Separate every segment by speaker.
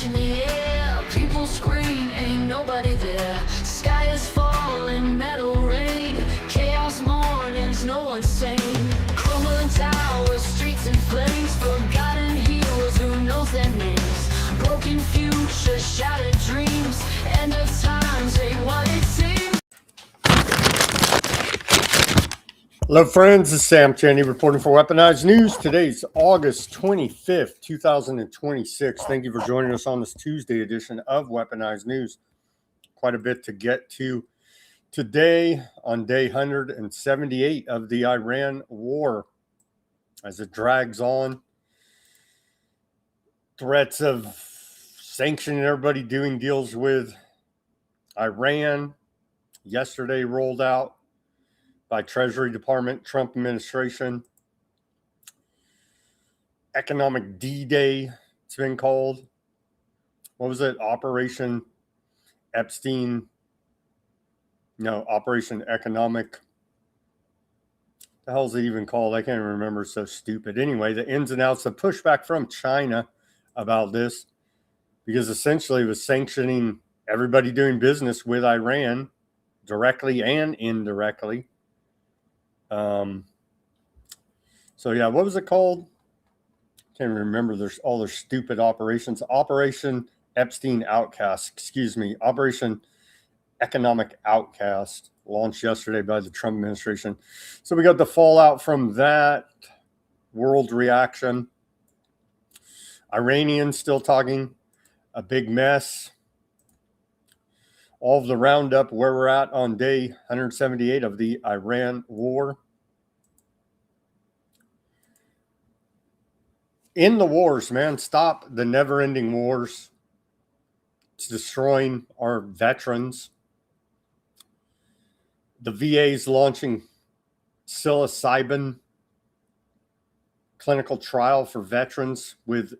Speaker 1: crash in the air, people scream, ain't nobody there. Sky is falling, metal rain, chaos mornings, no one's sane. Crumbling towers, streets in flames, forgotten heroes, who knows their names. Broken future, shattered dreams, end of times ain't what it seems.
Speaker 2: Hello friends, this is Sam Chaney reporting for Weaponized News. Today's August 25th, 2026. Thank you for joining us on this Tuesday edition of Weaponized News. Quite a bit to get to today on day 178 of the Iran war as it drags on. Threats of sanctioning everybody doing deals with Iran yesterday rolled out by Treasury Department, Trump administration. Economic D-Day, it's been called. What was it? Operation Epstein. No, Operation Economic. The hell is it even called? I can't even remember. It's so stupid. Anyway, the ins and outs, the pushback from China about this, because essentially it was sanctioning everybody doing business with Iran directly and indirectly. So yeah, what was it called? Can't even remember. There's all their stupid operations. Operation Epstein Outcast, excuse me. Operation Economic Outcast launched yesterday by the Trump administration. So we got the fallout from that, world reaction. Iranians still talking a big mess. All of the roundup where we're at on day 178 of the Iran war. In the wars, man, stop the never-ending wars. It's destroying our veterans. The VA is launching Psilocybin clinical trial for veterans with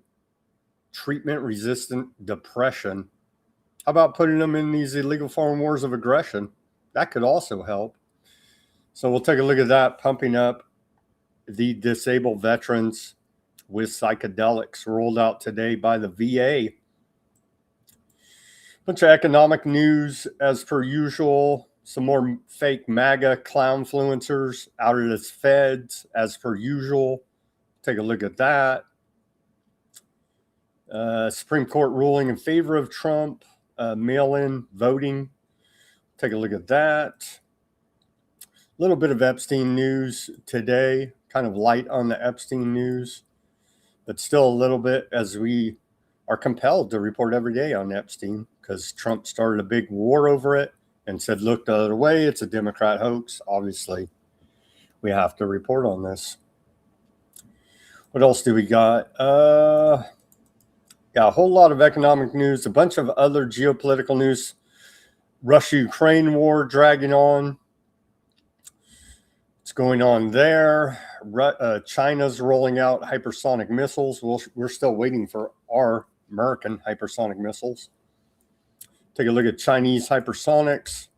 Speaker 2: treatment-resistant depression. How about putting them in these illegal foreign wars of aggression? That could also help. So we'll take a look at that, pumping up the disabled veterans with psychedelics rolled out today by the VA. Bunch of economic news as per usual. Some more fake MAGA clown influencers out of the feds as per usual. Take a look at that. Supreme Court ruling in favor of Trump. Mail-in voting. Take a look at that. A little bit of Epstein news today. Kind of light on the Epstein news, but still a little bit, as we are compelled to report every day on Epstein because Trump started a big war over it and said, look the other way, it's a Democrat hoax. Obviously, we have to report on this. What else do we got? Yeah, a whole lot of economic news, a bunch of other geopolitical news. Russia-Ukraine war dragging on. What's going on there? China's rolling out hypersonic missiles. We're still waiting for our American hypersonic missiles. Take a look at Chinese hypersonics.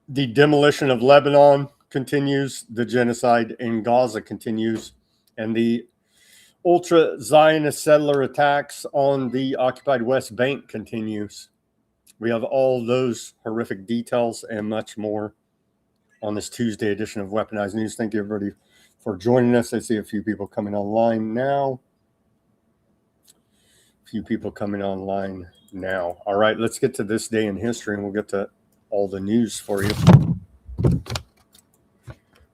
Speaker 2: The demolition of Lebanon continues. The genocide in Gaza continues. And the ultra-Zionist settler attacks on the occupied West Bank continues. We have all those horrific details and much more on this Tuesday edition of Weaponized News. Thank you, everybody, for joining us. I see a few people coming online now. All right, let's get to this day in history, and we'll get to all the news for you.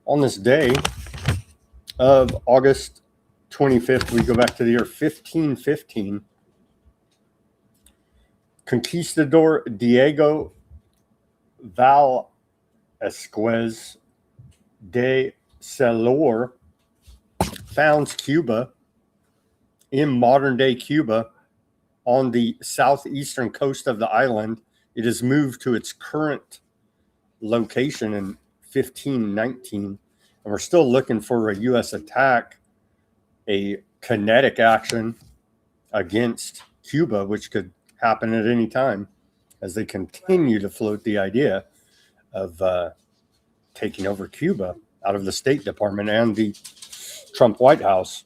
Speaker 2: On this day of August 25th, we go back to the year 1515. Conquistador Diego Velázquez de Salor founds Cuba in modern-day Cuba on the southeastern coast of the island. It is moved to its current location in 1519, and we're still looking for a U.S. attack, a kinetic action against Cuba, which could happen at any time as they continue to float the idea of taking over Cuba out of the State Department and the Trump White House.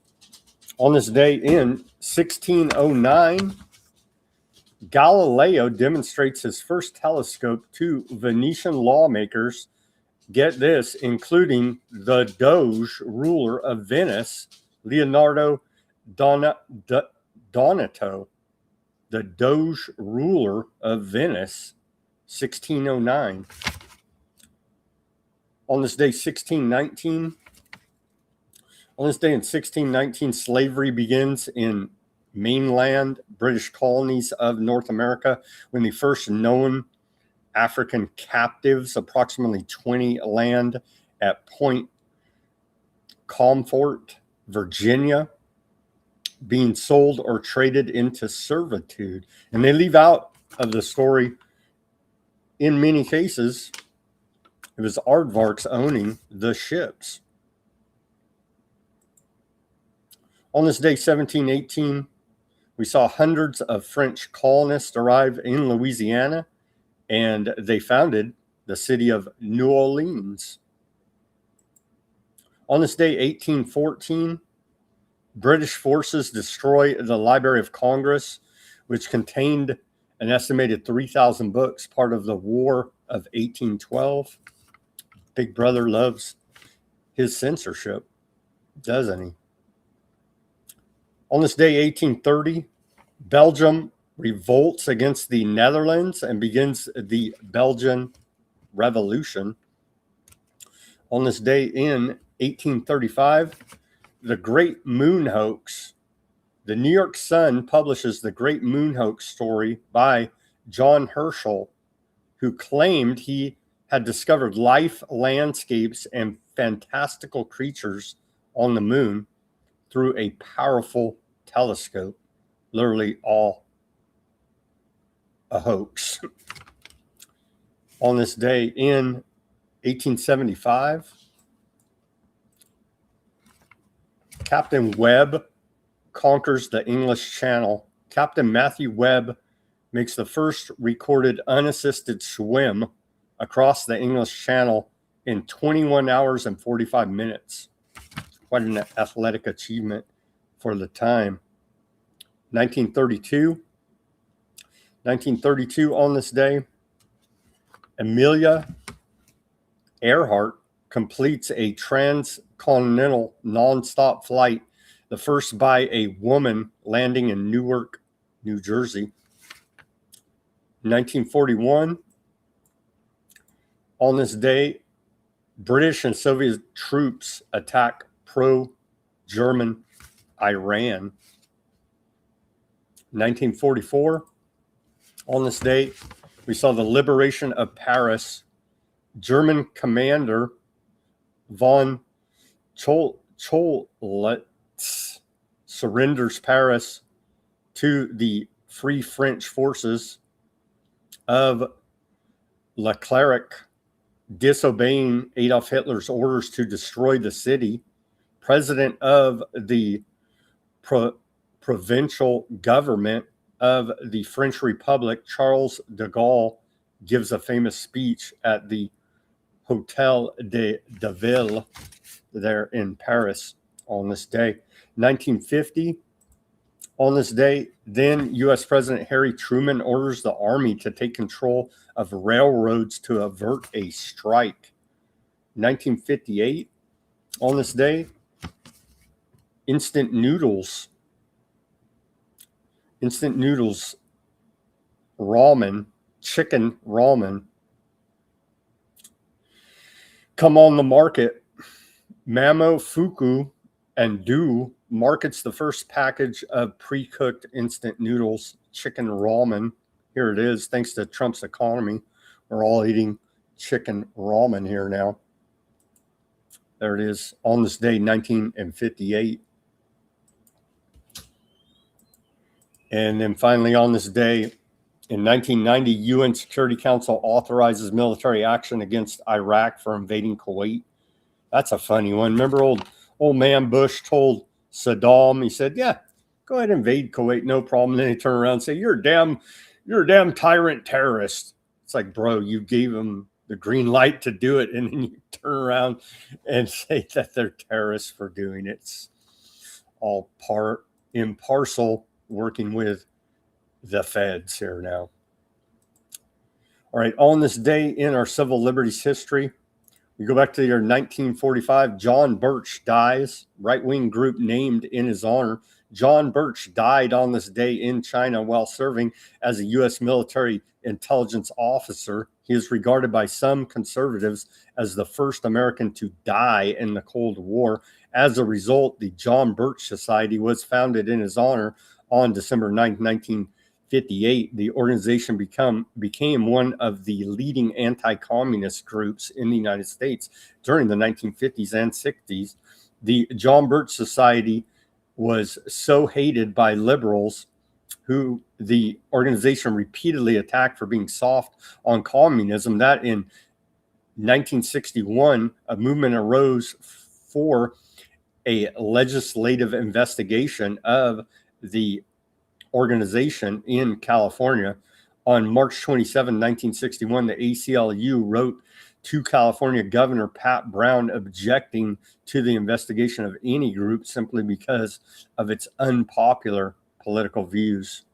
Speaker 2: On this day in 1609, Galileo demonstrates his first telescope to Venetian lawmakers, get this, including the Doge ruler of Venice, Leonardo Donato, the Doge ruler of Venice, 1609. On this day, 1619, on this day in 1619, slavery begins in mainland British colonies of North America when the first known African captives, approximately 20, land at Point Comfort, Virginia, being sold or traded into servitude. And they leave out of the story, in many cases, it was aardvarks owning the ships. On this day, 1718, we saw hundreds of French colonists arrive in Louisiana, and they founded the city of New Orleans. On this day, 1814, British forces destroy the Library of Congress, which contained an estimated 3,000 books, part of the War of 1812. Big Brother loves his censorship, doesn't he? On this day, 1830, Belgium revolts against the Netherlands and begins the Belgian Revolution. On this day in 1835, the Great Moon Hoax. The New York Sun publishes the Great Moon Hoax story by John Herschel, who claimed he had discovered life, landscapes, and fantastical creatures on the moon through a powerful telescope. Literally all a hoax. On this day in 1875, Captain Webb conquers the English Channel. Captain Matthew Webb makes the first recorded unassisted swim across the English Channel in 21 hours and 45 minutes. Quite an athletic achievement for the time. 1932 on this day, Amelia Earhart completes a transcontinental nonstop flight, the first by a woman, landing in Newark, New Jersey. 1941, on this day, British and Soviet troops attack pro-German Iran. 1944, on this date, we saw the liberation of Paris. German commander von Cholletz surrenders Paris to the Free French forces of Leclerc, disobeying Adolf Hitler's orders to destroy the city. President of the provincial government of the French Republic, Charles de Gaulle, gives a famous speech at the Hotel de Ville there in Paris on this day. 1950, on this day, then U.S. President Harry Truman orders the Army to take control of railroads to avert a strike. 1958, on this day, instant noodles, ramen, chicken ramen, come on the market. Momofuku and Do markets the first package of pre-cooked instant noodles, chicken ramen. Here it is. Thanks to Trump's economy, we're all eating chicken ramen here now. There it is. On this day, 1958. And then finally on this day, in 1990, UN Security Council authorizes military action against Iraq for invading Kuwait. That's a funny one. Remember old man Bush told Saddam, he said, yeah, go ahead and invade Kuwait, no problem. And then he turned around and said, you're a damn tyrant terrorist. It's like, bro, you gave him the green light to do it, and then you turn around and say that they're terrorists for doing it. It's all impartial, working with the feds here now. All right, on this day in our civil liberties history, we go back to the year 1945. John Birch dies, right-wing group named in his honor. John Birch died on this day in China while serving as a U.S. military intelligence officer. He is regarded by some conservatives as the first American to die in the Cold War. As a result, the John Birch Society was founded in his honor on December 9, 1958. The organization became one of the leading anti-communist groups in the United States during the 1950s and 60s. The John Birch Society was so hated by liberals, who the organization repeatedly attacked for being soft on communism, that in 1961, a movement arose for a legislative investigation of the organization in California. On March 27, 1961, the ACLU wrote to California Governor Pat Brown objecting to the investigation of any group simply because of its unpopular political views.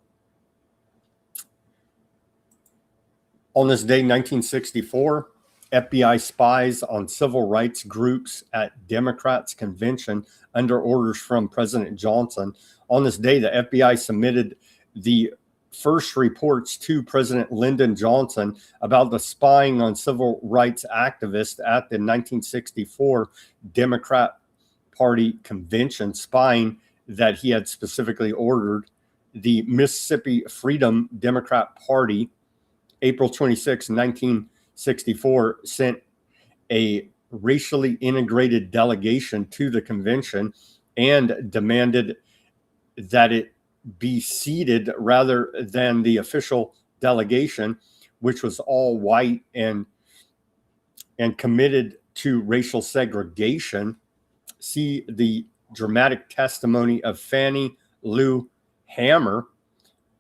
Speaker 2: On this day, 1964, FBI spies on civil rights groups at Democrats' convention under orders from President Johnson. On this day, the FBI submitted the first reports to President Lyndon Johnson about the spying on civil rights activists at the 1964 Democrat Party convention, spying that he had specifically ordered. The Mississippi Freedom Democrat Party, April 26, 1964, sent a racially integrated delegation to the convention and demanded that it be seated rather than the official delegation, which was all white and committed to racial segregation. See the dramatic testimony of Fannie Lou Hamer,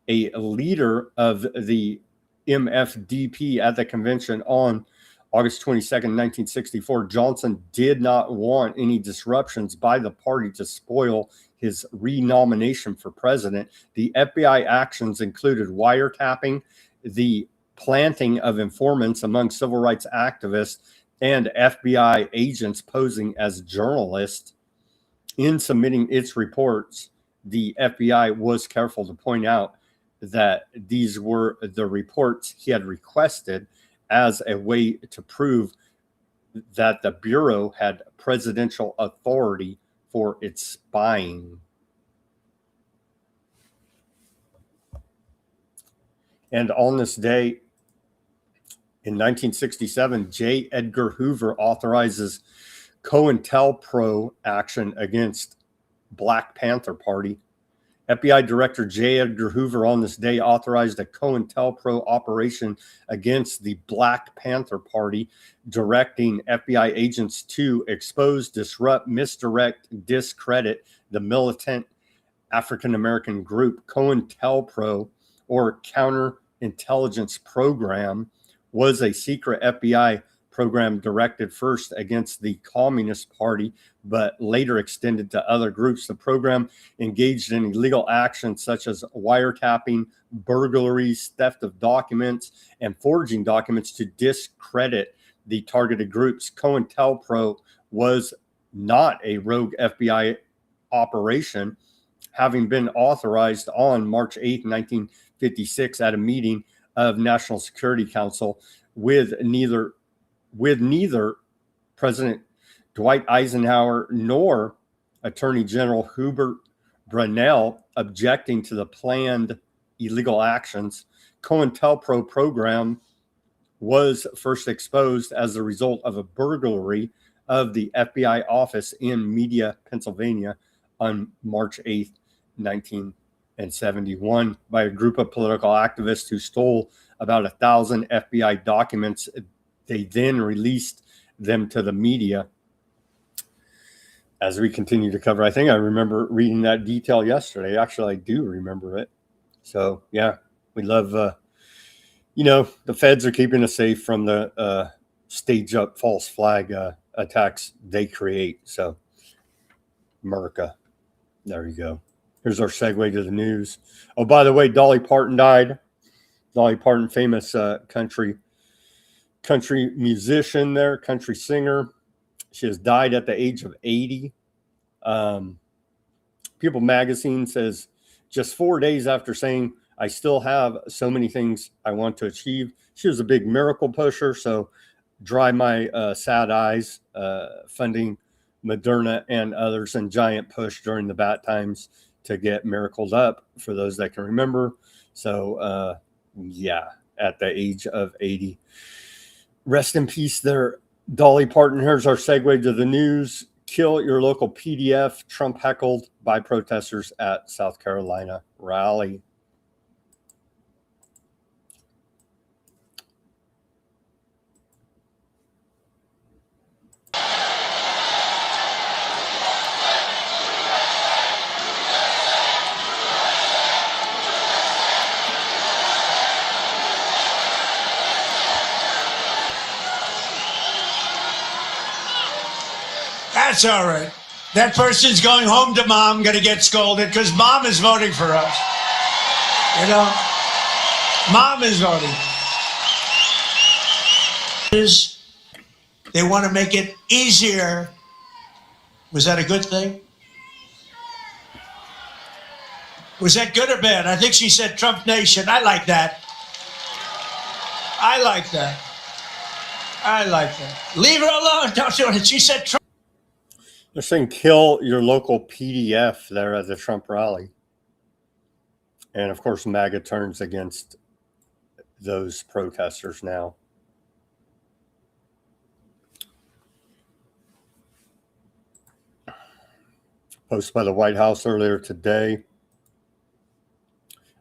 Speaker 2: a leader of the MFDP at the convention on August 22nd, 1964. Johnson did not want any disruptions by the party to spoil his renomination for president. The FBI actions included wiretapping, the planting of informants among civil rights activists, and FBI agents posing as journalists. In submitting its reports, the FBI was careful to point out that these were the reports he had requested as a way to prove that the Bureau had presidential authority for its spying. And on this day, in 1967, J. Edgar Hoover authorizes COINTELPRO action against Black Panther Party. FBI Director J. Edgar Hoover on this day authorized a COINTELPRO operation against the Black Panther Party, directing FBI agents to expose, disrupt, misdirect, discredit the militant African-American group. COINTELPRO, or Counterintelligence Program, was a secret FBI program directed first against the Communist Party, but later extended to other groups. The program engaged in illegal actions such as wiretapping, burglaries, theft of documents, and forging documents to discredit the targeted groups. COINTELPRO was not a rogue FBI operation, having been authorized on March 8, 1956 at a meeting of National Security Council with neither President Dwight Eisenhower nor Attorney General Hubert Brunel objecting to the planned illegal actions. COINTELPRO program was first exposed as a result of a burglary of the FBI office in Media, Pennsylvania on March 8, 1971 by a group of political activists who stole about 1,000 FBI documents. They then released them to the media. As we continue to cover, I think I remember reading that detail yesterday. Actually, I do remember it. So, yeah, we love, the feds are keeping us safe from the stage up false flag attacks they create. So, America. There you go. Here's our segue to the news. Oh, by the way, Dolly Parton died. Dolly Parton, famous country musician there, country singer. She has died at the age of 80. People Magazine says just 4 days after saying, I still have so many things I want to achieve. She was a big miracle pusher. So dry my sad eyes, funding Moderna and others, and giant push during the bad times to get miracled up, for those that can remember. So yeah, at the age of 80. Rest in peace there, Dolly Parton. Here's our segue to the news. Kill your local PDF. Trump heckled by protesters at South Carolina rally.
Speaker 3: That's all right. That person's going home to mom, going to get scolded because mom is voting for us. You know, mom is voting. They want to make it easier. Was that a good thing? Was that good or bad? I think she said Trump Nation. I like that. I like that. I like that. Leave her alone. Don't do it. She said Trump.
Speaker 2: They're saying kill your local PDF there at the Trump rally. And of course, MAGA turns against those protesters now. Post by the White House earlier today.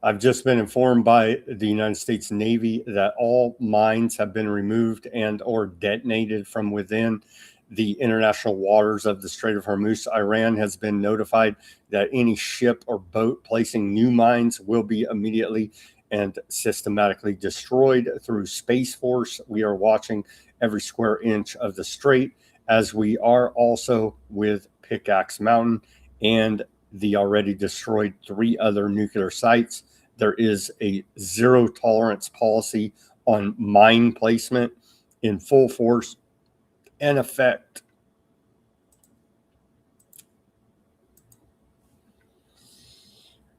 Speaker 2: I've just been informed by the United States Navy that all mines have been removed and or detonated from within the international waters of the Strait of Hormuz. Iran has been notified that any ship or boat placing new mines will be immediately and systematically destroyed through Space Force. We are watching every square inch of the strait, as we are also with Pickaxe Mountain and the already destroyed 3 other nuclear sites. There is a zero tolerance policy on mine placement in full force and effect.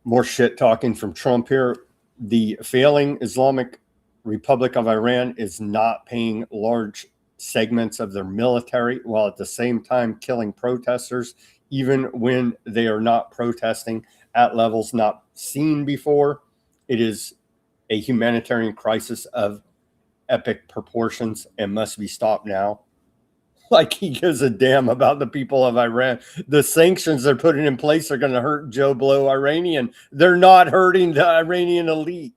Speaker 2: More shit talking from Trump here. The failing Islamic Republic of Iran is not paying large segments of their military, while at the same time killing protesters, even when they are not protesting at levels not seen before. It is a humanitarian crisis of epic proportions and must be stopped now. Like he gives a damn about the people of Iran. The sanctions they're putting in place are going to hurt Joe Blow Iranian. They're not hurting the Iranian elite.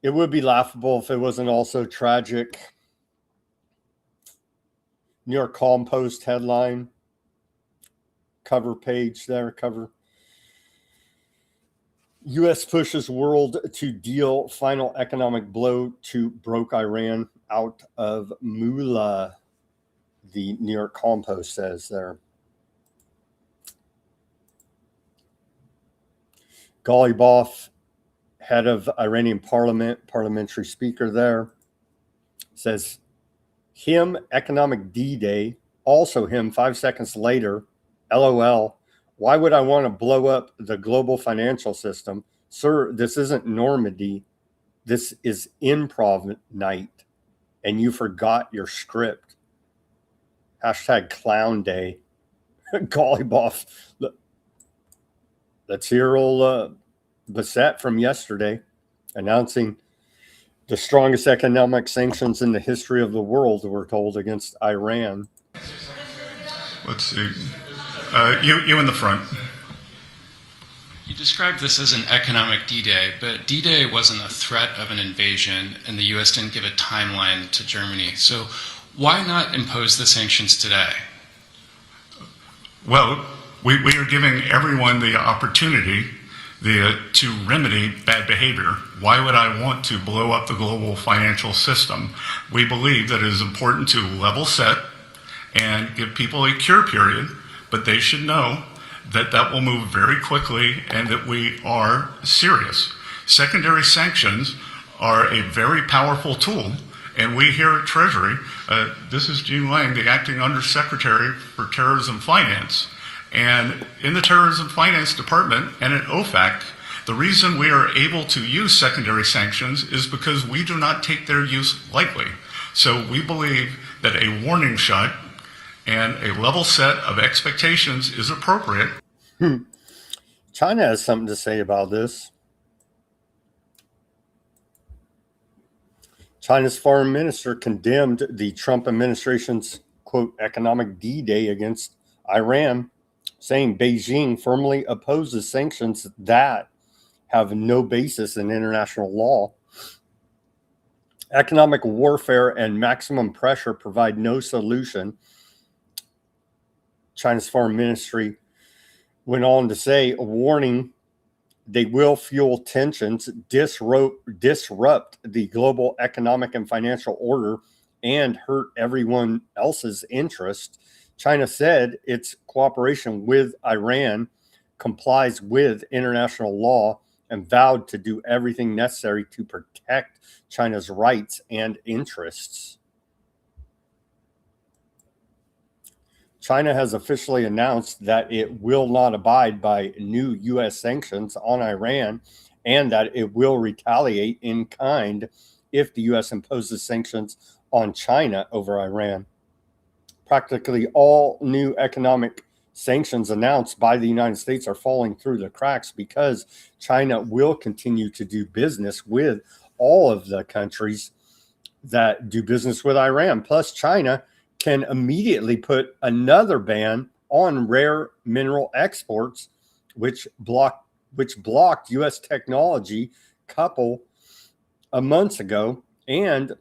Speaker 2: It would be laughable if it wasn't also tragic. New York Calm Post headline. Cover page there, cover. U.S. pushes world to deal final economic blow to broke Iran out of moolah, the New York Calm Post says there. Ghalibaf, head of Iranian parliament, parliamentary speaker there, says him economic D-Day, also him 5 seconds later, LOL. Why would I want to blow up the global financial system? Sir, this isn't Normandy. This is improv night. And you forgot your script. Hashtag clown day. Gollyboff. Let's hear old Bassett from yesterday announcing the strongest economic sanctions in the history of the world, we're told, against Iran.
Speaker 4: Let's see. You in the front.
Speaker 5: You described this as an economic D-Day, but D-Day wasn't a threat of an invasion, and the U.S. didn't give a timeline to Germany. So why not impose the sanctions today?
Speaker 4: Well, we are giving everyone the opportunity to remedy bad behavior. Why would I want to blow up the global financial system? We believe that it is important to level set and give people a cure period, but they should know that that will move very quickly and that we are serious. Secondary sanctions are a very powerful tool, and we here at Treasury, this is Gene Lang, the Acting Undersecretary for Terrorism Finance, and in the Terrorism Finance Department and at OFAC, the reason we are able to use secondary sanctions is because we do not take their use lightly. So we believe that a warning shot and a level set of expectations is appropriate.
Speaker 2: China has something to say about this. China's foreign minister condemned the Trump administration's, quote, economic D-Day against Iran, saying Beijing firmly opposes sanctions that have no basis in international law. Economic warfare and maximum pressure provide no solution. China's foreign ministry went on to say, a warning, they will fuel tensions, disrupt the global economic and financial order, and hurt everyone else's interest. China said its cooperation with Iran complies with international law and vowed to do everything necessary to protect China's rights and interests. China has officially announced that it will not abide by new U.S. sanctions on Iran and that it will retaliate in kind if the U.S. imposes sanctions on China over Iran. Practically all new economic sanctions announced by the United States are falling through the cracks because China will continue to do business with all of the countries that do business with Iran. Plus, China can immediately put another ban on rare mineral exports, which blocked U.S. technology a couple of months ago, and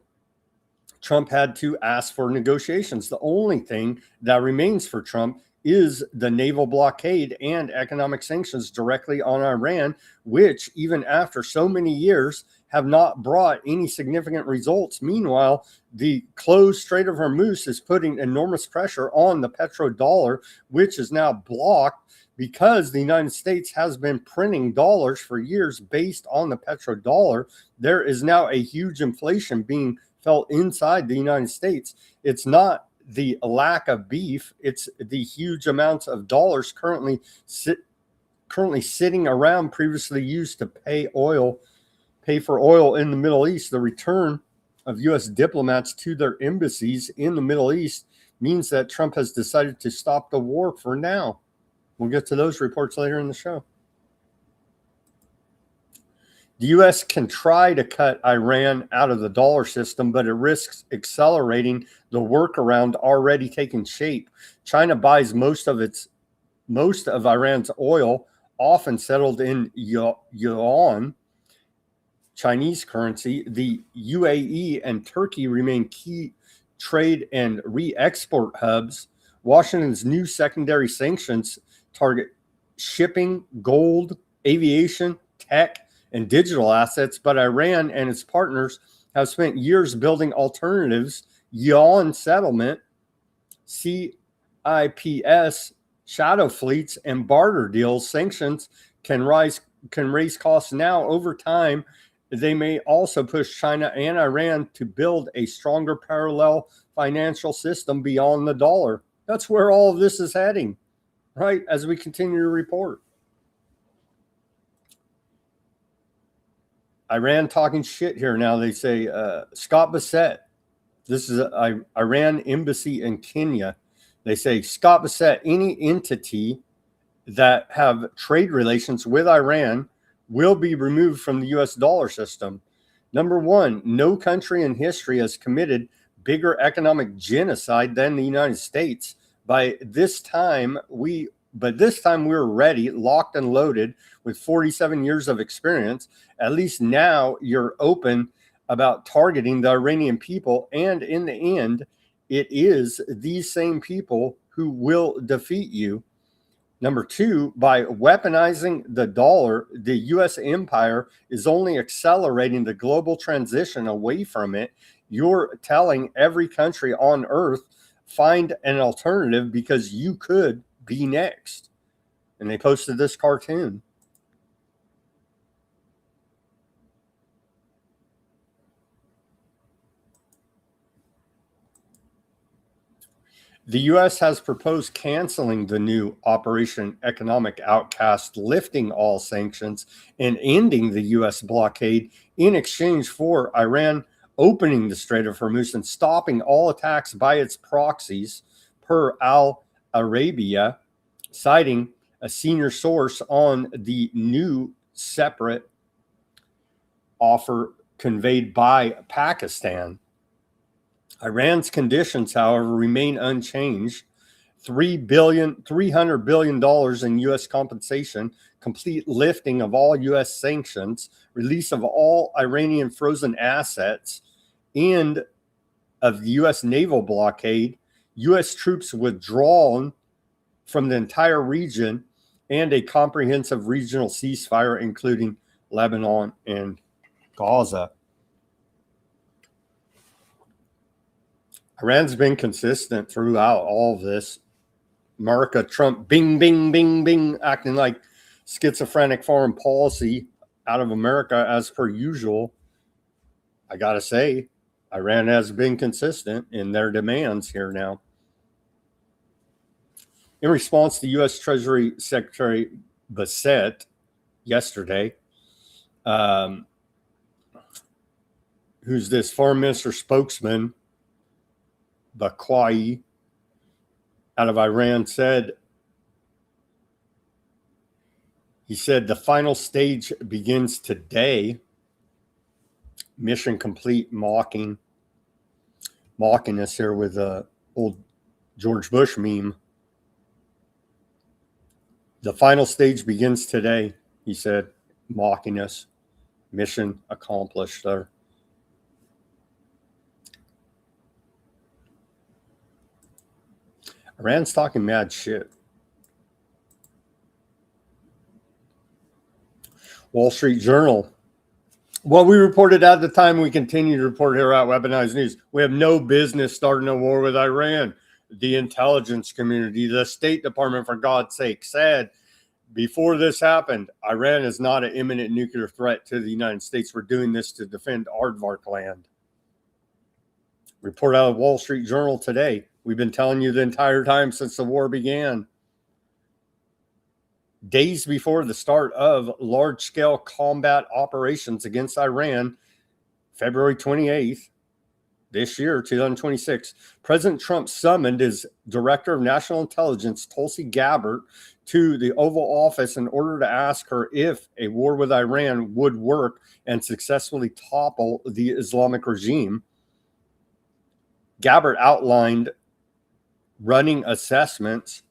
Speaker 2: Trump had to ask for negotiations. The only thing that remains for Trump is the naval blockade and economic sanctions directly on Iran, which even after so many years have not brought any significant results. Meanwhile, the closed Strait of Hormuz is putting enormous pressure on the petrodollar, which is now blocked because the United States has been printing dollars for years based on the petrodollar. There is now a huge inflation being felt inside the United States. It's not the lack of beef, it's the huge amounts of dollars currently sitting around previously used to pay for oil in the Middle East. The return of U.S. diplomats to their embassies in the Middle East means that Trump has decided to stop the war for now. We'll get to those reports later in the show. The U.S. can try to cut Iran out of the dollar system, but it risks accelerating the workaround already taking shape. China buys most of Iran's oil, often settled in yuan, Chinese currency. The UAE and Turkey remain key trade and re-export hubs. Washington's new secondary sanctions target shipping, gold, aviation, tech, and digital assets, but Iran and its partners have spent years building alternatives, yuan settlement, CIPS, shadow fleets, and barter deals. Sanctions can raise costs now. Over time, they may also push China and Iran to build a stronger parallel financial system beyond the dollar. That's where all of this is heading, right, as we continue to report. Iran talking shit here now. They say Scott Bassett. This is an Iran embassy in Kenya. They say Scott Bassett, any entity that have trade relations with Iran will be removed from the U.S. dollar system. Number one, no country in history has committed bigger economic genocide than the United States. This time we're ready, locked and loaded with 47 years of experience. At least now you're open about targeting the Iranian people. And in the end, it is these same people who will defeat you. Number two, by weaponizing the dollar, the U.S. empire is only accelerating the global transition away from it. You're telling every country on earth find an alternative because you could be next. And they posted this cartoon. The U.S. has proposed canceling the new Operation Economic Outcast, lifting all sanctions and ending the U.S. blockade in exchange for Iran opening the Strait of Hormuz and stopping all attacks by its proxies, per Al Arabiya, citing a senior source on the new separate offer conveyed by Pakistan. Iran's conditions, however, remain unchanged. $300 billion in U.S. compensation, complete lifting of all U.S. sanctions, release of all Iranian frozen assets, end of the U.S. naval blockade, U.S. troops withdrawn from the entire region, and a comprehensive regional ceasefire, including Lebanon and Gaza. Iran's been consistent throughout all of this. America, Trump, bing, bing, bing, bing, acting like schizophrenic foreign policy out of America as per usual. I got to say, Iran has been consistent in their demands here now. In response to U.S. Treasury Secretary Bassett yesterday, who's this foreign minister spokesman, Bakwai, out of Iran, said, he said, the final stage begins today. Mission complete, mocking us here with a old George Bush meme. The final stage begins today, he said, mocking us. Mission accomplished there. Iran's talking mad shit. Wall Street Journal. Well, we reported at the time, we continue to report here at Weaponized News. We have no business starting a war with Iran. The intelligence community, the State Department, for God's sake, said before this happened, Iran is not an imminent nuclear threat to the United States. We're doing this to defend Aardvark land. Report out of Wall Street Journal today. We've been telling you the entire time since the war began. Days before the start of large-scale combat operations against Iran, February 28th, this year, 2026, President Trump summoned his Director of National Intelligence, Tulsi Gabbard, to the Oval Office in order to ask her if a war with Iran would work and successfully topple the Islamic regime. Gabbard outlined running assessments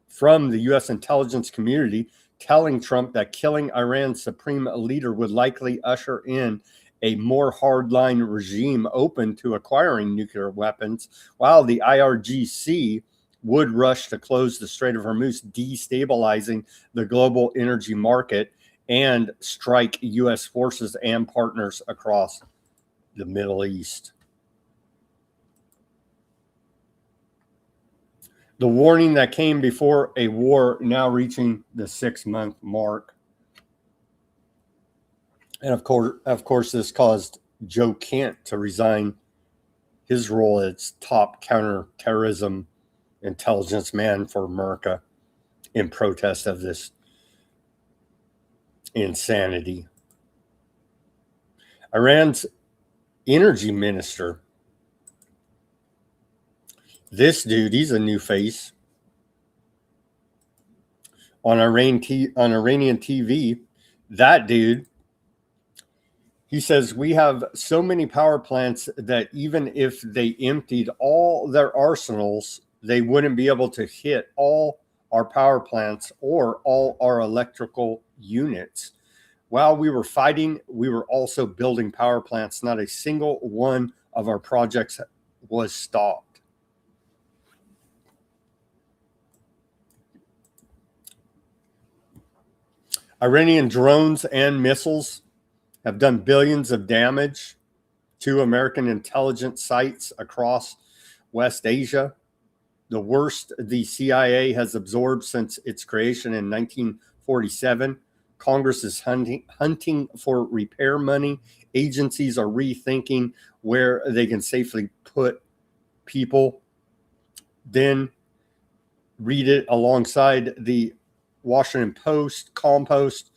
Speaker 2: from the U.S. intelligence community, telling Trump that killing Iran's supreme leader would likely usher in a more hardline regime open to acquiring nuclear weapons, while the IRGC would rush to close the Strait of Hormuz, destabilizing the global energy market and strike U.S. forces and partners across the Middle East. The warning that came before a war now reaching the 6-month mark. And of course, this caused Joe Kent to resign his role as top counterterrorism intelligence man for America in protest of this insanity. Iran's energy minister, this dude, he's a new face on Iranian TV. That dude, he says, we have so many power plants that even if they emptied all their arsenals, they wouldn't be able to hit all our power plants or all our electrical units. While we were fighting, we were also building power plants. Not a single one of our projects was stopped. Iranian drones and missiles have done billions of damage to American intelligence sites across West Asia, the worst the CIA has absorbed since its creation in 1947. Congress is hunting for repair money. Agencies are rethinking where they can safely put people. Then read it alongside the Washington Post, Compost,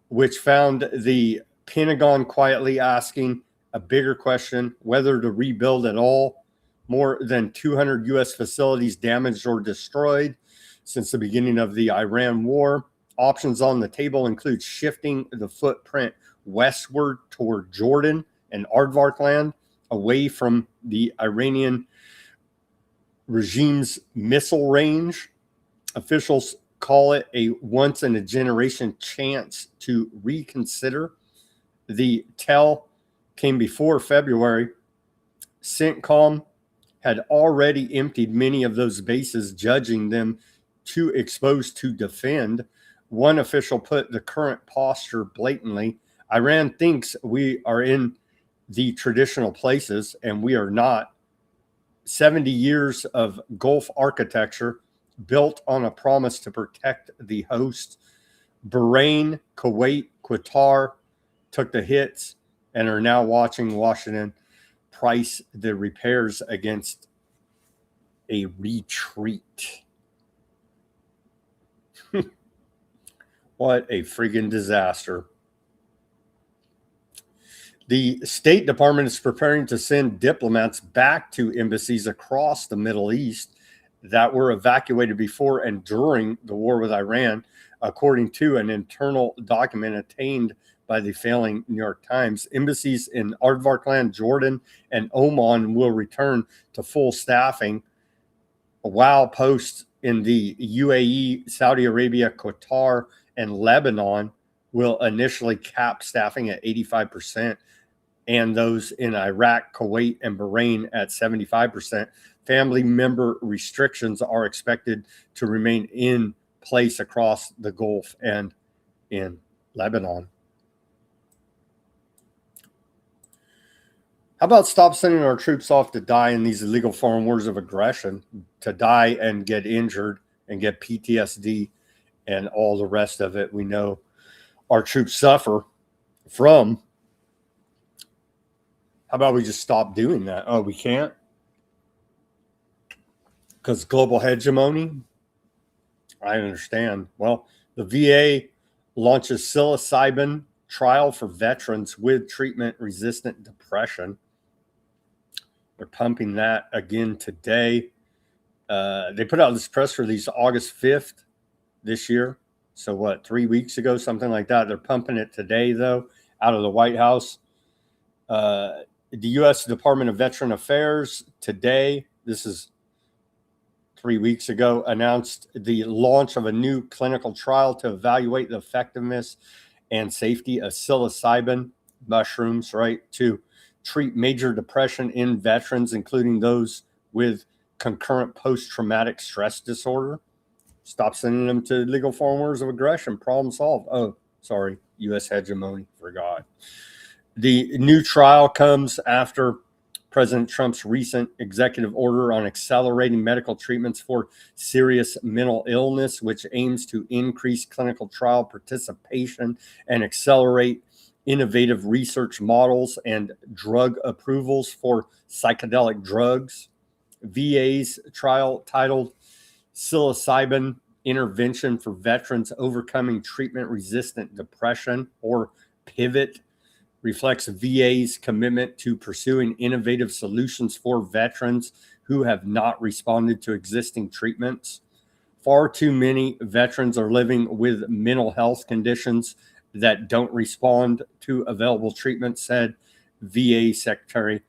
Speaker 2: which found the Pentagon quietly asking a bigger question, whether to rebuild at all. More than 200 U.S. facilities damaged or destroyed since the beginning of the Iran war. Options on the table include shifting the footprint westward toward Jordan and Aardvark land, away from the Iranian regime's missile range. Officials call it a once-in-a-generation chance to reconsider. The tell came before February. CENTCOM had already emptied many of those bases, judging them too exposed to defend. One official put the current posture blatantly. Iran thinks we are in the traditional places, and we are not. 70 years of Gulf architecture built on a promise to protect the host. Bahrain, Kuwait, Qatar took the hits and are now watching Washington price the repairs against a retreat. What a friggin' disaster. The State Department is preparing to send diplomats back to embassies across the Middle East that were evacuated before and during the war with Iran, according to an internal document obtained by the failing New York Times. Embassies in Aardvark land, Jordan, and Oman will return to full staffing, while posts in the UAE, Saudi Arabia, Qatar, and Lebanon will initially cap staffing at 85%, and those in Iraq, Kuwait, and Bahrain at 75%. Family member restrictions are expected to remain in place across the Gulf and in Lebanon. How about stop sending our troops off to die in these illegal foreign wars of aggression, to die and get injured and get PTSD and all the rest of it we know our troops suffer from? How about we just stop doing that? Oh, we can't? Because global hegemony? I understand. Well, the VA launches Psilocybin trial for veterans with treatment-resistant depression. They're pumping that again today. They put out this press release August 5th this year. So what, 3 weeks ago, something like that. They're pumping it today, though, out of the White House. The U.S. Department of Veteran Affairs today, this is 3 weeks ago, announced the launch of a new clinical trial to evaluate the effectiveness and safety of psilocybin mushrooms, right, to treat major depression in veterans, including those with concurrent post-traumatic stress disorder. Stop sending them to legal foreign wars of aggression. Problem solved. Oh, sorry, U.S. hegemony. Forgot. The new trial comes after President Trump's recent executive order on accelerating medical treatments for serious mental illness, which aims to increase clinical trial participation and accelerate innovative research models and drug approvals for psychedelic drugs. VA's trial, titled Psilocybin Intervention for Veterans Overcoming Treatment-Resistant Depression, or PIVOT, reflects VA's commitment to pursuing innovative solutions for veterans who have not responded to existing treatments. Far too many veterans are living with mental health conditions that don't respond to available treatment, said VA Secretary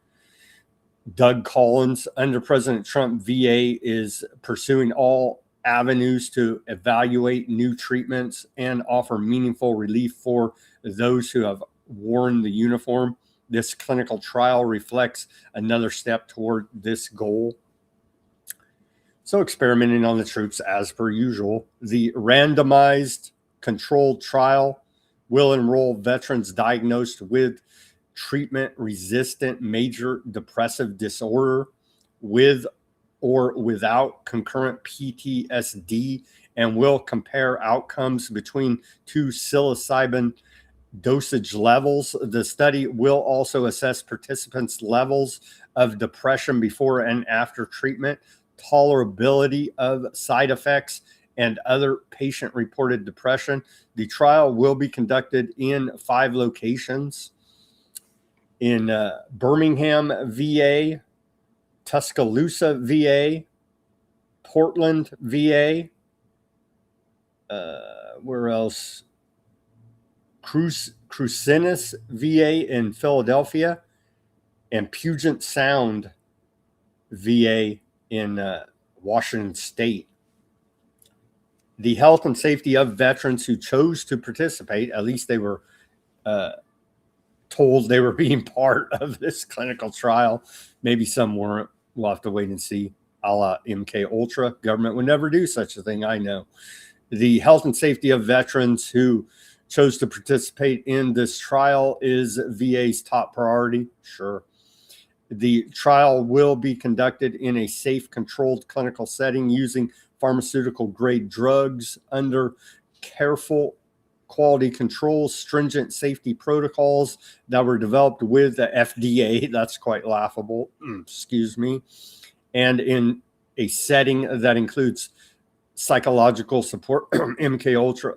Speaker 2: Doug Collins. Under President Trump, VA is pursuing all avenues to evaluate new treatments and offer meaningful relief for those who have worn the uniform. This clinical trial reflects another step toward this goal. So, experimenting on the troops as per usual. The randomized controlled trial will enroll veterans diagnosed with treatment-resistant major depressive disorder with or without concurrent PTSD and will compare outcomes between two psilocybin dosage levels. The study will also assess participants' levels of depression before and after treatment, tolerability of side effects, and other patient-reported depression. The trial will be conducted in 5 locations: in Birmingham, VA, Tuscaloosa, VA, Portland, VA, where else? Crucinus, VA in Philadelphia, and Puget Sound, VA in Washington State. The health and safety of veterans who chose to participate, at least they were told they were being part of this clinical trial. Maybe some weren't. We'll have to wait and see. A la MK Ultra. Government would never do such a thing, I know. The health and safety of veterans who chose to participate in this trial is VA's top priority. Sure. The trial will be conducted in a safe, controlled clinical setting using pharmaceutical-grade drugs under careful quality controls, stringent safety protocols that were developed with the FDA. That's quite laughable. Excuse me. And in a setting that includes psychological support, MK Ultra.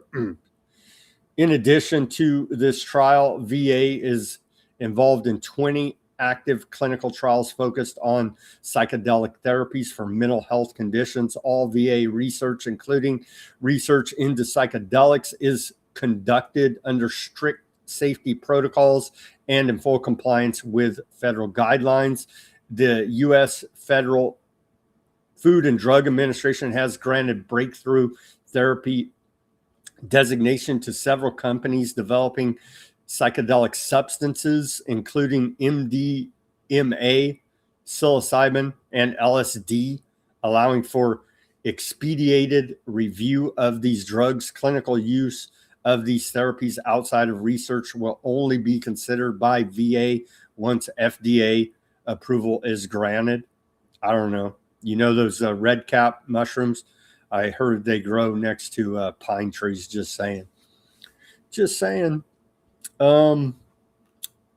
Speaker 2: In addition to this trial, VA is involved in 20 active clinical trials focused on psychedelic therapies for mental health conditions. All VA research, including research into psychedelics, is conducted under strict safety protocols and in full compliance with federal guidelines. The U.S. Federal Food and Drug Administration has granted breakthrough therapy designation to several companies developing psychedelic substances, including MDMA, psilocybin, and LSD, allowing for expedited review of these drugs. Clinical use of these therapies outside of research will only be considered by VA once FDA approval is granted. I don't know. You know those red cap mushrooms? I heard they grow next to pine trees. Just saying. Just saying.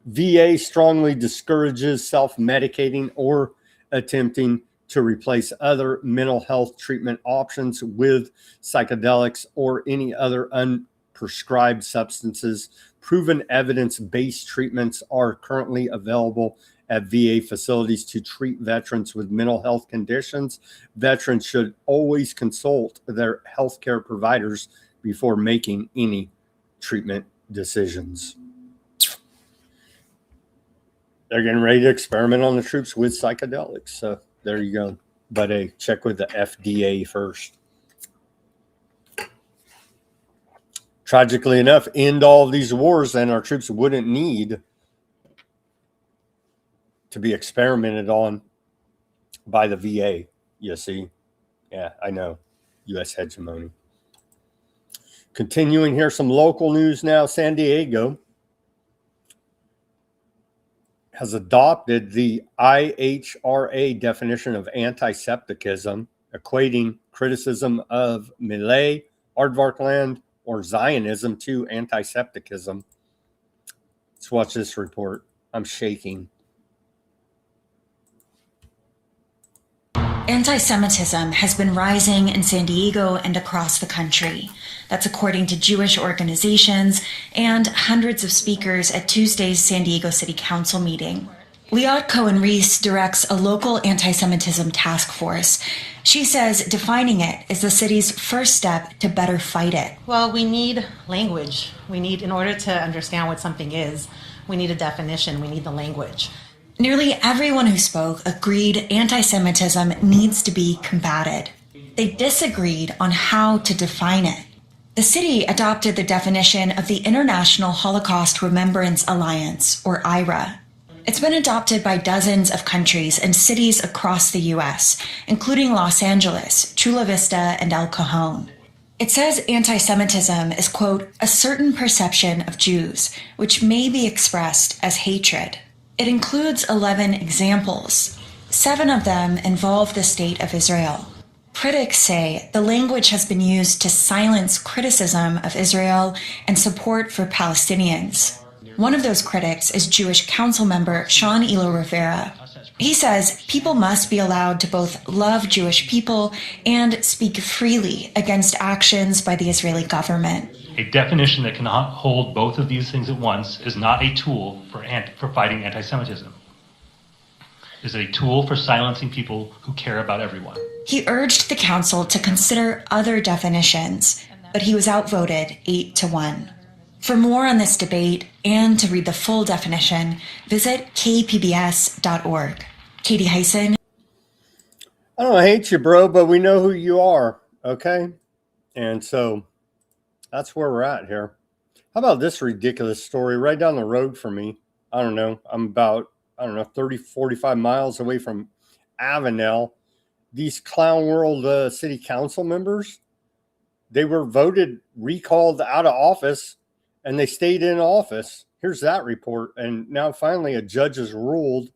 Speaker 2: VA strongly discourages self-medicating or attempting to replace other mental health treatment options with psychedelics or any other unprescribed substances. Proven evidence-based treatments are currently available at VA facilities to treat veterans with mental health conditions. Veterans should always consult their healthcare providers before making any treatment decisions. They're getting ready to experiment on the troops with psychedelics. So there you go. But check with the FDA first. Tragically enough, end all of these wars and our troops wouldn't need to be experimented on by the VA. You see? Yeah, I know. U.S. hegemony. Continuing here, some local news now. San Diego has adopted the IHRA definition of anti-Semitism, equating criticism of Millet, Aardvarkland, or Zionism to anti-Semitism. Let's watch this report. I'm shaking.
Speaker 6: Anti-Semitism has been rising in San Diego and across the country. That's according to Jewish organizations and hundreds of speakers at Tuesday's San Diego City Council meeting. Liat Cohen-Reese directs a local anti-Semitism task force. She says defining it is the city's first step to better fight it.
Speaker 7: Well, we need language. In order to understand what something is, we need a definition, we need the language.
Speaker 6: Nearly everyone who spoke agreed anti-Semitism needs to be combated. They disagreed on how to define it. The city adopted the definition of the International Holocaust Remembrance Alliance, or IRA. It's been adopted by dozens of countries and cities across the U.S., including Los Angeles, Chula Vista, and El Cajon. It says anti-Semitism is, quote, a certain perception of Jews, which may be expressed as hatred. It includes 11 examples: 7 of them involve the state of Israel. Critics say the language has been used to silence criticism of Israel and support for Palestinians. One of those critics is Jewish council member Sean Elo Rivera. He says people must be allowed to both love Jewish people and speak freely against actions by the Israeli government.
Speaker 8: A definition that can hold both of these things at once is not a tool for fighting anti-Semitism. It is a tool for silencing people who care about everyone.
Speaker 6: He urged the council to consider other definitions, but he was outvoted 8-1. For more on this debate and to read the full definition, visit kpbs.org. Katie Hyson.
Speaker 2: I don't hate you, bro, but we know who you are, okay? And so that's where we're at here. How about this ridiculous story right down the road from me? I don't know. I'm about, 30, 45 miles away from Avenel. These Clown World city council members, they were recalled out of office, and they stayed in office. Here's that report. And now finally a judge rules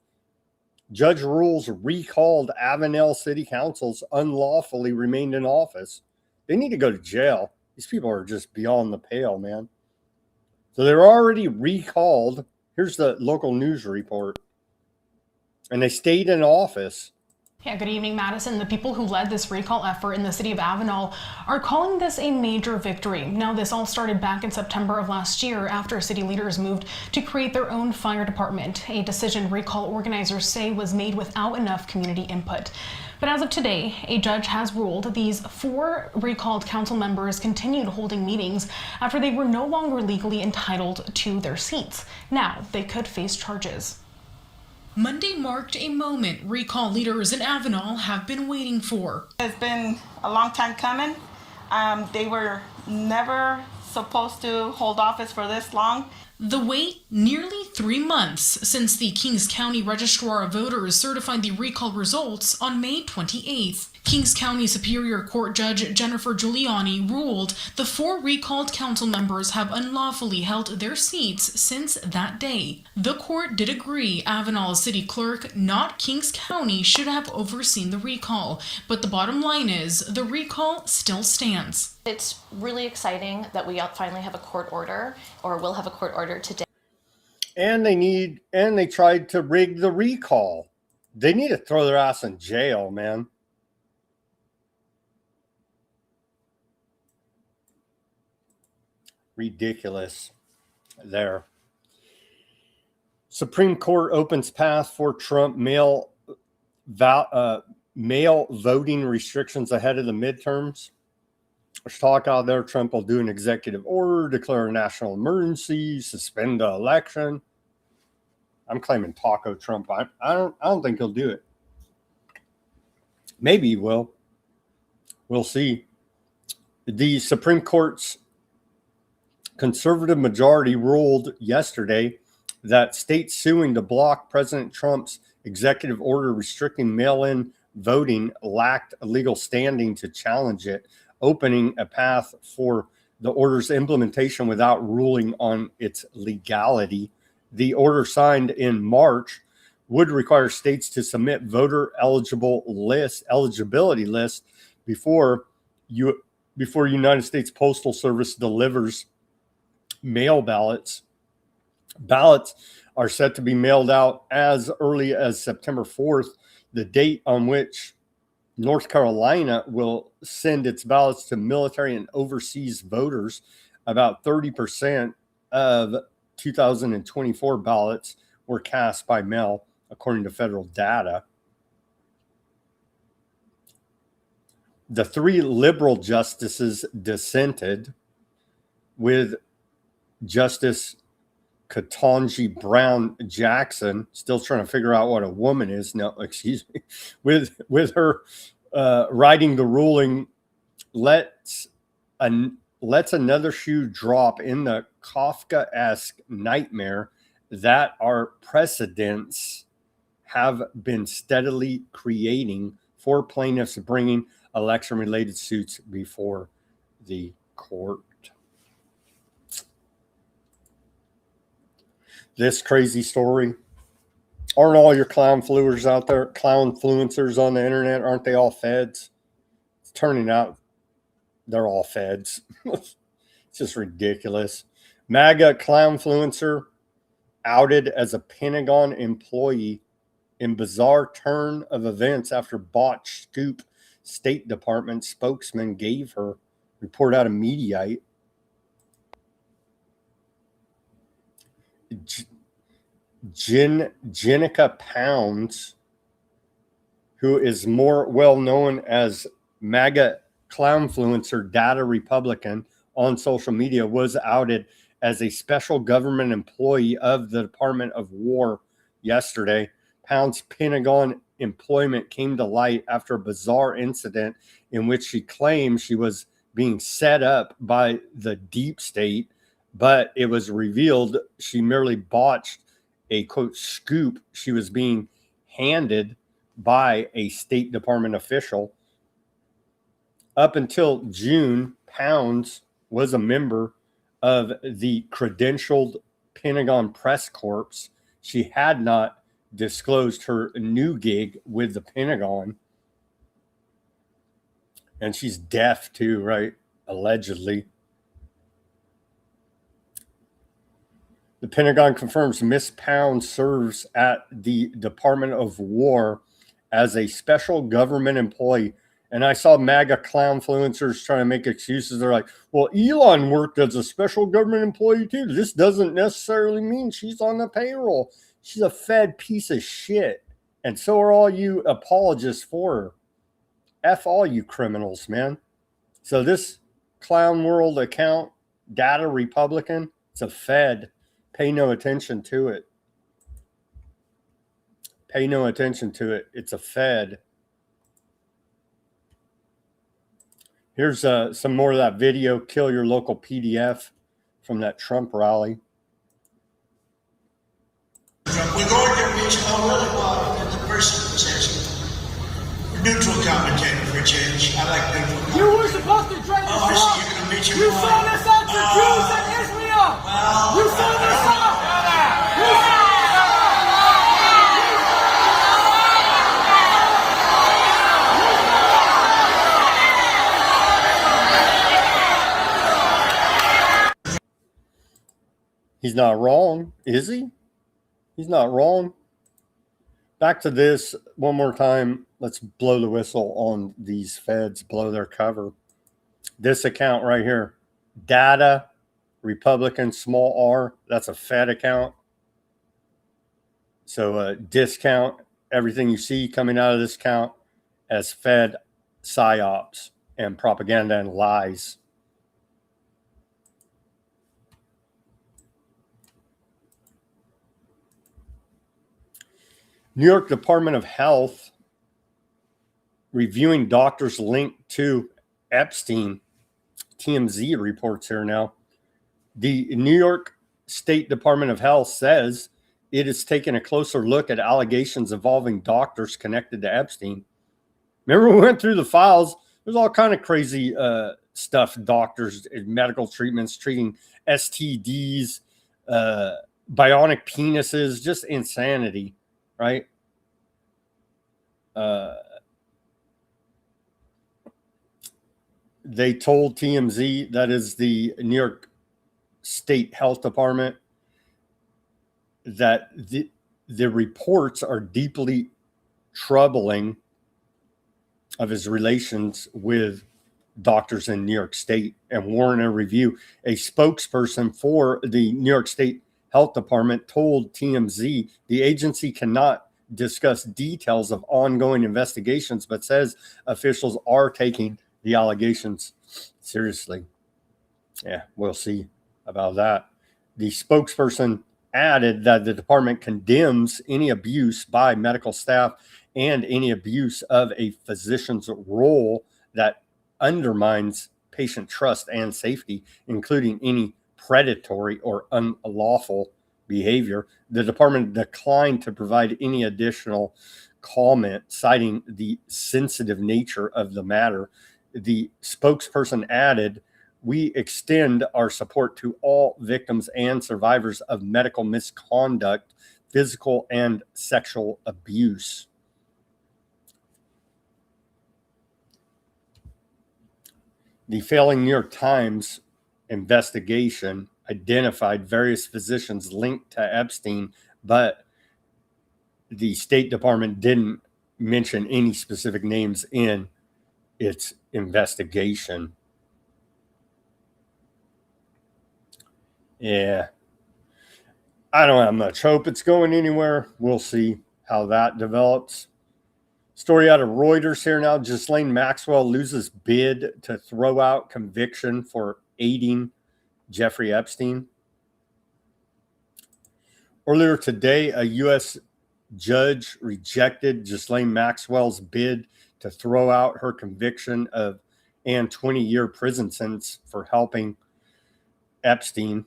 Speaker 2: recalled Avenel city councils unlawfully remained in office. They need to go to jail. These people are just beyond the pale, man. So they're already recalled. Here's the local news report. And they stayed in office.
Speaker 9: Yeah, good evening, Madison. The people who led this recall effort in the city of Avenel are calling this a major victory. Now, this all started back in September of last year after city leaders moved to create their own fire department, a decision recall organizers say was made without enough community input. But as of today, a judge has ruled these 4 recalled council members continued holding meetings after they were no longer legally entitled to their seats. Now, they could face charges.
Speaker 10: Monday marked a moment recall leaders in Avenel have been waiting for.
Speaker 11: It's been a long time coming. They were never supposed to hold office for this long.
Speaker 10: The wait, nearly 3 months since the Kings County Registrar of Voters certified the recall results on May 28th. Kings County Superior Court Judge Jennifer Giuliani ruled the 4 recalled council members have unlawfully held their seats since that day. The court did agree Avenel's city clerk, not Kings County, should have overseen the recall, but the bottom line is the recall still stands.
Speaker 12: It's really exciting that we finally have a court order, or will have a court order today.
Speaker 2: And they tried to rig the recall. They need to throw their ass in jail, man. Ridiculous there. Supreme Court opens path for Trump mail voting restrictions ahead of the midterms. There's talk out there Trump will do an executive order, declare a national emergency, suspend the election. I'm claiming Taco Trump. I don't think he'll do it. Maybe he will. We'll see. The Supreme Court's conservative majority ruled yesterday that states suing to block President Trump's executive order restricting mail-in voting lacked legal standing to challenge it, opening a path for the order's implementation without ruling on its legality. The order signed in March would require states to submit voter eligibility lists before United States Postal Service delivers mail ballots. Ballots are set to be mailed out as early as September 4th, the date on which North Carolina will send its ballots to military and overseas voters. About 30% of 2024 ballots were cast by mail, according to federal data. The 3 liberal justices dissented, with Justice Ketanji Brown Jackson, still trying to figure out what a woman is. No, excuse me. With her writing the ruling, let's another shoe drop in the Kafkaesque nightmare that our precedents have been steadily creating for plaintiffs bringing election-related suits before the court. This crazy story Aren't all your clown fluers out there, clown influencers on the internet, aren't they all feds? It's turning out they're all feds. It's just ridiculous. MAGA clown influencer outed as a Pentagon employee in bizarre turn of events after botched scoop State Department spokesman gave her. Report out of Mediaite. Jenica Pounds, who is more well known as MAGA clownfluencer Data Republican on social media, was outed as a special government employee of the Department of War yesterday. Pounds' Pentagon employment came to light after a bizarre incident in which she claimed she was being set up by the deep state, but it was revealed she merely botched a, quote, scoop she was being handed by a State Department official. Up until June, Pounds was a member of the credentialed Pentagon Press Corps. She had not disclosed her new gig with the Pentagon. And she's deaf too, right? Allegedly. The Pentagon confirms Miss Pounds serves at the Department of War as a special government employee. And I saw MAGA clownfluencers trying to make excuses. They're like, well, Elon worked as a special government employee too. This doesn't necessarily mean she's on the payroll. She's a Fed piece of shit. And so are all you apologists for her. F all you criminals, man. So this Clown World account, Data Republican, it's a Fed. Pay no attention to it. Pay no attention to it. It's a Fed. Here's some more of that video, Kill Your Local PDF, from that Trump rally.
Speaker 3: We're going to reach the person who says neutral commentator for a change. I like neutral commentator.
Speaker 13: You were supposed to train us up. You saw this out to Jews and Israel. You saw this out. You saw this out.
Speaker 2: He's not wrong, is he? He's not wrong. Back to this one more time. Let's blow the whistle on these feds, blow their cover. This account right here, Data Republican, small r, that's a Fed account. So discount everything you see coming out of this account as Fed psyops and propaganda and lies. New York Department of Health reviewing doctors linked to Epstein. TMZ reports here now. The New York State Department of Health says it has taken a closer look at allegations involving doctors connected to Epstein. Remember, we went through the files. There's all kind of crazy stuff. Doctors, medical treatments, treating STDs, bionic penises, just insanity. Right? They told TMZ, that is the New York State Health Department, that the reports are deeply troubling of his relations with doctors in New York State and warrant a review. A spokesperson for the New York State Health Department told TMZ the agency cannot discuss details of ongoing investigations, but says officials are taking the allegations seriously. Yeah, we'll see about that. The spokesperson added that the department condemns any abuse by medical staff and any abuse of a physician's role that undermines patient trust and safety, including any predatory or unlawful behavior. The department declined to provide any additional comment, citing the sensitive nature of the matter. The spokesperson added, "We extend our support to all victims and survivors of medical misconduct physical and sexual abuse. The failing New York Times investigation identified various physicians linked to Epstein, but the State Department didn't mention any specific names in its investigation. Yeah. I don't have much hope it's going anywhere. We'll see how that develops. Story out of Reuters here now. Ghislaine Maxwell loses bid to throw out conviction for aiding Jeffrey Epstein. Earlier today, a U.S. judge rejected Ghislaine Maxwell's bid to throw out her conviction of and 20-year prison sentence for helping Epstein.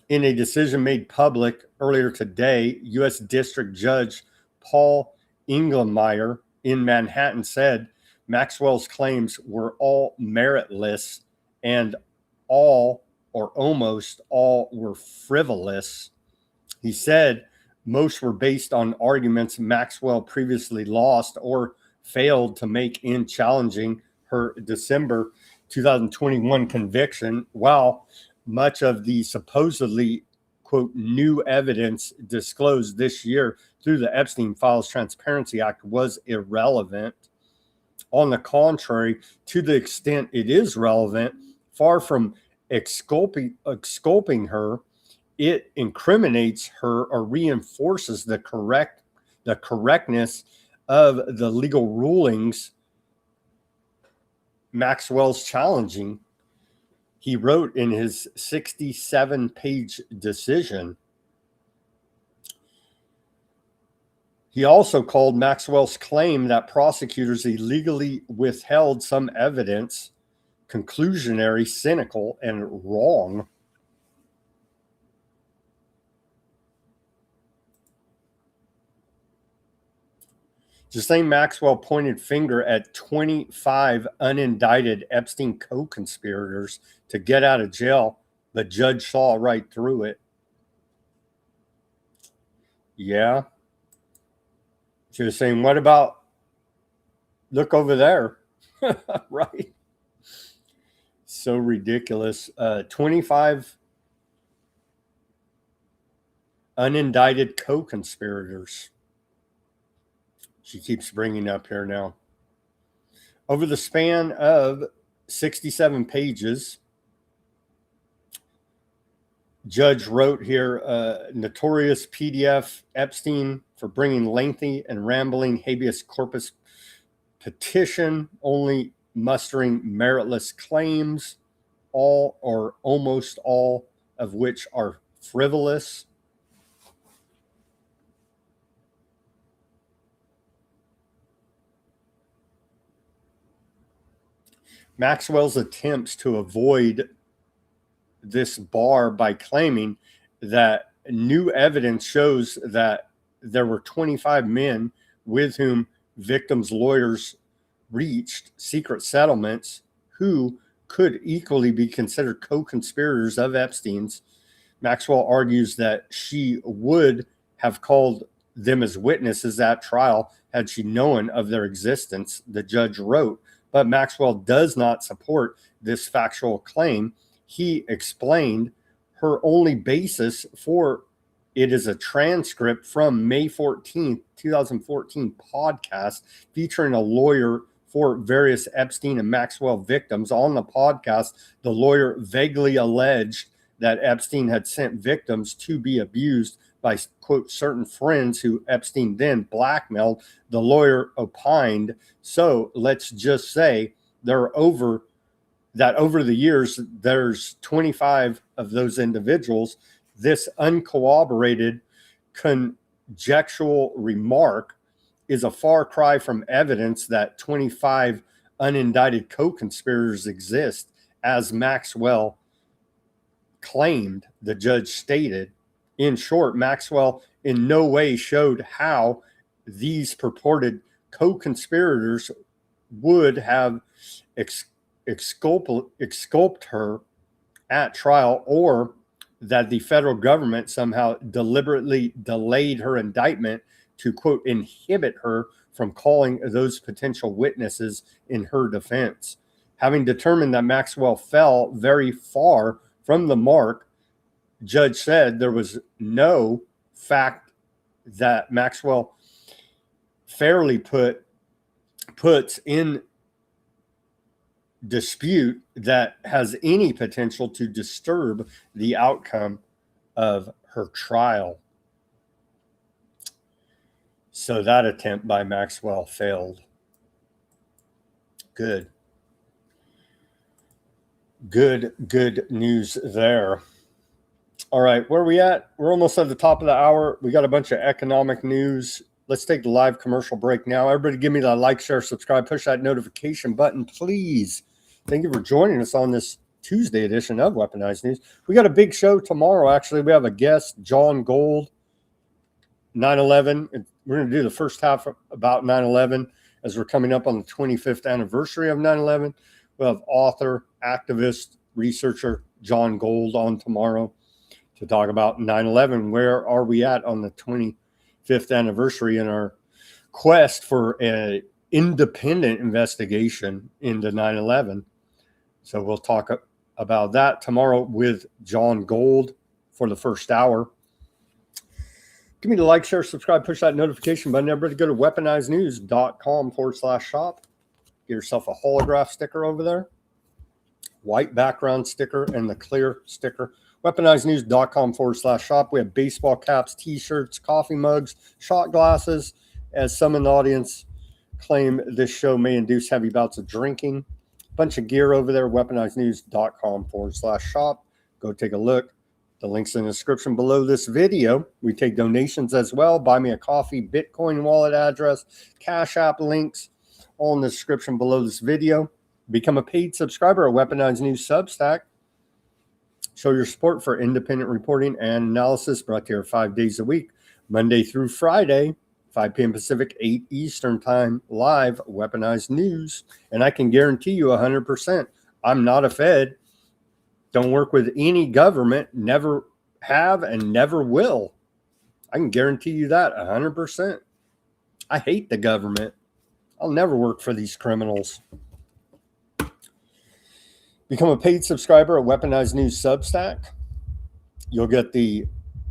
Speaker 2: In a decision made public earlier today, U.S. District Judge Paul Engelmeyer in Manhattan said Maxwell's claims were all meritless and all or almost all were frivolous. He said most were based on arguments Maxwell previously lost or failed to make in challenging her December 2021 conviction, while much of the supposedly, quote, new evidence disclosed this year through the Epstein Files Transparency Act was irrelevant. On the contrary, to the extent it is relevant, far from exculping her, it incriminates her or reinforces the correctness of the legal rulings Maxwell's challenging. He wrote in his 67-page decision. He also called Maxwell's claim that prosecutors illegally withheld some evidence conclusionary, cynical, and wrong. Ghislaine Maxwell pointed finger at 25 unindicted Epstein co-conspirators to get out of jail. The judge saw right through it. Yeah. She was saying, what about, look over there, right? So ridiculous. 25 unindicted co-conspirators. She keeps bringing up here now. Over the span of 67 pages, judge wrote here, notorious PDF Epstein for bringing lengthy and rambling habeas corpus petition, only mustering meritless claims, all or almost all of which are frivolous. Maxwell's attempts to avoid this bar by claiming that new evidence shows that there were 25 men with whom victims' lawyers reached secret settlements who could equally be considered co-conspirators of Epstein's. Maxwell argues that she would have called them as witnesses at trial had she known of their existence, the judge wrote. But Maxwell does not support this factual claim. He explained her only basis for it is a transcript from May 14th, 2014 podcast featuring a lawyer for various Epstein and Maxwell victims. On the podcast, the lawyer vaguely alleged that Epstein had sent victims to be abused by, quote, certain friends who Epstein then blackmailed. The lawyer opined, so let's just say over the years, there's 25 of those individuals. This uncorroborated conjectural remark is a far cry from evidence that 25 unindicted co-conspirators exist, as Maxwell claimed, the judge stated. In short, Maxwell in no way showed how these purported co-conspirators would have exculped her at trial, or that the federal government somehow deliberately delayed her indictment to, quote, inhibit her from calling those potential witnesses in her defense. Having determined that Maxwell fell very far from the mark, judge said there was no fact that Maxwell fairly puts in dispute that has any potential to disturb the outcome of her trial. So that attempt by Maxwell failed. Good news there. All right, where are we at? We're almost at the top of the hour. We got a bunch of economic news. Let's take the live commercial break now. Everybody give me that like, share, subscribe, push that notification button, please. Thank you for joining us on this Tuesday edition of Weaponized News. We got a big show tomorrow, actually. We have a guest, John Gold, 9/11. We're going to do the first half about 9/11 as we're coming up on the 25th anniversary of 9/11. We'll have author, activist, researcher John Gold on tomorrow to talk about 9/11. Where are we at on the 25th anniversary in our quest for an independent investigation into 9/11? So we'll talk about that tomorrow with John Gold for the first hour. Give me the like, share, subscribe, push that notification button. Everybody go to weaponizednews.com/shop. Get yourself a holograph sticker over there. White background sticker and the clear sticker. Weaponizednews.com/shop. We have baseball caps, t-shirts, coffee mugs, shot glasses. As some in the audience claim this show may induce heavy bouts of drinking. Bunch of gear over there. Weaponizednews.com/shop. Go take a look. The link's in the description below this video. We take donations as well. Buy me a coffee, Bitcoin wallet address, Cash App links, all in the description below this video. Become a paid subscriber at Weaponized News Substack. Show your support for independent reporting and analysis brought to you 5 days a week, Monday through Friday, 5 p.m. Pacific, 8 Eastern Time, live Weaponized News. And I can guarantee you 100%, I'm not a Fed. Don't work with any government, never have and never will. I can guarantee you that 100%. I hate the government. I'll never work for these criminals. Become a paid subscriber at Weaponized News Substack. You'll get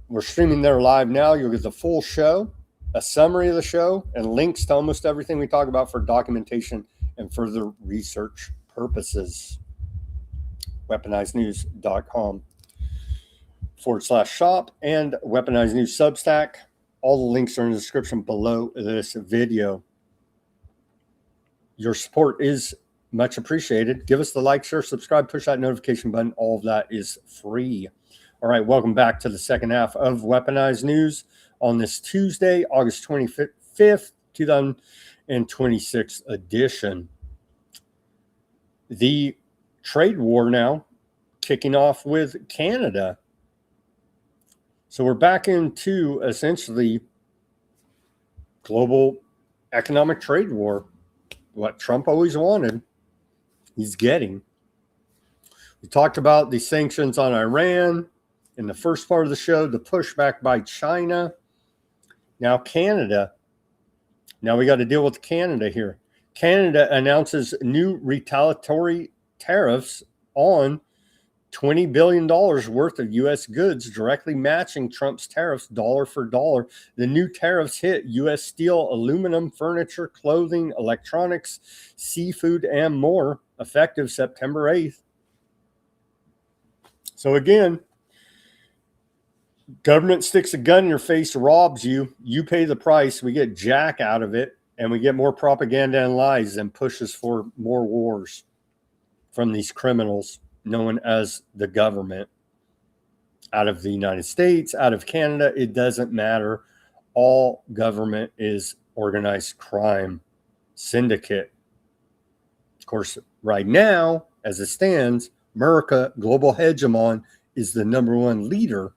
Speaker 2: we're streaming there live now. You'll get the full show, a summary of the show, and links to almost everything we talk about for documentation and further research purposes. weaponizednews.com/shop and Weaponized News Substack. All the links are in the description below this video. Your support is much appreciated. Give us the like, share, subscribe, push that notification button. All of that is free. All right, welcome back to the second half of Weaponized News on this Tuesday, August 25th, 2026 edition. The trade war now kicking off with Canada. So we're back into essentially global economic trade war. What Trump always wanted, he's getting. We talked about the sanctions on Iran in the first part of the show, the pushback by China. Now Canada. Now we got to deal with Canada here. Canada announces new retaliatory tariffs on $20 billion worth of U.S. goods, directly matching Trump's tariffs dollar for dollar. The new tariffs hit U.S. steel, aluminum, furniture, clothing, electronics, seafood, and more, effective September 8th. So again, government sticks a gun in your face, robs you, you pay the price, we get jack out of it, and we get more propaganda and lies and pushes for more wars from these criminals known as the government. Out of the United States, out of Canada, it doesn't matter. All government is organized crime syndicate. Of course, right now, as it stands, America, global hegemon, is the number one leader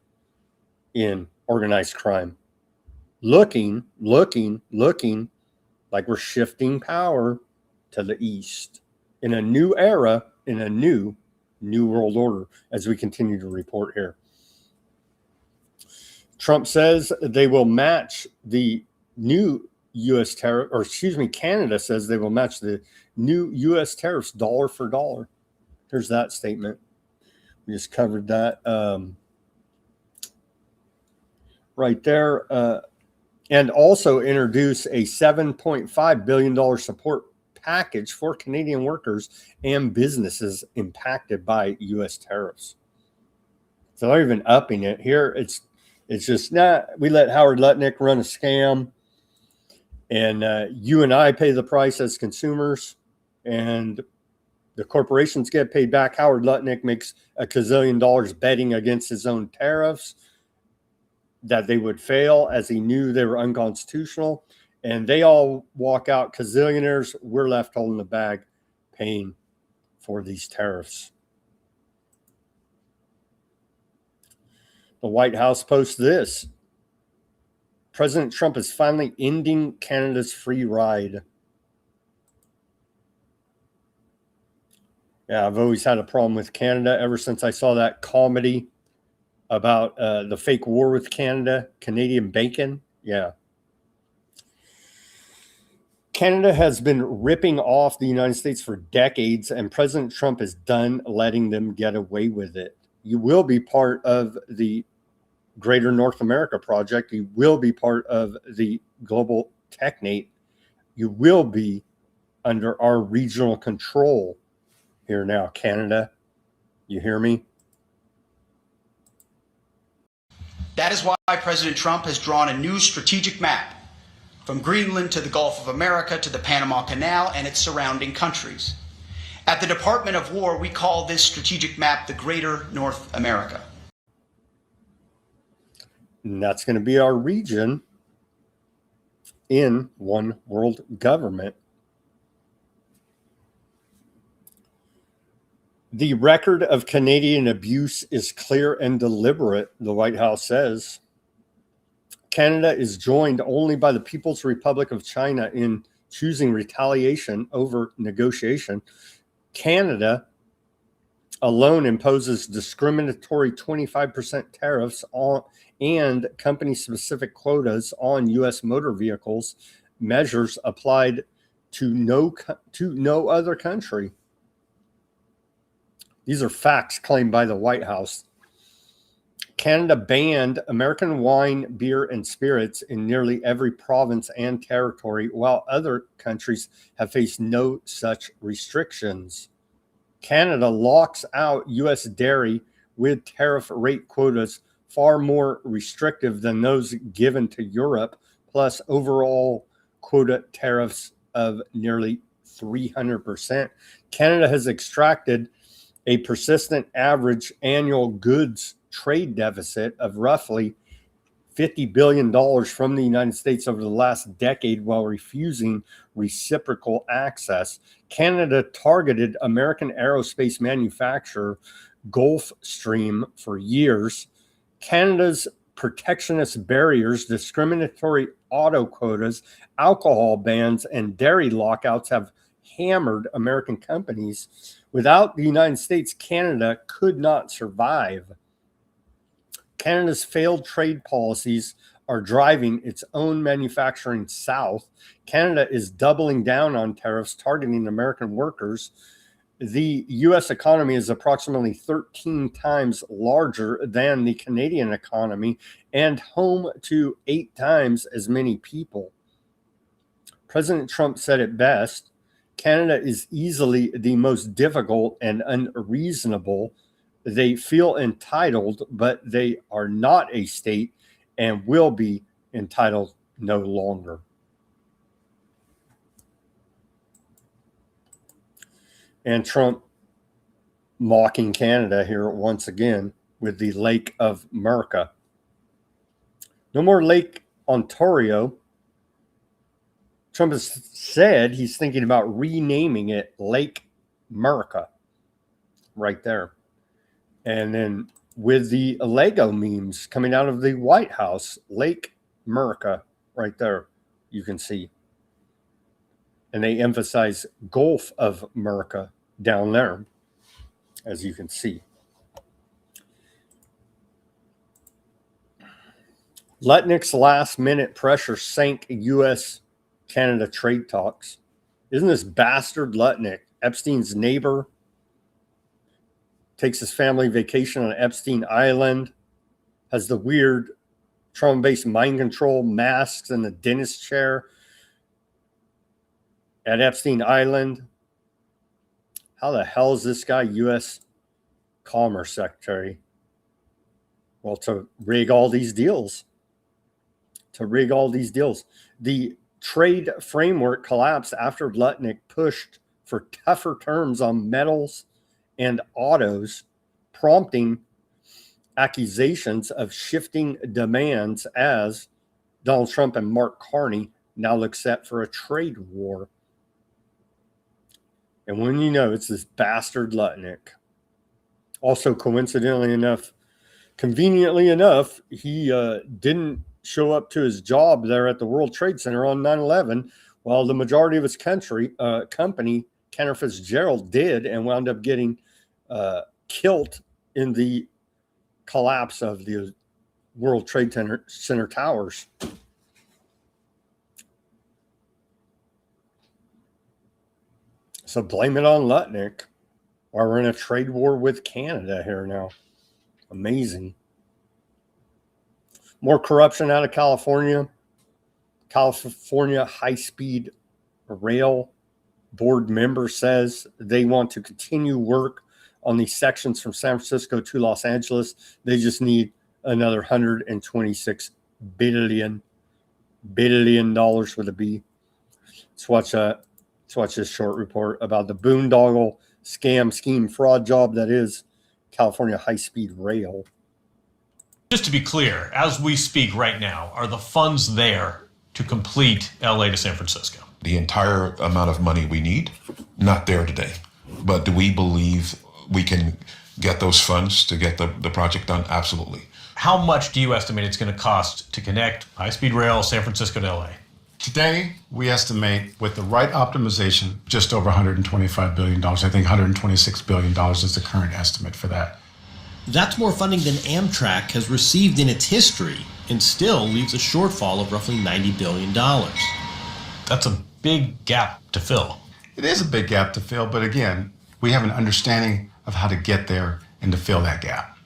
Speaker 2: in organized crime. Looking like we're shifting power to the east in a new era, in a new world order, as we continue to report here. Trump says they will match the new U.S. tariff, or excuse me, Canada says they will match the new U.S. tariffs dollar for dollar. Here's that statement. We just covered that right there. And also introduce a $7.5 billion support package for Canadian workers and businesses impacted by U.S. tariffs. So they're even upping it. Here, it's just not, we let Howard Lutnick run a scam, and you and I pay the price as consumers, and the corporations get paid back. Howard Lutnick makes a gazillion dollars betting against his own tariffs that they would fail, as he knew they were unconstitutional. And they all walk out gazillionaires. We're left holding the bag, paying for these tariffs. The White House posts this: President Trump is finally ending Canada's free ride. Yeah, I've always had a problem with Canada ever since I saw that comedy about the fake war with Canada, Canadian bacon. Yeah. Canada has been ripping off the United States for decades, and President Trump is done letting them get away with it. You will be part of the Greater North America Project. You will be part of the Global Technate. You will be under our regional control here now, Canada. You hear me?
Speaker 14: That is why President Trump has drawn a new strategic map from Greenland to the Gulf of America to the Panama Canal and its surrounding countries. At the Department of War, we call this strategic map the Greater North America.
Speaker 2: And that's going to be our region in one world government. The record of Canadian abuse is clear and deliberate, the White House says. Canada is joined only by the People's Republic of China in choosing retaliation over negotiation. Canada alone imposes discriminatory 25% tariffs on and company-specific quotas on U.S. motor vehicles, measures applied to no other country. These are facts claimed by the White House. Canada banned American wine, beer, and spirits in nearly every province and territory, while other countries have faced no such restrictions. Canada locks out U.S. dairy with tariff rate quotas far more restrictive than those given to Europe, plus overall quota tariffs of nearly 300%. Canada has extracted a persistent average annual goods trade deficit of roughly $50 billion from the United States over the last decade while refusing reciprocal access. Canada targeted American aerospace manufacturer Gulfstream for years. Canada's protectionist barriers, discriminatory auto quotas, alcohol bans, and dairy lockouts have hammered American companies. Without the United States, Canada could not survive. Canada's failed trade policies are driving its own manufacturing south. Canada is doubling down on tariffs targeting American workers. The U.S. economy is approximately 13 times larger than the Canadian economy and home to 8 times as many people. President Trump said it best: Canada is easily the most difficult and unreasonable. They feel entitled, but they are not a state and will be entitled no longer. And Trump mocking Canada here once again with the Lake of America. No more Lake Ontario. Trump has said he's thinking about renaming it Lake America right there. And then with the Lego memes coming out of the White House, Lake America right there, you can see. And they emphasize Gulf of America down there, as you can see. Lutnick's last-minute pressure sank U.S.-Canada trade talks. Isn't this bastard Lutnick, Epstein's neighbor, takes his family vacation on Epstein Island, has the weird trauma-based mind control masks in the dentist chair at Epstein Island? How the hell is this guy U.S. Commerce Secretary? Well, to rig all these deals. The trade framework collapsed after Lutnick pushed for tougher terms on metals and autos, prompting accusations of shifting demands as Donald Trump and Mark Carney now look set for a trade war. And when you know it's this bastard Lutnick. Also, conveniently enough, he didn't show up to his job there at the World Trade Center on 9/11, while the majority of his company, Cantor Fitzgerald, did, and wound up getting killed in the collapse of the World Trade Center towers. So blame it on Lutnick, while we're in a trade war with Canada here now. Amazing. More corruption out of California. California high-speed rail board member says they want to continue work on these sections from San Francisco to Los Angeles. They just need another $126 billion with a B. Let's watch this short report about the boondoggle scam, scheme, fraud job that is California high-speed rail.
Speaker 15: Just to be clear, as we speak right now, are the funds there to complete LA to San Francisco?
Speaker 16: The entire amount of money we need, not there today. But do we believe we can get those funds to get the project done? Absolutely.
Speaker 15: How much do you estimate it's going to cost to connect high-speed rail San Francisco to LA?
Speaker 17: Today, we estimate with the right optimization, just over $125 billion. I think $126 billion is the current estimate for that.
Speaker 18: That's more funding than Amtrak has received in its history, and still leaves a shortfall of roughly $90 billion.
Speaker 15: That's a big gap to fill.
Speaker 17: It is a big gap to fill, but again, we have an understanding of how to get there and to fill that gap.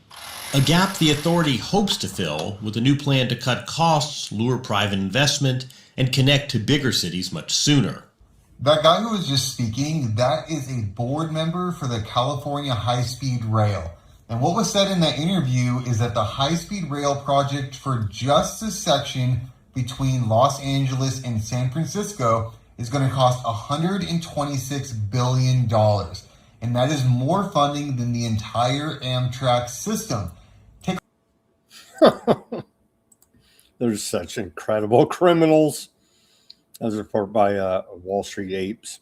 Speaker 18: A gap the authority hopes to fill with a new plan to cut costs, lure private investment, and connect to bigger cities much sooner.
Speaker 19: That guy who was just speaking, that is a board member for the California High-Speed Rail. And what was said in that interview is that the high-speed rail project for just this section between Los Angeles and San Francisco is going to cost $126 billion. And that is more funding than the entire Amtrak system.
Speaker 2: They're such incredible criminals. As reported by Wall Street Apes.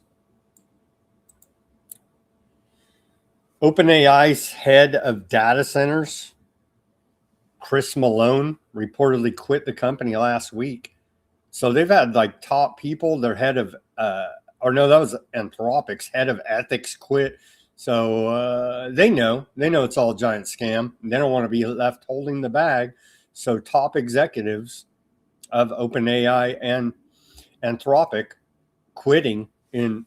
Speaker 2: OpenAI's head of data centers, Chris Malone, reportedly quit the company last week. So they've had like top people, their head of, that was Anthropic's head of ethics quit. So they know it's all a giant scam. They don't want to be left holding the bag. So top executives of OpenAI and Anthropic quitting in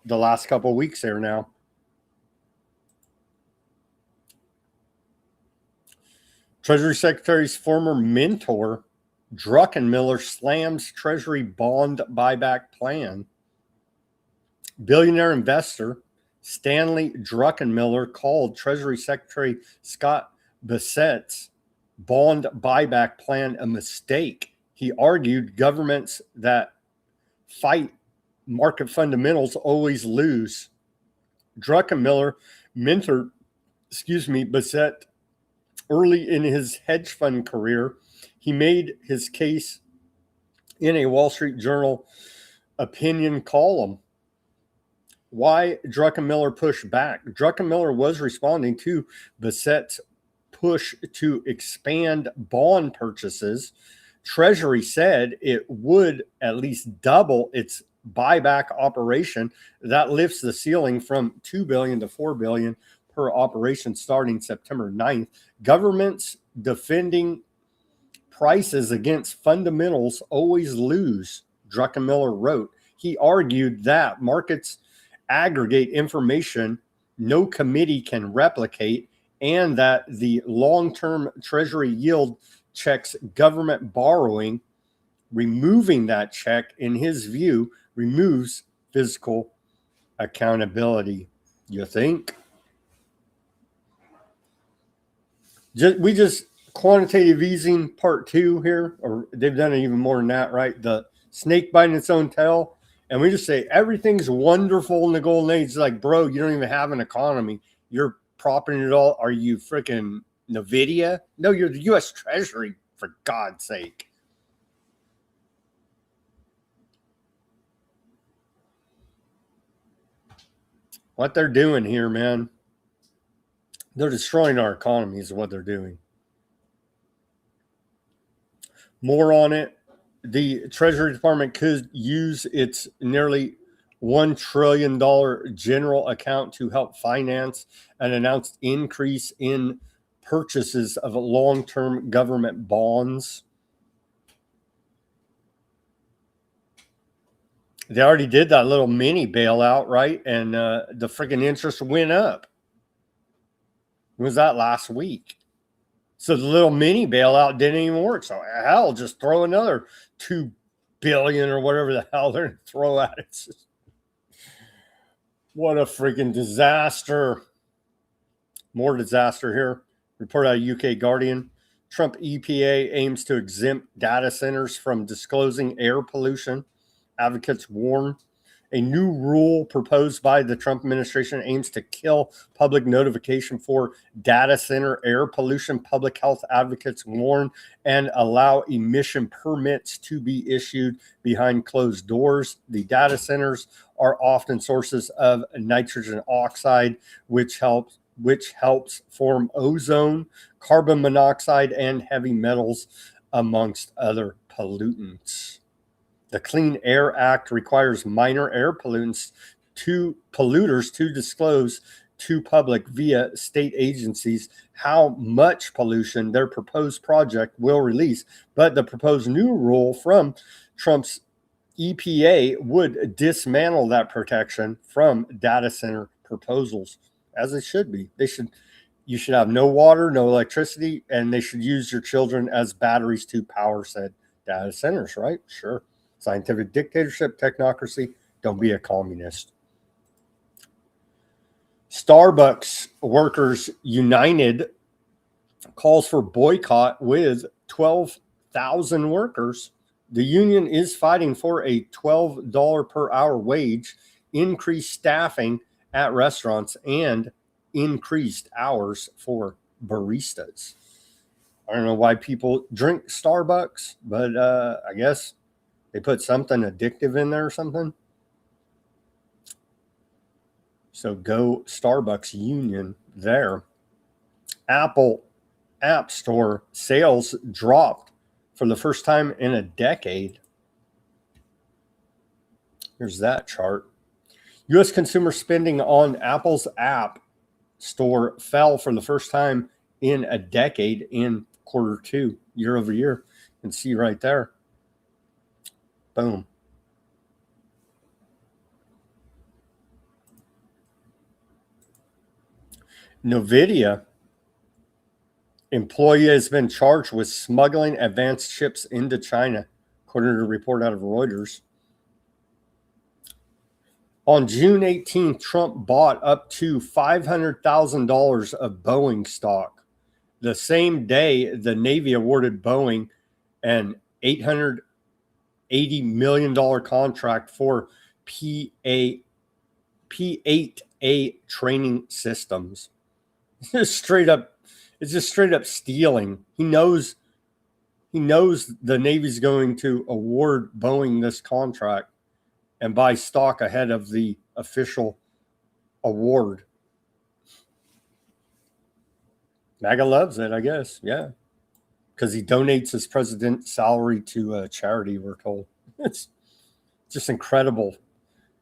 Speaker 2: the last couple of weeks here now. Treasury Secretary's former mentor, Druckenmiller, slams Treasury bond buyback plan. Billionaire investor Stanley Druckenmiller called Treasury Secretary Scott Bessett's bond buyback plan a mistake. He argued governments that fight market fundamentals always lose. Druckenmiller mentored, Bessett early in his hedge fund career. He made his case in a Wall Street Journal opinion column. Why Druckenmiller pushed back? Druckenmiller was responding to Bessett's push to expand bond purchases. Treasury said it would at least double its buyback operation. That lifts the ceiling from $2 billion to $4 billion per operation starting September 9th. Governments defending prices against fundamentals always lose, Druckenmiller wrote. He argued that markets aggregate information no committee can replicate, and that the long-term Treasury yield checks government borrowing. Removing that check, in his view, removes fiscal accountability. You think? We just quantitative easing part 2 here, or they've done it even more than that, right? The snake biting its own tail. And we just say everything's wonderful in the golden age. It's like, bro, you don't even have an economy. You're propping it all. Are you freaking NVIDIA? No, you're the U.S. Treasury, for God's sake. What they're doing here, man, they're destroying our economy is what they're doing. More on it. The Treasury Department could use its nearly $1 trillion general account to help finance an announced increase in purchases of long-term government bonds. They already did that little mini bailout, right? And the freaking interest went up. When was that? Last week. So the little mini bailout didn't even work. So hell, just throw another $2 billion or whatever the hell they're going to throw at it. Just, what a freaking disaster. More disaster here. Report out of UK Guardian. Trump EPA aims to exempt data centers from disclosing air pollution. Advocates warn. A new rule proposed by the Trump administration aims to kill public notification for data center air pollution. Public health advocates warn, and allow emission permits to be issued behind closed doors. The data centers are often sources of nitrogen oxide, which helps form ozone, carbon monoxide, and heavy metals, amongst other pollutants. The Clean Air Act requires minor air polluters to disclose to public via state agencies how much pollution their proposed project will release. But the proposed new rule from Trump's EPA would dismantle that protection from data center proposals, as it should be. You should have no water, no electricity, and they should use your children as batteries to power said data centers, right? Sure. Scientific dictatorship, technocracy. Don't be a communist. Starbucks Workers United calls for boycott with 12,000 workers. The union is fighting for a $12 per hour wage, increased staffing at restaurants, and increased hours for baristas. I don't know why people drink Starbucks, but I guess they put something addictive in there or something. So go Starbucks Union there. Apple App Store sales dropped for the first time in a decade. Here's that chart. U.S. consumer spending on Apple's App Store fell for the first time in a decade in Q2, year over year. You can see right there. Boom. NVIDIA employee has been charged with smuggling advanced chips into China, according to a report out of Reuters. On June 18th, Trump bought up to $500,000 of Boeing stock. The same day, the Navy awarded Boeing an $880 million contract for P8A training systems. It's just straight up stealing. He knows the Navy's going to award Boeing this contract and buy stock ahead of the official award. MAGA loves it, I guess. Yeah. Because he donates his president's salary to a charity, we're told. It's just incredible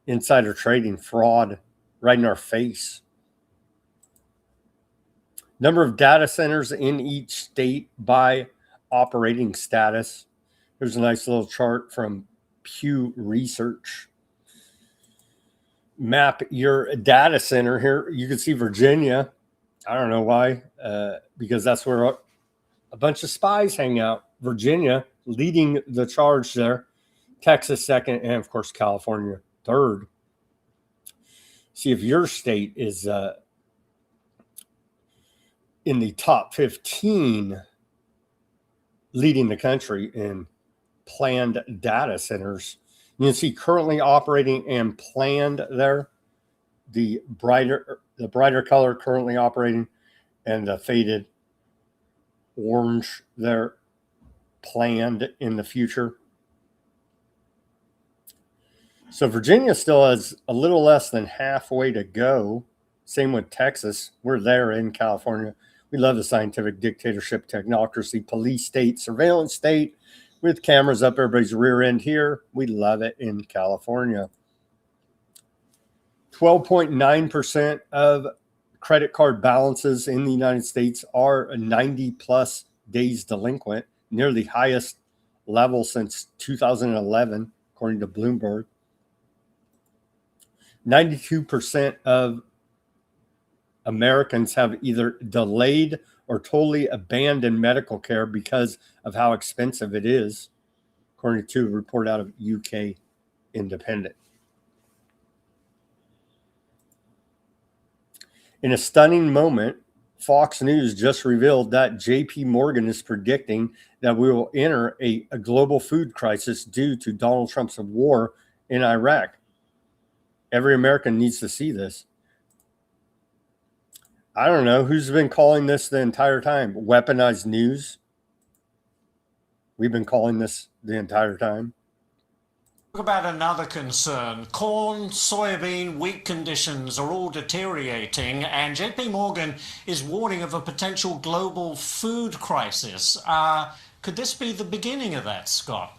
Speaker 2: insider trading, fraud, right in our face. Number of data centers in each state by operating status. Here's a nice little chart from Pew Research. Map your data center here. You can see Virginia. I don't know why, because that's where a bunch of spies hang out. Virginia leading the charge there. Texas second, and of course California third. See if your state is in the top 15 leading the country in planned data centers. You can see currently operating and planned there. The brighter color currently operating, and the faded orange there planned in the future. So Virginia still has a little less than halfway to go. Same with Texas. We're there in California. We love the scientific dictatorship, technocracy, police state, surveillance state with cameras up everybody's rear end here. We love it in California. 12.9% of credit card balances in the United States are 90 plus days delinquent, near the highest level since 2011, according to Bloomberg. 92% of Americans have either delayed or totally abandoned medical care because of how expensive it is, according to a report out of UK Independent. In a stunning moment, Fox News just revealed that JP Morgan is predicting that we will enter a global food crisis due to Donald Trump's war in Iraq. Every American needs to see this. I don't know who's been calling this the entire time. Weaponized news. We've been calling this the entire time.
Speaker 20: Talk about another concern. Corn, soybean, wheat conditions are all deteriorating, and JP Morgan is warning of a potential global food crisis. Could this be the beginning of that, Scott?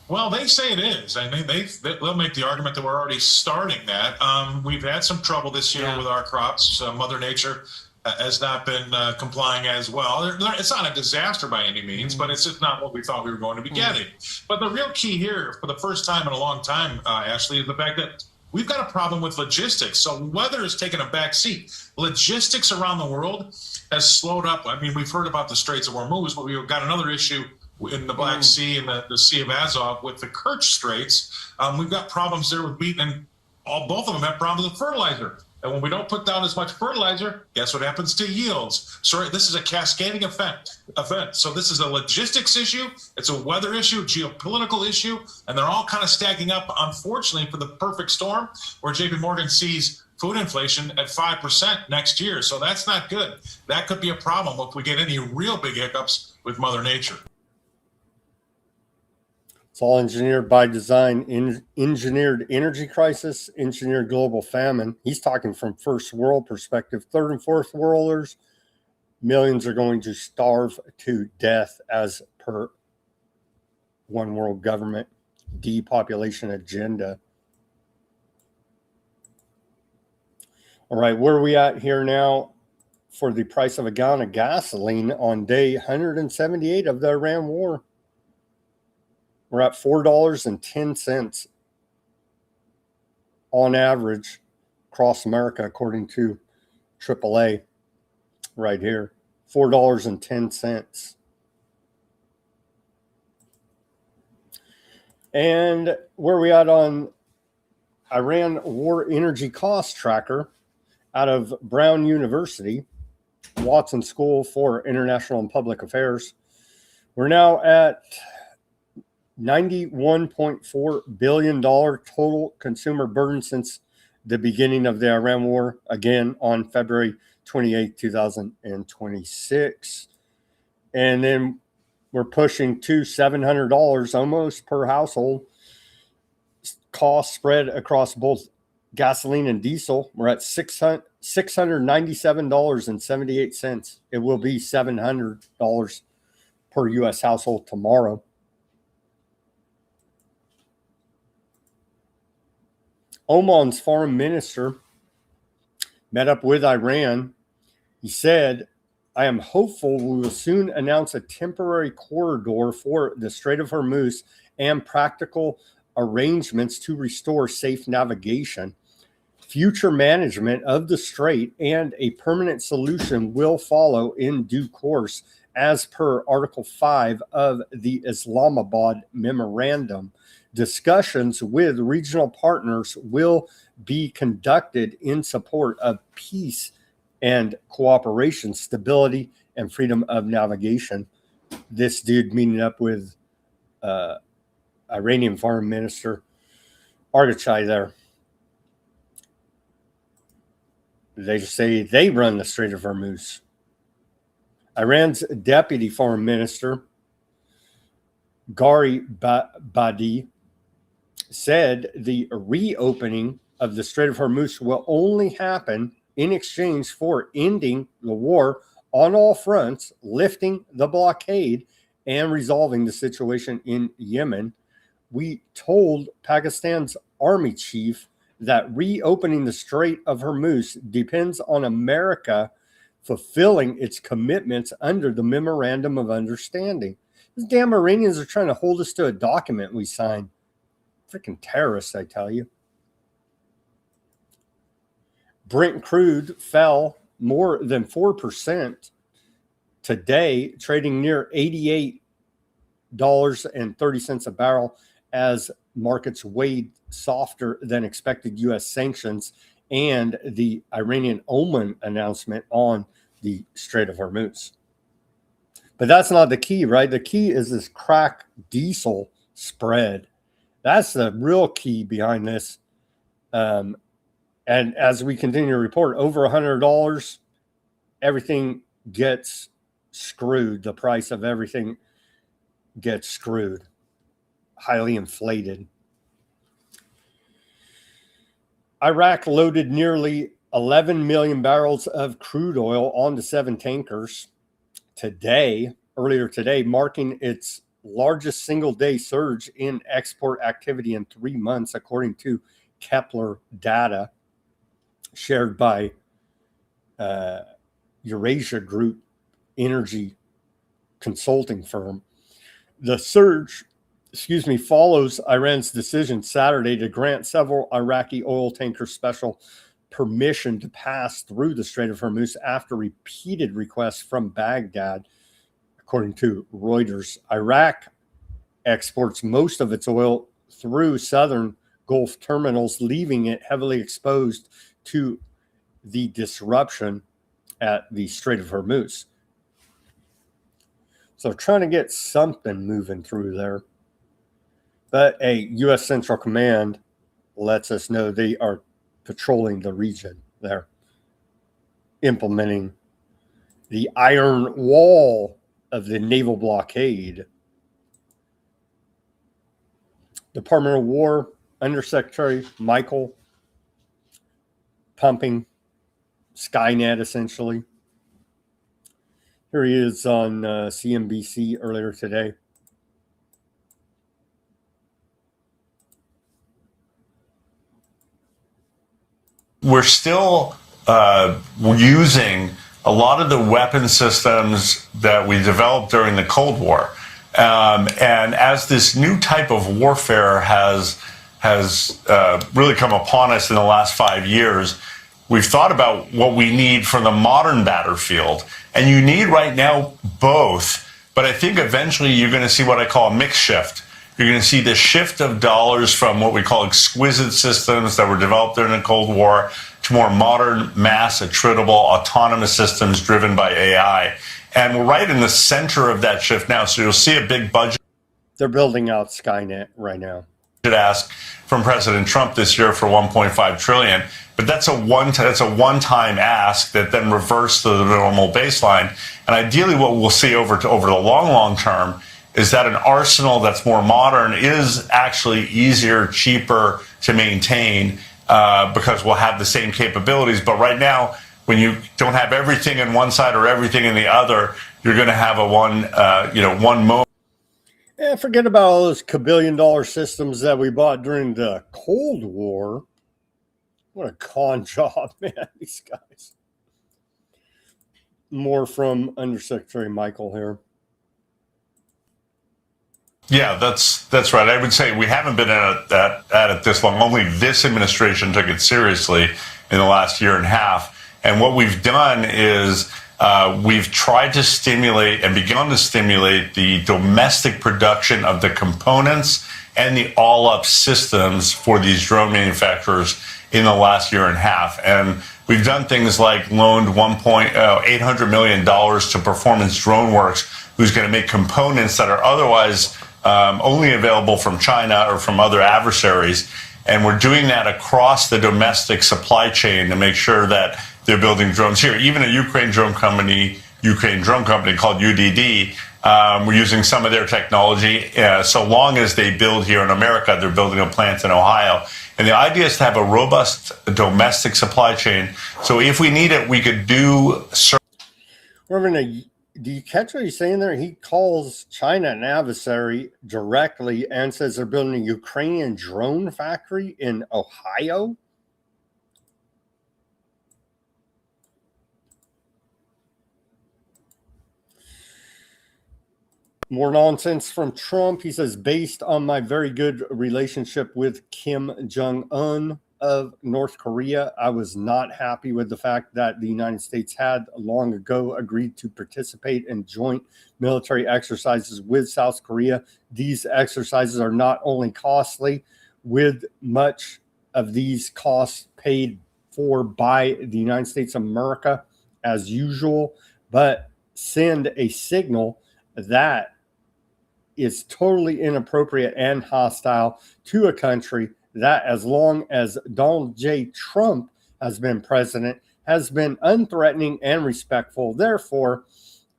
Speaker 21: Well, they say it is. I mean, they'll make the argument that we're already starting that. We've had some trouble this year with our crops. Mother Nature has not been complying as well. It's not a disaster by any means, but it's just not what we thought we were going to be getting. But the real key here, for the first time in a long time, Ashley, is the fact that we've got a problem with logistics. So weather has taken a back seat. Logistics around the world has slowed up. I mean, we've heard about the Straits of Hormuz, but we've got another issue in the Black Sea and the Sea of Azov with the Kerch Straits. We've got problems there with wheat, and both of them have problems with fertilizer. And when we don't put down as much fertilizer, guess what happens to yields? So this is a cascading event. So this is a logistics issue, it's a weather issue, geopolitical issue, and they're all kind of stacking up, unfortunately, for the perfect storm, where JP Morgan sees food inflation at 5% next year. So that's not good. That could be a problem if we get any real big hiccups with Mother Nature.
Speaker 2: It's all engineered by design. Engineered energy crisis, engineered global famine. He's talking from first world perspective. Third and fourth worlders, millions are going to starve to death as per one world government depopulation agenda. All right, where are we at here now for the price of a gallon of gasoline on day 178 of the Iran war? We're at $4.10 on average across America, according to AAA right here. $4.10. And where are we at on Iran War Energy Cost Tracker out of Brown University, Watson School for International and Public Affairs? We're now at $91.4 billion total consumer burden since the beginning of the Iran war, again on February 28, 2026. And then we're pushing to $700 almost per household. Cost spread across both gasoline and diesel. We're at $697.78. It will be $700 per U.S. household tomorrow. Oman's foreign minister met up with Iran. He said I am hopeful we will soon announce a temporary corridor for the Strait of Hormuz and practical arrangements to restore safe navigation. Future management of the strait and a permanent solution will follow in due course, as per Article 5 of the Islamabad Memorandum. Discussions with regional partners will be conducted in support of peace and cooperation, stability, and freedom of navigation. This dude meeting up with Iranian Foreign Minister Odysee there. They just say they run the Strait of Hormuz. Iran's deputy foreign minister, Gari Badi, said the reopening of the Strait of Hormuz will only happen in exchange for ending the war on all fronts, lifting the blockade, and resolving the situation in Yemen. We told Pakistan's army chief that reopening the Strait of Hormuz depends on America fulfilling its commitments under the Memorandum of Understanding. These damn Iranians are trying to hold us to a document we signed. Freaking terrorists, I tell you. Brent crude fell more than 4% today, trading near $88.30 a barrel as markets weighed softer than expected U.S. sanctions and the Iranian Oman announcement on the Strait of Hormuz. But that's not the key, right? The key is this crack diesel spread. That's the real key behind this. And as we continue to report, over $100, everything gets screwed. The price of everything gets screwed. Highly inflated. Iraq loaded nearly 11 million barrels of crude oil onto 7 tankers earlier today, marking its largest single-day surge in export activity in 3 months, according to Kepler data shared by Eurasia Group energy consulting firm. The surge follows Iran's decision Saturday to grant several Iraqi oil tankers special permission to pass through the Strait of Hormuz after repeated requests from Baghdad, according to Reuters. Iraq exports most of its oil through southern Gulf terminals, leaving it heavily exposed to the disruption at the Strait of Hormuz. So trying to get something moving through there. But a U.S. Central Command lets us know they are patrolling the region there, implementing the iron wall of the naval blockade. Department of War Undersecretary Michael pumping Skynet, essentially. Here he is on CNBC earlier today.
Speaker 1: We're still using a lot of the weapon systems that we developed during the Cold War. And as this new type of warfare has really come upon us in the last 5 years, we've thought about what we need for the modern battlefield. And you need right now both. But I think eventually you're going to see what I call a mix shift. You're going to see the shift of dollars from what we call exquisite systems that were developed during the Cold War to more modern, mass attritable, autonomous systems driven by AI. And we're right in the center of that shift now. So you'll see a big budget.
Speaker 2: They're building out Skynet right now.
Speaker 1: Ask from President Trump this year for $1.5 trillion. But that's a one-time ask that then reverts to the normal baseline. And ideally what we'll see over the long term is that an arsenal that's more modern is actually easier, cheaper to maintain because we'll have the same capabilities. But right now, when you don't have everything in one side or everything in the other, you're going to have a one mode.
Speaker 2: Yeah, forget about all those $1 systems that we bought during the Cold War. What a con job, man, these guys. more from Undersecretary Michael here.
Speaker 1: Yeah, that's right. I would say we haven't been at it this long. Only this administration took it seriously in the last year and a half. And what we've done is we've tried to stimulate and begun to stimulate the domestic production of the components and the all-up systems for these drone manufacturers in the last year and a half. And we've done things like loaned $800 million to Performance Drone Works, who's going to make components that are otherwise only available from China or from other adversaries. And we're doing that across the domestic supply chain to make sure that they're building drones here. Even a Ukraine drone company called UDD, we're using some of their technology. So long as they build here in America, they're building a plant in Ohio. And the idea is to have a robust domestic supply chain. So if we need it, we could do.
Speaker 2: Do you catch what he's saying there? He calls China an adversary directly and says they're building a Ukrainian drone factory in Ohio. More nonsense from Trump. He says, based on my very good relationship with Kim Jong-un of North Korea, I was not happy with the fact that the United States had long ago agreed to participate in joint military exercises with South Korea. These exercises are not only costly, with much of these costs paid for by the United States of America as usual, but send a signal that is totally inappropriate and hostile to a country that, as long as Donald J. Trump has been president, has been unthreatening and respectful. Therefore,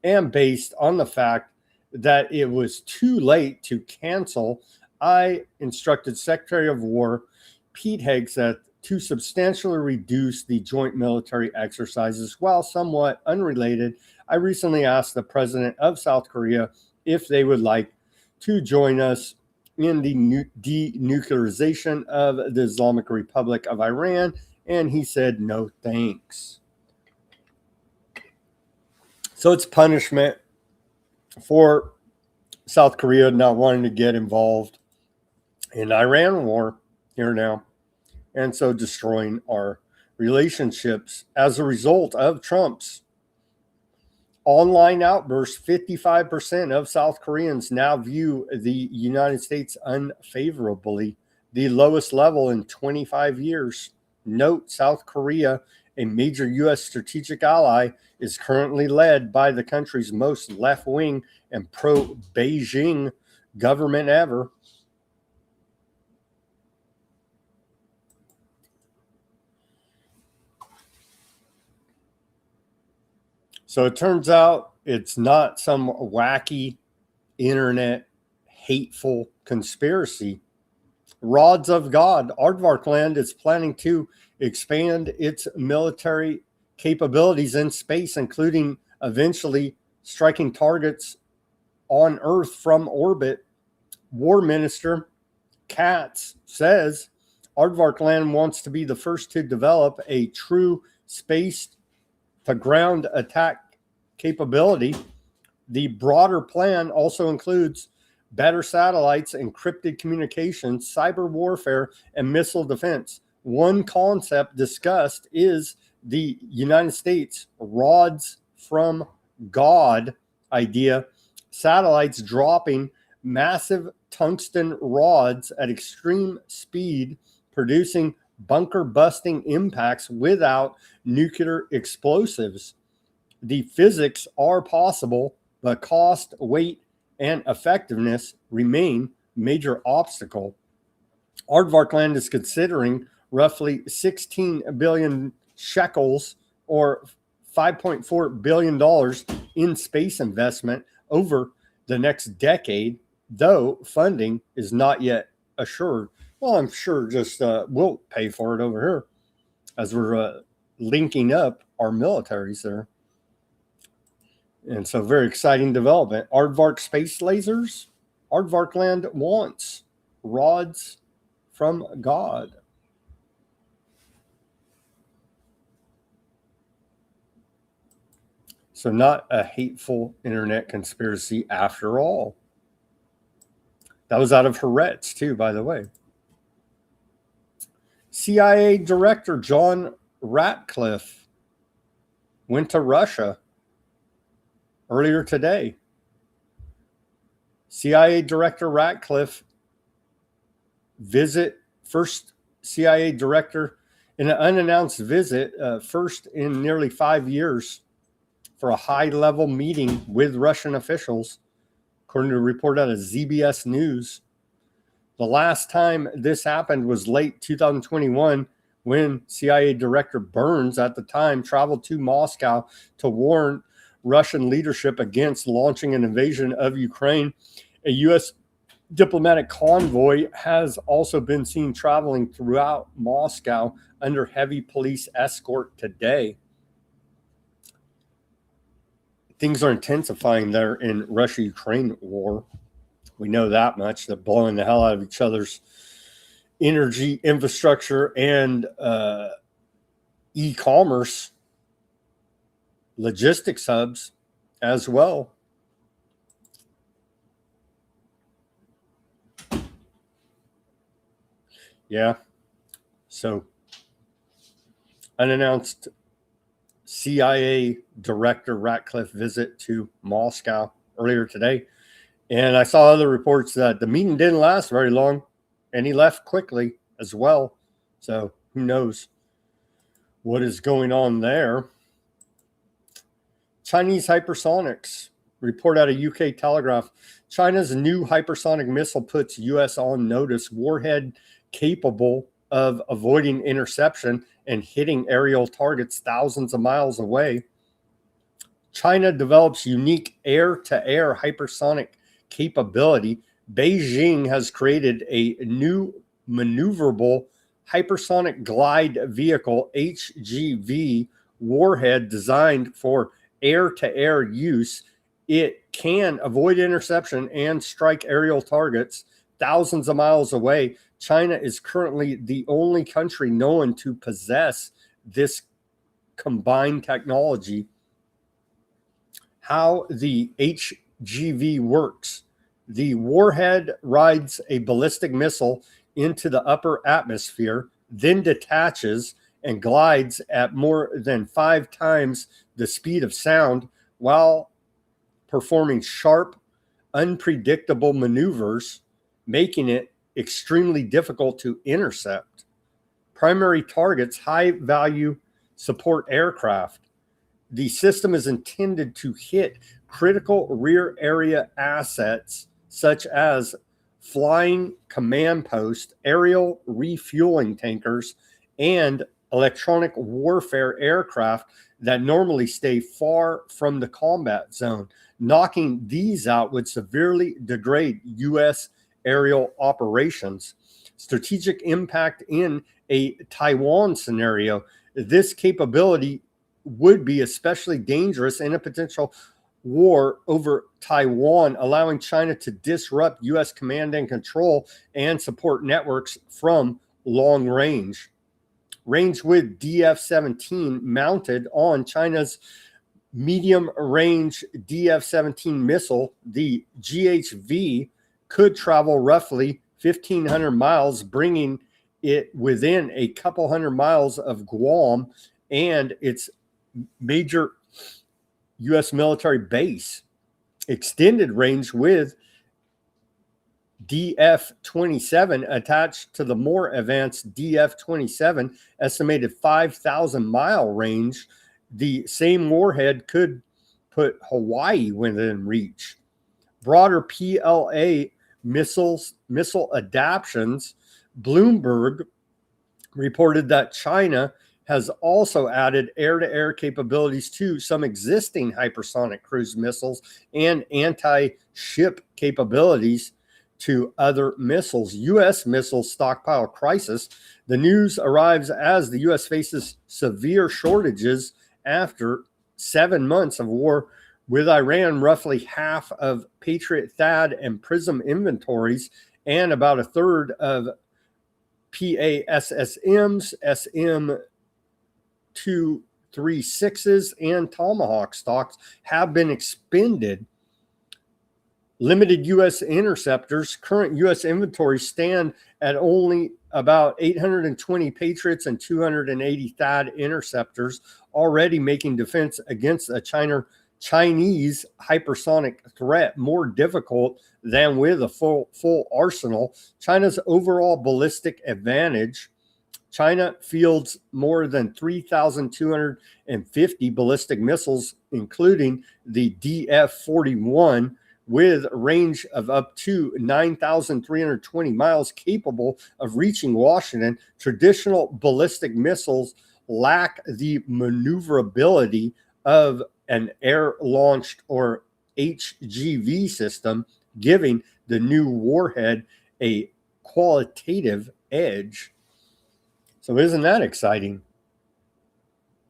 Speaker 2: and based on the fact that it was too late to cancel, I instructed Secretary of War Pete Hegseth to substantially reduce the joint military exercises. While somewhat unrelated, I recently asked the president of South Korea if they would like to join us in the denuclearization of the Islamic Republic of Iran, and he said no thanks. So it's punishment for South Korea not wanting to get involved in Iran war here now, and so destroying our relationships as a result of Trump's online outburst. 55% of South Koreans now view the United States unfavorably, the lowest level in 25 years. Note, South Korea, a major U.S. strategic ally, is currently led by the country's most left-wing and pro-Beijing government ever. So it turns out it's not some wacky internet hateful conspiracy. Rods of God. Aardvark Land is planning to expand its military capabilities in space, including eventually striking targets on Earth from orbit. War Minister Katz says Aardvark Land wants to be the first to develop a true space-to-ground attack capability. The broader plan also includes better satellites, encrypted communications, cyber warfare, and missile defense. One concept discussed is the United States rods from God idea, satellites dropping massive tungsten rods at extreme speed, producing bunker-busting impacts without nuclear explosives. The physics are possible, but cost, weight, and effectiveness remain major obstacle. Aardvark Land is considering roughly 16 billion shekels or $5.4 billion in space investment over the next decade, though funding is not yet assured. Well, I'm sure just we'll pay for it over here as we're linking up our militaries there. And so very exciting development. Aardvark space lasers. Aardvark Land wants rods from God. So not a hateful internet conspiracy after all. That was out of Haaretz too, by the way. CIA Director John Ratcliffe went to Russia earlier today. CIA Director Ratcliffe first CIA director in an unannounced visit, first in nearly 5 years, for a high-level meeting with Russian officials, according to a report out of ZBS News. The last time this happened was late 2021, when CIA Director Burns, at the time, traveled to Moscow to warn Russian leadership against launching an invasion of Ukraine. A U.S. diplomatic convoy has also been seen traveling throughout Moscow under heavy police escort today. Things are intensifying there in Russia-Ukraine war. We know that much. They're blowing the hell out of each other's energy infrastructure and e-commerce logistics hubs as well. Yeah. So, unannounced CIA Director Ratcliffe visit to Moscow earlier today. And I saw other reports that the meeting didn't last very long, and he left quickly as well. So who knows what is going on there. Chinese hypersonics. Report out of UK Telegraph. China's new hypersonic missile puts U.S. on notice. Warhead capable of avoiding interception and hitting aerial targets thousands of miles away. China develops unique air-to-air hypersonic capability. Beijing has created a new maneuverable hypersonic glide vehicle, HGV, warhead designed for air-to-air use. It can avoid interception and strike aerial targets thousands of miles away. China is currently the only country known to possess this combined technology. How the HGV works. The warhead rides a ballistic missile into the upper atmosphere, then detaches and glides at more than 5 times the speed of sound while performing sharp, unpredictable maneuvers, making it extremely difficult to intercept. Primary targets: high-value support aircraft. The system is intended to hit critical rear area assets such as flying command posts, aerial refueling tankers, and electronic warfare aircraft that normally stay far from the combat zone. Knocking these out would severely degrade U.S. aerial operations. Strategic impact in a Taiwan scenario. This capability would be especially dangerous in a potential war over Taiwan, allowing China to disrupt U.S. command and control and support networks from long range. Range with DF-17 mounted on China's medium-range DF-17 missile, the GHV could travel roughly 1,500 miles, bringing it within a couple hundred miles of Guam and its major U.S. military base. Extended range with DF-27 attached to the more advanced DF-27, estimated 5,000-mile range. The same warhead could put Hawaii within reach. Broader PLA missile adaptions. Bloomberg reported that China has also added air-to-air capabilities to some existing hypersonic cruise missiles and anti-ship capabilities to other missiles. U.S. missile stockpile crisis. The news arrives as the U.S. faces severe shortages after 7 months of war with Iran. Roughly half of Patriot THAAD and PRISM inventories and about a third of PASSM's SM-2 136s and Tomahawk stocks have been expended. Limited U.S. interceptors, current U.S. inventory stand at only about 820 Patriots and 280 THAAD interceptors, already making defense against a Chinese hypersonic threat more difficult than with a full arsenal. China's overall ballistic advantage. China fields more than 3,250 ballistic missiles, including the DF-41, with a range of up to 9,320 miles, capable of reaching Washington. Traditional ballistic missiles lack the maneuverability of an air-launched or HGV system, giving the new warhead a qualitative edge. So isn't that exciting?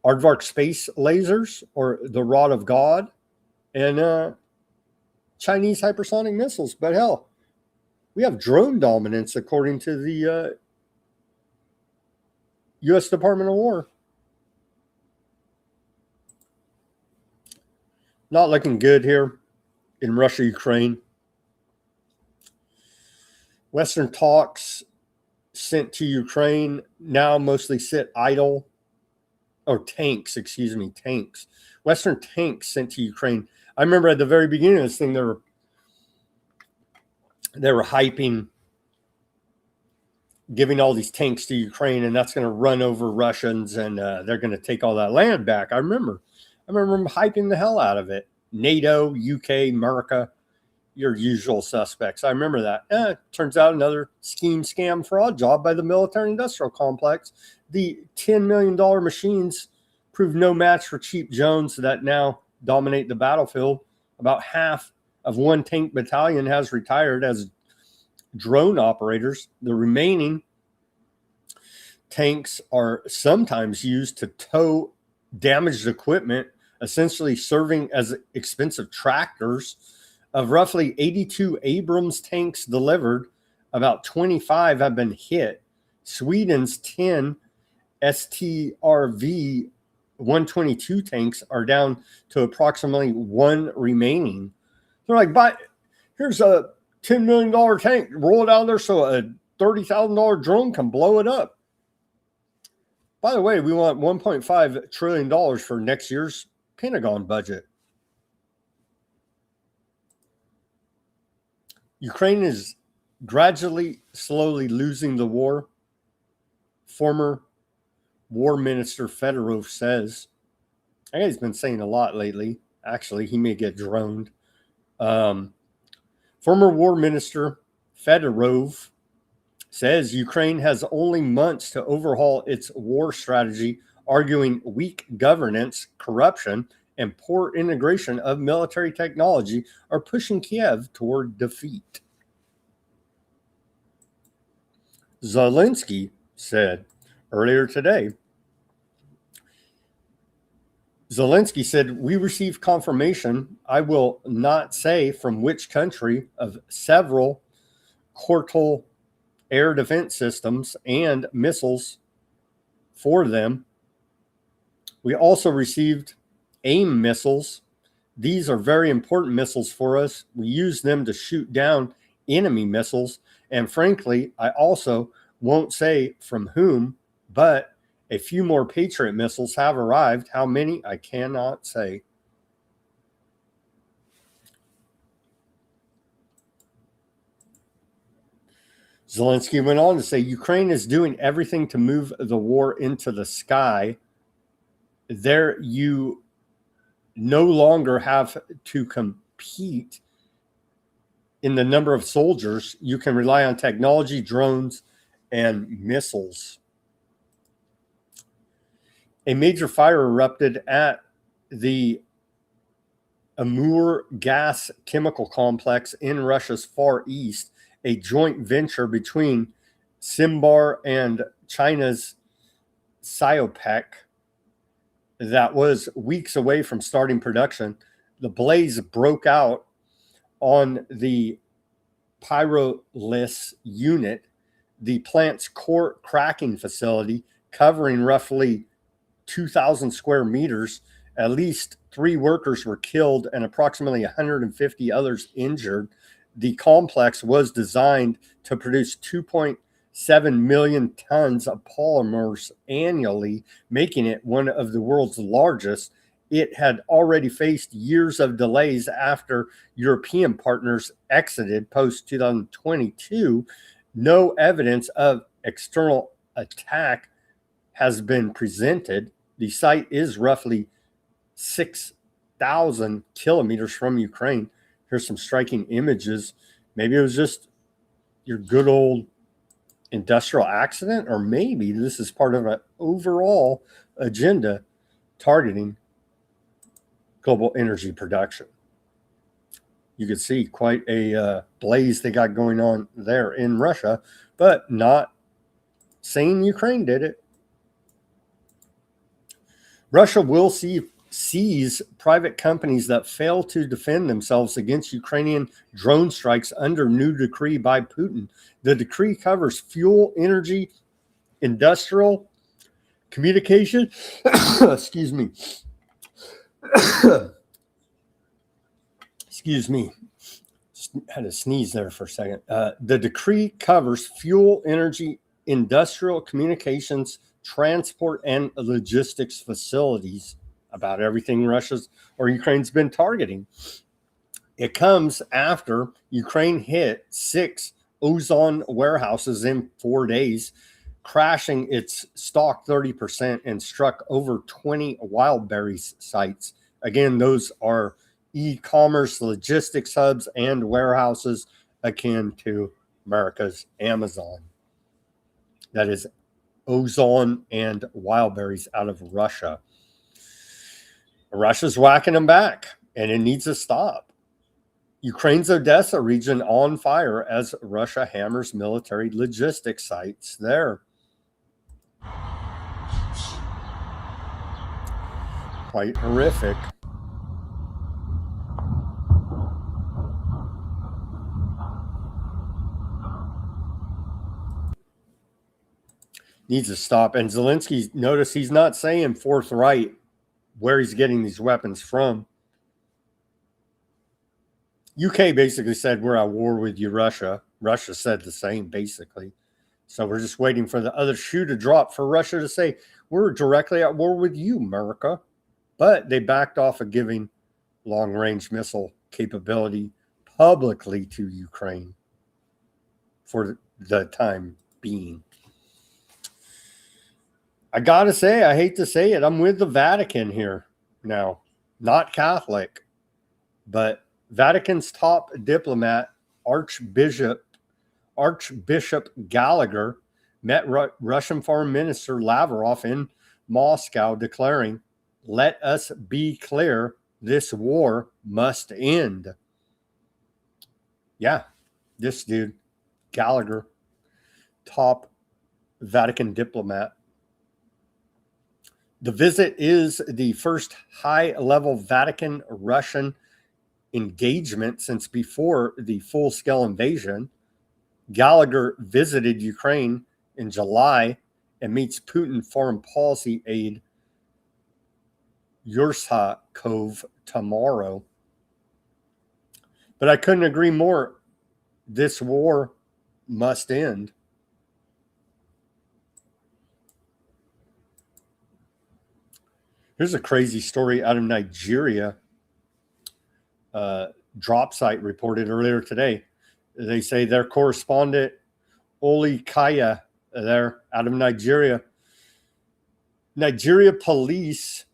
Speaker 2: Aardvark space lasers, or the Rod of God, and Chinese hypersonic missiles. But hell, we have drone dominance according to the U.S. Department of War. Not looking good here in Russia, Ukraine. Western talks sent to Ukraine now mostly sit idle. Or tanks, excuse me, tanks. Western tanks sent to Ukraine. I remember at the very beginning of this thing, they were hyping, giving all these tanks to Ukraine, and that's going to run over Russians, and they're going to take all that land back. I remember them hyping the hell out of it. NATO, UK, America, your usual suspects. I remember that. Turns out another scheme, scam, fraud job by the military-industrial complex. The $10 million machines proved no match for cheap Jones that now dominate the battlefield. About half of one tank battalion has retired as drone operators. The remaining tanks are sometimes used to tow damaged equipment, essentially serving as expensive tractors. Of roughly 82 Abrams tanks delivered, about 25 have been hit. Sweden's 10 STRV 122 tanks are down to approximately one remaining. They're like, here's a $10 million tank, roll it out there so a $30,000 drone can blow it up. By the way, we want $1.5 trillion for next year's Pentagon budget. Ukraine is gradually, slowly losing the war. Former War Minister Fedorov says. I think he's been saying a lot lately. Actually, he may get droned. Former War Minister Fedorov says Ukraine has only months to overhaul its war strategy, arguing weak governance, corruption, and poor integration of military technology are pushing Kiev toward defeat. Zelensky said earlier today, we received confirmation, I will not say from which country, of several Kortal air defense systems and missiles for them. We also received AIM missiles. These are very important missiles for us. We use them to shoot down enemy missiles. And frankly, I also won't say from whom, but a few more Patriot missiles have arrived. How many, I cannot say. Zelensky went on to say, Ukraine is doing everything to move the war into the sky. There you no longer have to compete in the number of soldiers. You can rely on technology, drones, and missiles. A major fire erupted at the Amur gas chemical complex in Russia's Far East, a joint venture between Simbar and China's Siopec that was weeks away from starting production. The blaze broke out on the pyrolysis unit, the plant's core cracking facility, covering roughly 2,000 square meters. At least 3 workers were killed and approximately 150 others injured. The complex was designed to produce 2.7 million tons of polymers annually, making it one of the world's largest. It had already faced years of delays after European partners exited post 2022. No evidence of external attack has been presented. The site is roughly 6,000 kilometers from Ukraine. Here's some striking images. Maybe it was just your good old industrial accident, or maybe this is part of an overall agenda targeting global energy production. You can see quite a blaze they got going on there in Russia, but not saying Ukraine did it. Russia will seize private companies that fail to defend themselves against Ukrainian drone strikes under new decree by Putin. The decree covers fuel, energy, industrial, communication. Excuse me. Excuse me. Had to sneeze there for a second. The decree covers fuel, energy, industrial, communications, transport, and logistics facilities. About everything Russia's or Ukraine's been targeting. It comes after Ukraine hit 6 ozone warehouses in 4 days, crashing its stock 30% and struck over 20 wild berries sites. Again, those are e-commerce logistics hubs and warehouses akin to America's Amazon. That is ozone and wild berries out of Russia. Russia's whacking them back, and it needs to stop. Ukraine's Odysee region on fire as Russia hammers military logistics sites there. Quite horrific. Needs to stop. And Zelensky, notice he's not saying forthright where he's getting these weapons from. UK basically said, we're at war with you, Russia. Russia said the same, basically. So we're just waiting for the other shoe to drop for Russia to say, we're directly at war with you, America. But they backed off of giving long-range missile capability publicly to Ukraine for the time being. I got to say, I hate to say it, I'm with the Vatican here now. Not Catholic, but Vatican's top diplomat, Archbishop Gallagher, met Russian Foreign Minister Lavrov in Moscow, declaring, "Let us be clear, this war must end." Yeah, this dude, Gallagher, top Vatican diplomat. The visit is the first high-level Vatican-Russian engagement since before the full-scale invasion. Gallagher visited Ukraine in July and meets Putin foreign policy aide Yursakov tomorrow. But I couldn't agree more. This war must end. Here's a crazy story out of Nigeria. Drop site reported earlier today. They say their correspondent, Oli Kaya, there out of Nigeria. Nigeria police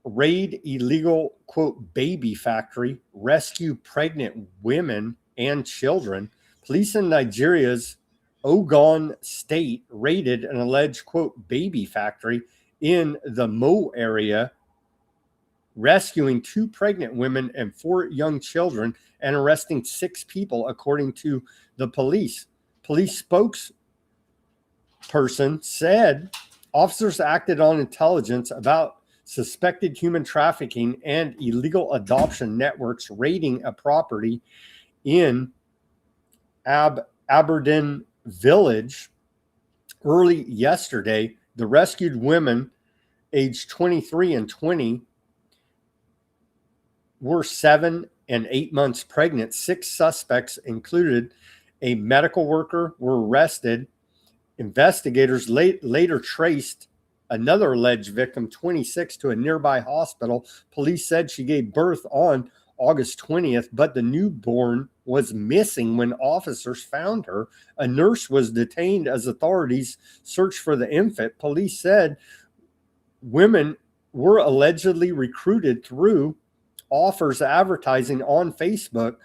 Speaker 2: raid illegal, quote, baby factory, rescue pregnant women and children. Police in Nigeria's Ogun state raided an alleged, quote, baby factory in the Mo area, rescuing 2 pregnant women and 4 young children and arresting 6 people, according to the police. Police spokesperson said officers acted on intelligence about suspected human trafficking and illegal adoption networks raiding a property in Aberdeen Village early yesterday. The rescued women aged 23 and 20, were 7 and 8 months pregnant. 6 suspects, included a medical worker, were arrested. Investigators later traced another alleged victim, 26, to a nearby hospital. Police said she gave birth on August 20th, but the newborn was missing when officers found her. A nurse was detained as authorities searched for the infant. Police said women were allegedly recruited through offers advertising on Facebook,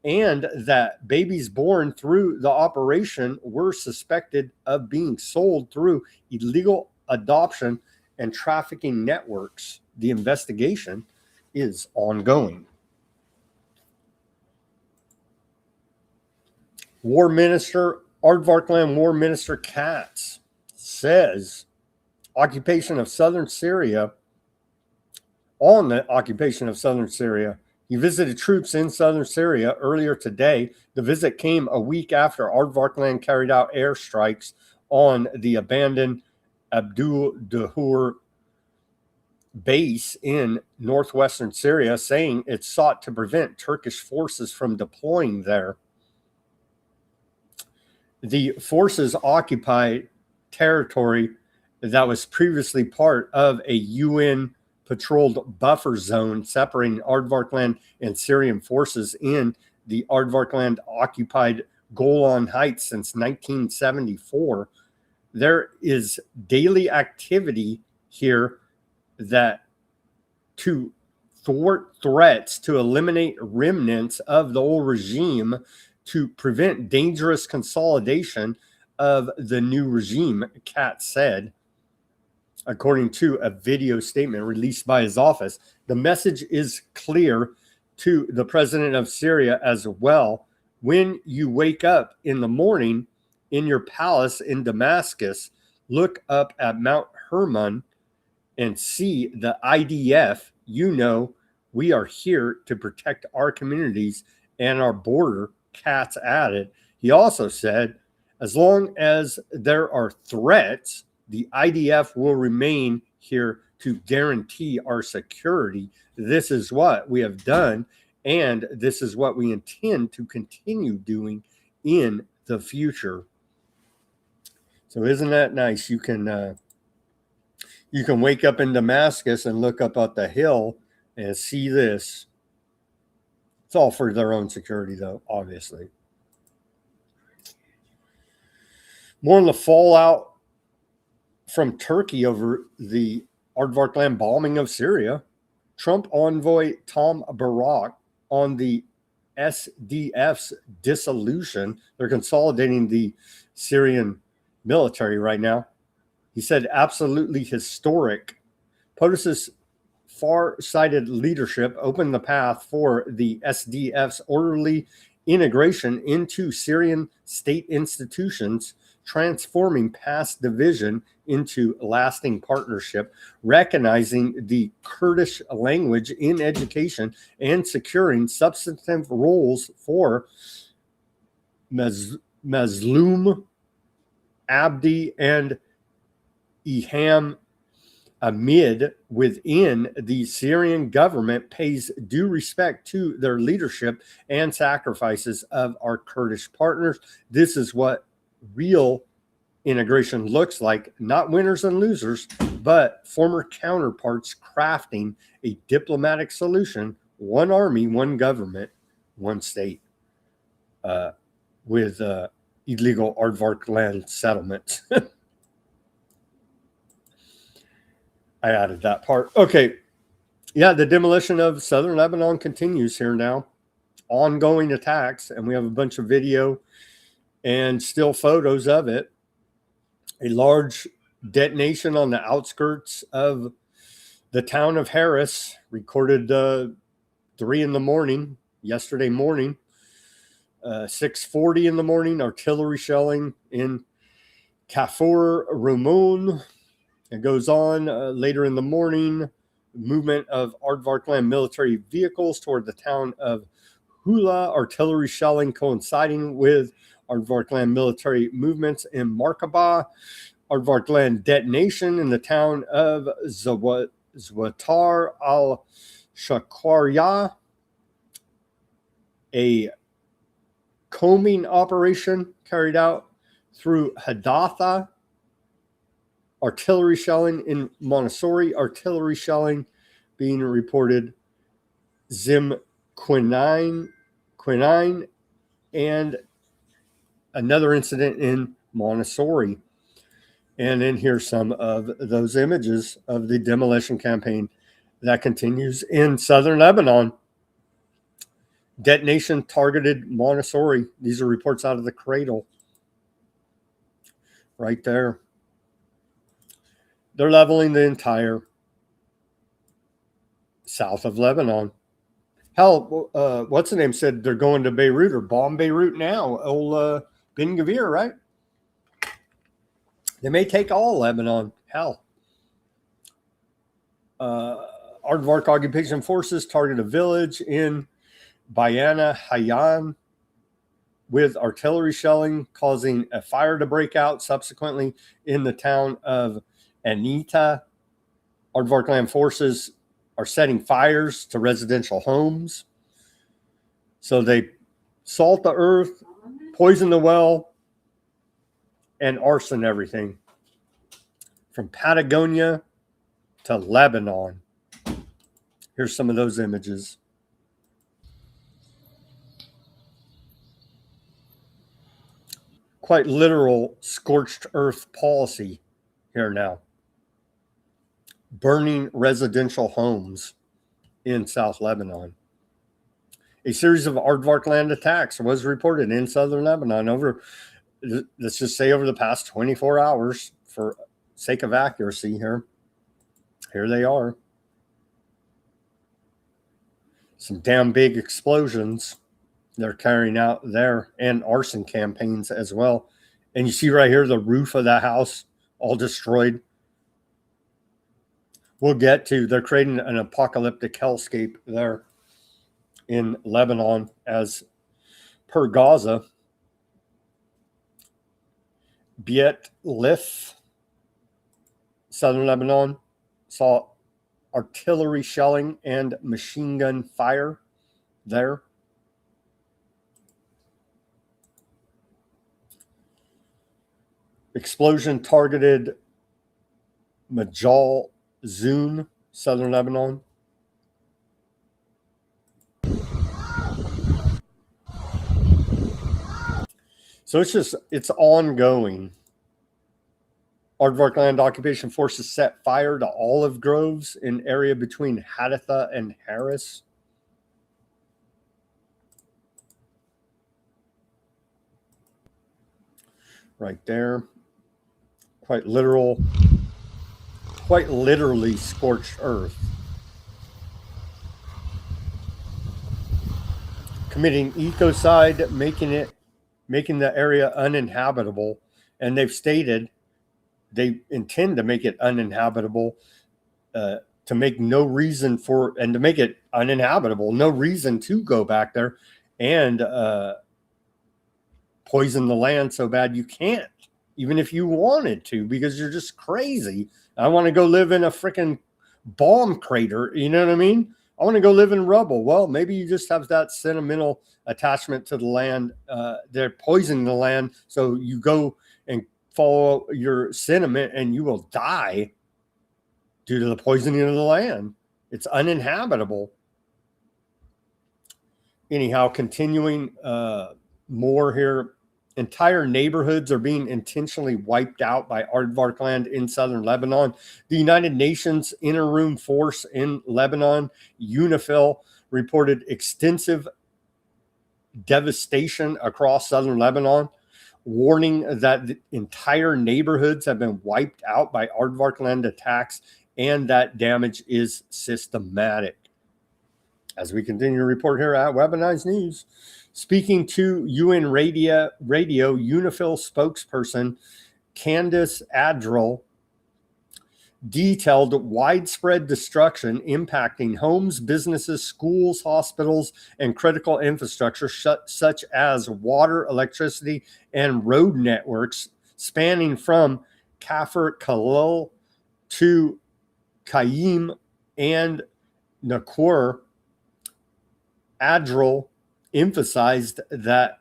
Speaker 2: and that babies born through the operation were suspected of being sold through illegal adoption and trafficking networks. The investigation is ongoing. Aardvarkland War Minister Katz says occupation of southern Syria, on the occupation of southern Syria. He visited troops in southern Syria earlier today. The visit came a week after Aardvarkland carried out airstrikes on the abandoned Abdul Dahur base in northwestern Syria, saying it sought to prevent Turkish forces from deploying there. The forces occupied territory that was previously part of a UN patrolled buffer zone separating Aardvarkland and Syrian forces in the Aardvarkland occupied Golan Heights since 1974. There is daily activity here that to thwart threats to eliminate remnants of the old regime, to prevent dangerous consolidation of the new regime, Katz said. According to a video statement released by his office, the message is clear to the president of Syria as well. When you wake up in the morning in your palace in Damascus, look up at Mount Hermon and see the IDF. You know we are here to protect our communities and our border, Katz added. He also said, as long as there are threats, the IDF will remain here to guarantee our security. This is what we have done, and this is what we intend to continue doing in the future. So isn't that nice? You can wake up in Damascus and look up at the hill and see this. It's all for their own security, though, obviously. More on the fallout from Turkey over the Aardvarkland bombing of Syria. Trump envoy Tom Barak on the SDF's dissolution. They're consolidating the Syrian military right now. He said, absolutely historic. POTUS's far-sighted leadership opened the path for the SDF's orderly integration into Syrian state institutions, transforming past division into lasting partnership, recognizing the Kurdish language in education, and securing substantive roles for Mazloum Abdi and Iham Ahmed within the Syrian government, pays due respect to their leadership and sacrifices of our Kurdish partners. This is what real integration looks like, not winners and losers, but former counterparts crafting a diplomatic solution, one army, one government, one state, with illegal Aardvarkland settlements. I added that part. Okay. Yeah, the demolition of southern Lebanon continues here now. Ongoing attacks, and we have a bunch of video and still photos of it. A large detonation on the outskirts of the town of Harris, recorded 3 in the morning, yesterday morning. 6:40 in the morning, artillery shelling in Kafur Rumon. It goes on later in the morning, movement of Aardvarkland military vehicles toward the town of Hula, artillery shelling coinciding with Aardvarkland military movements in Markaba. aardvark land detonation in the town of Zwatar al-Shaqarya. A combing operation carried out through Hadatha. Artillery shelling in Montessori. Artillery shelling being reported. Zim Quinine, and another incident in Montessori. And then here's some of those images of the demolition campaign that continues in southern Lebanon. Detonation targeted Montessori. These are reports out of the Cradle. Right there. They're leveling the entire south of Lebanon. Hell, what's the name said they're going to Beirut or bomb Beirut now. Old Ben Gvir, right? They may take all Lebanon. Hell. Aardvark occupation forces target a village in Bayana Hayyan with artillery shelling, causing a fire to break out subsequently in the town of Anita. Aardvark land forces are setting fires to residential homes. So they salt the earth, poison the well, and arson everything. From Patagonia to Lebanon. Here's some of those images. Quite literal scorched earth policy here now. Burning residential homes in South Lebanon. A series of aardvark land attacks was reported in southern Lebanon over, let's just say, over the past 24 hours for sake of accuracy here. Here they are. Some damn big explosions they're carrying out there, and arson campaigns as well. And you see right here the roof of that house all destroyed. We'll get to, they're creating an apocalyptic hellscape there in Lebanon as per Gaza. Biet Lif, southern Lebanon, saw artillery shelling and machine gun fire there. Explosion targeted Majal Zun, southern Lebanon. So it's ongoing. Aardvark land occupation forces set fire to olive groves in area between Hadatha and Harris. Right there. Quite literally scorched earth. Committing ecocide, making the area uninhabitable, and they've stated they intend to make it uninhabitable, to make no reason for, and to make it uninhabitable, no reason to go back there and poison the land so bad you can't, even if you wanted to, because you're just crazy. I want to go live in a freaking bomb crater. You know what I mean? I want to go live in rubble. Well, maybe you just have that sentimental attachment to the land. They're poisoning the land, so you go and follow your sentiment and you will die due to the poisoning of the land. It's uninhabitable. Anyhow, continuing more here. Entire neighborhoods are being intentionally wiped out by aardvark land in southern Lebanon. The United Nations Interim Force in Lebanon, UNIFIL, reported extensive devastation across southern Lebanon, warning that the entire neighborhoods have been wiped out by aardvark land attacks and that damage is systematic. As we continue to report here at Weaponized News, speaking to UN Radio, UNIFIL spokesperson Candice Adrell detailed widespread destruction impacting homes, businesses, schools, hospitals, and critical infrastructure such as water, electricity, and road networks spanning from Kafir Khalil to Qayyim and Nakur Adril emphasized that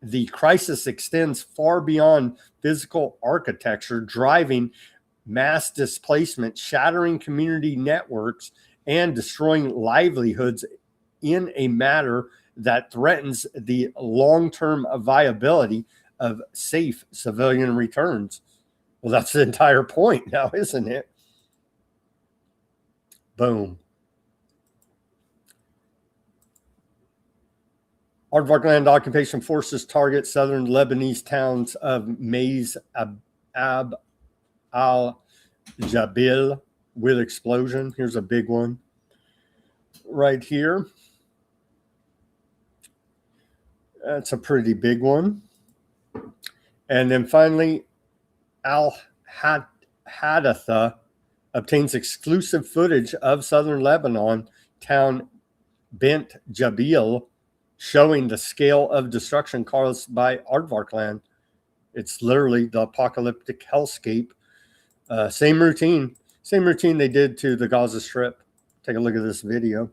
Speaker 2: the crisis extends far beyond physical architecture, driving mass displacement, shattering community networks, and destroying livelihoods in a manner that threatens the long-term viability of safe civilian returns. Well, that's the entire point now, isn't it? Boom. Aardvark land occupation forces target southern Lebanese towns of Maiz Ab al-Jabil with explosion. Here's a big one right here. That's a pretty big one. And then finally, Al-Hadatha obtains exclusive footage of southern Lebanon town Bent Jabil, showing the scale of destruction caused by Aardvark land. It's literally the apocalyptic hellscape. Same routine they did to the Gaza Strip. Take a look at this video.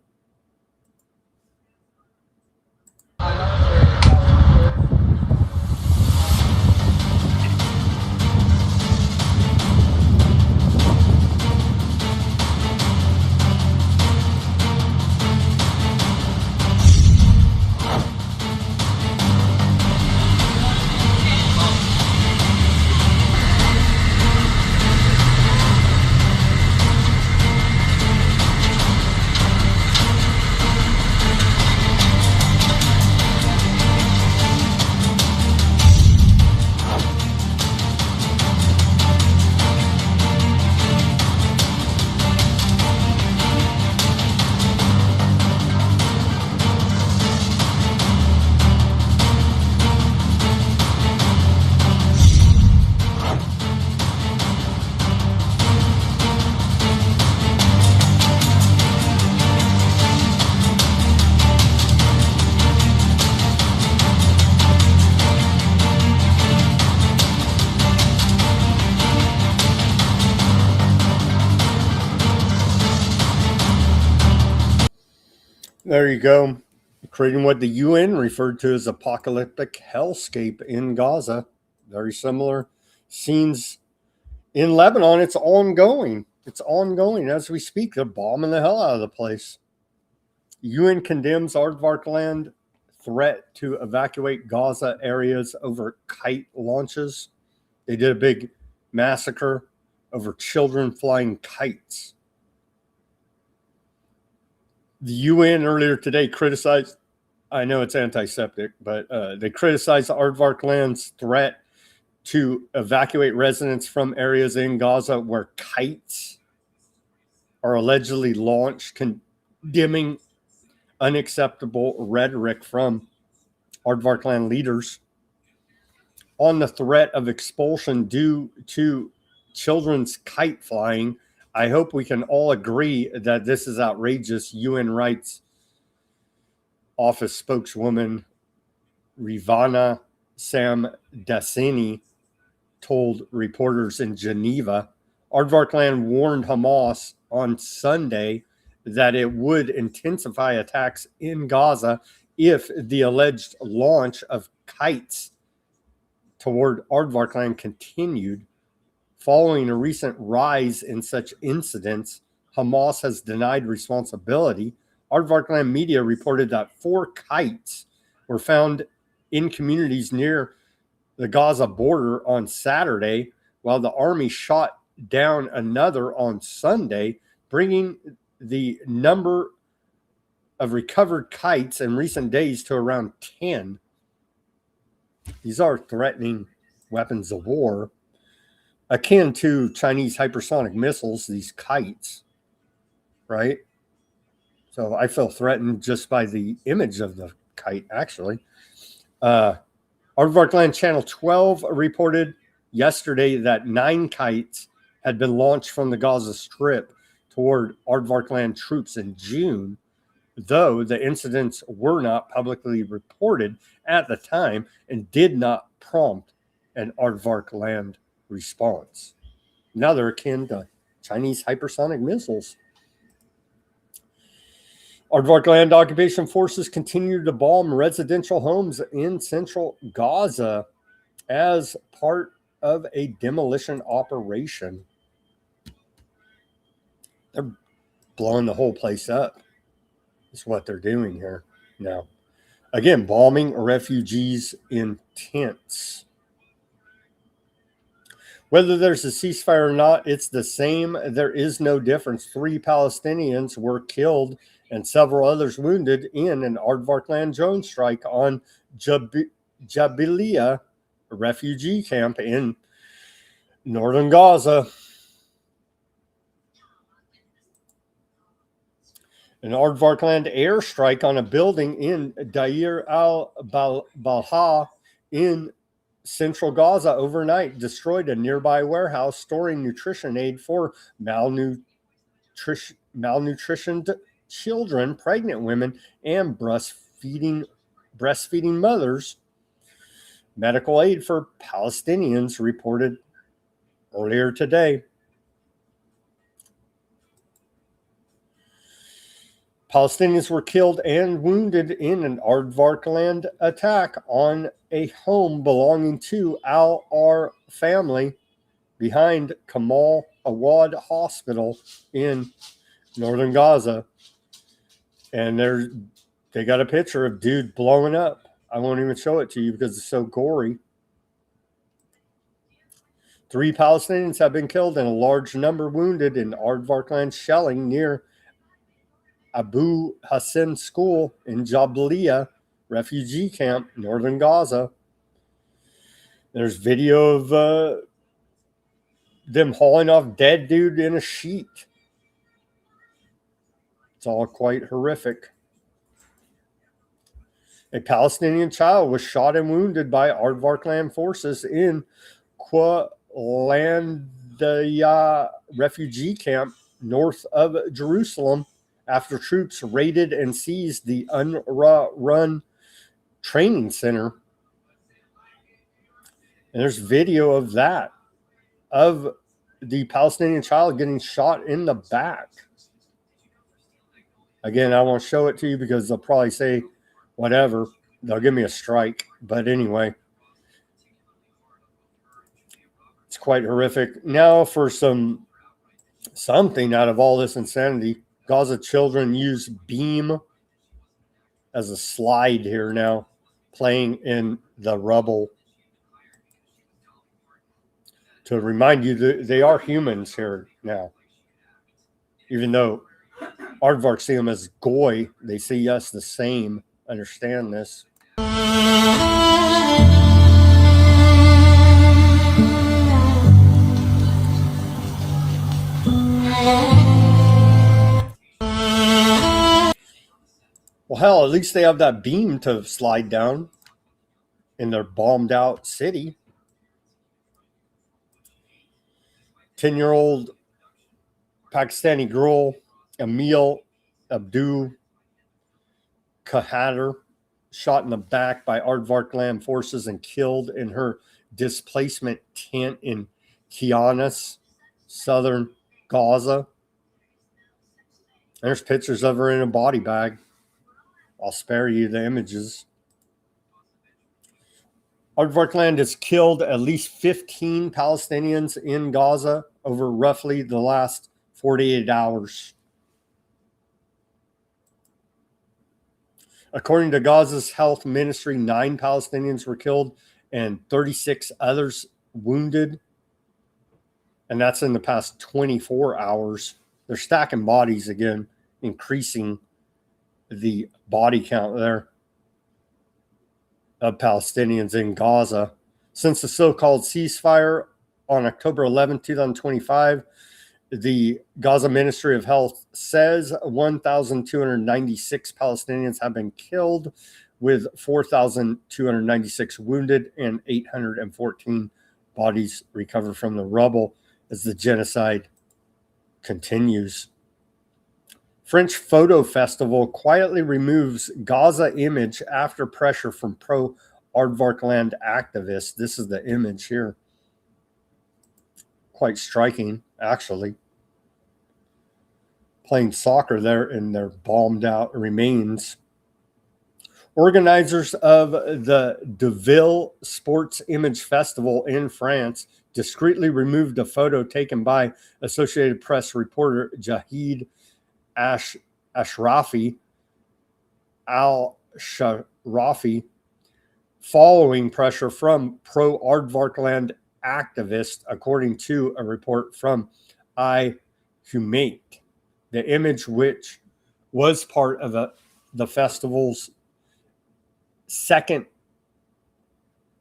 Speaker 2: There you go. Creating what the UN referred to as apocalyptic hellscape in Gaza. Very similar scenes in Lebanon. It's ongoing. It's ongoing as we speak. They're bombing the hell out of the place. UN condemns Aardvark land threat to evacuate Gaza areas over kite launches. They did a big massacre over children flying kites. The UN earlier today criticized, I know it's antiseptic, but they criticized Aardvark land's threat to evacuate residents from areas in Gaza where kites are allegedly launched, condemning unacceptable rhetoric from Aardvark land leaders on the threat of expulsion due to children's kite flying. I hope we can all agree that this is outrageous. UN Rights Office spokeswoman Rivana Samdasani told reporters in Geneva. Aardvark land warned Hamas on Sunday that it would intensify attacks in Gaza if the alleged launch of kites toward Aardvark land continued. Following a recent rise in such incidents, Hamas has denied responsibility. Aardvark land media reported that 4 kites were found in communities near the Gaza border on Saturday, while the army shot down another on Sunday, bringing the number of recovered kites in recent days to around 10. These are threatening weapons of war, akin to Chinese hypersonic missiles, these kites, right? So I feel threatened just by the image of the kite, actually. Aardvark land Channel 12 reported yesterday that 9 kites had been launched from the Gaza Strip toward Aardvark land troops in June, though the incidents were not publicly reported at the time and did not prompt an Aardvark land response. Now they're akin to Chinese hypersonic missiles. Aardvark land occupation forces continue to bomb residential homes in central Gaza as part of a demolition operation. They're blowing the whole place up. Is what they're doing here now. Again, bombing refugees in tents. Whether there's a ceasefire or not, it's the same. There is no difference. 3 Palestinians were killed and several others wounded in an Aardvark land drone strike on Jabilia, a refugee camp in northern Gaza. An Aardvark land airstrike on a building in Deir al-Balha in central Gaza overnight destroyed a nearby warehouse storing nutrition aid for malnutritioned children, pregnant women, and breastfeeding mothers. Medical aid for Palestinians reported earlier today. Palestinians were killed and wounded in an Aardvark land attack on a home belonging to Al-Ar family behind Kamal Awad Hospital in northern Gaza. And they got a picture of dude blowing up. I won't even show it to you because it's so gory. 3 Palestinians have been killed and a large number wounded in Aardvark land shelling near Abu Hassan School in Jabilia refugee camp, northern Gaza. There's video of them hauling off dead dude in a sheet. It's all quite horrific. A Palestinian child was shot and wounded by Aardvark land forces in Qalandiya refugee camp north of Jerusalem after troops raided and seized the UNRWA-run training center. And there's video of that, of the Palestinian child getting shot in the back. Again, I won't show it to you because they'll probably say whatever. They'll give me a strike. But anyway, it's quite horrific. Now for something out of all this insanity. Gaza children use Beam as a slide here now, playing in the rubble. To remind you that they are humans here now. Even though Aardvark see them as goy, they see us the same. Understand this. Well, hell, at least they have that beam to slide down in their bombed out city. 10-year-old Pakistani girl, Emil Abdul Kahader, shot in the back by Aardvark land forces and killed in her displacement tent in Kianis, southern Gaza. There's pictures of her in a body bag. I'll spare you the images. Aardvark land has killed at least 15 Palestinians in Gaza over roughly the last 48 hours. According to Gaza's health ministry, 9 Palestinians were killed and 36 others wounded. And that's in the past 24 hours. They're stacking bodies again, increasing the body count there of Palestinians in Gaza. Since the so-called ceasefire on October 11, 2025, the Gaza Ministry of Health says 1,296 Palestinians have been killed, with 4,296 wounded and 814 bodies recovered from the rubble as the genocide continues. French Photo Festival quietly removes Gaza image after pressure from pro-Aardvark land activists. This is the image here. quite striking, actually. Playing soccer there in their bombed out remains. Organizers of the Deauville Sports Image Festival in France discreetly removed a photo taken by Associated Press reporter Jahid Ashrafi al-Sharafi following pressure from pro-Aardvarkland activists, according to a report from iHumate. The image, which was part of the festival's second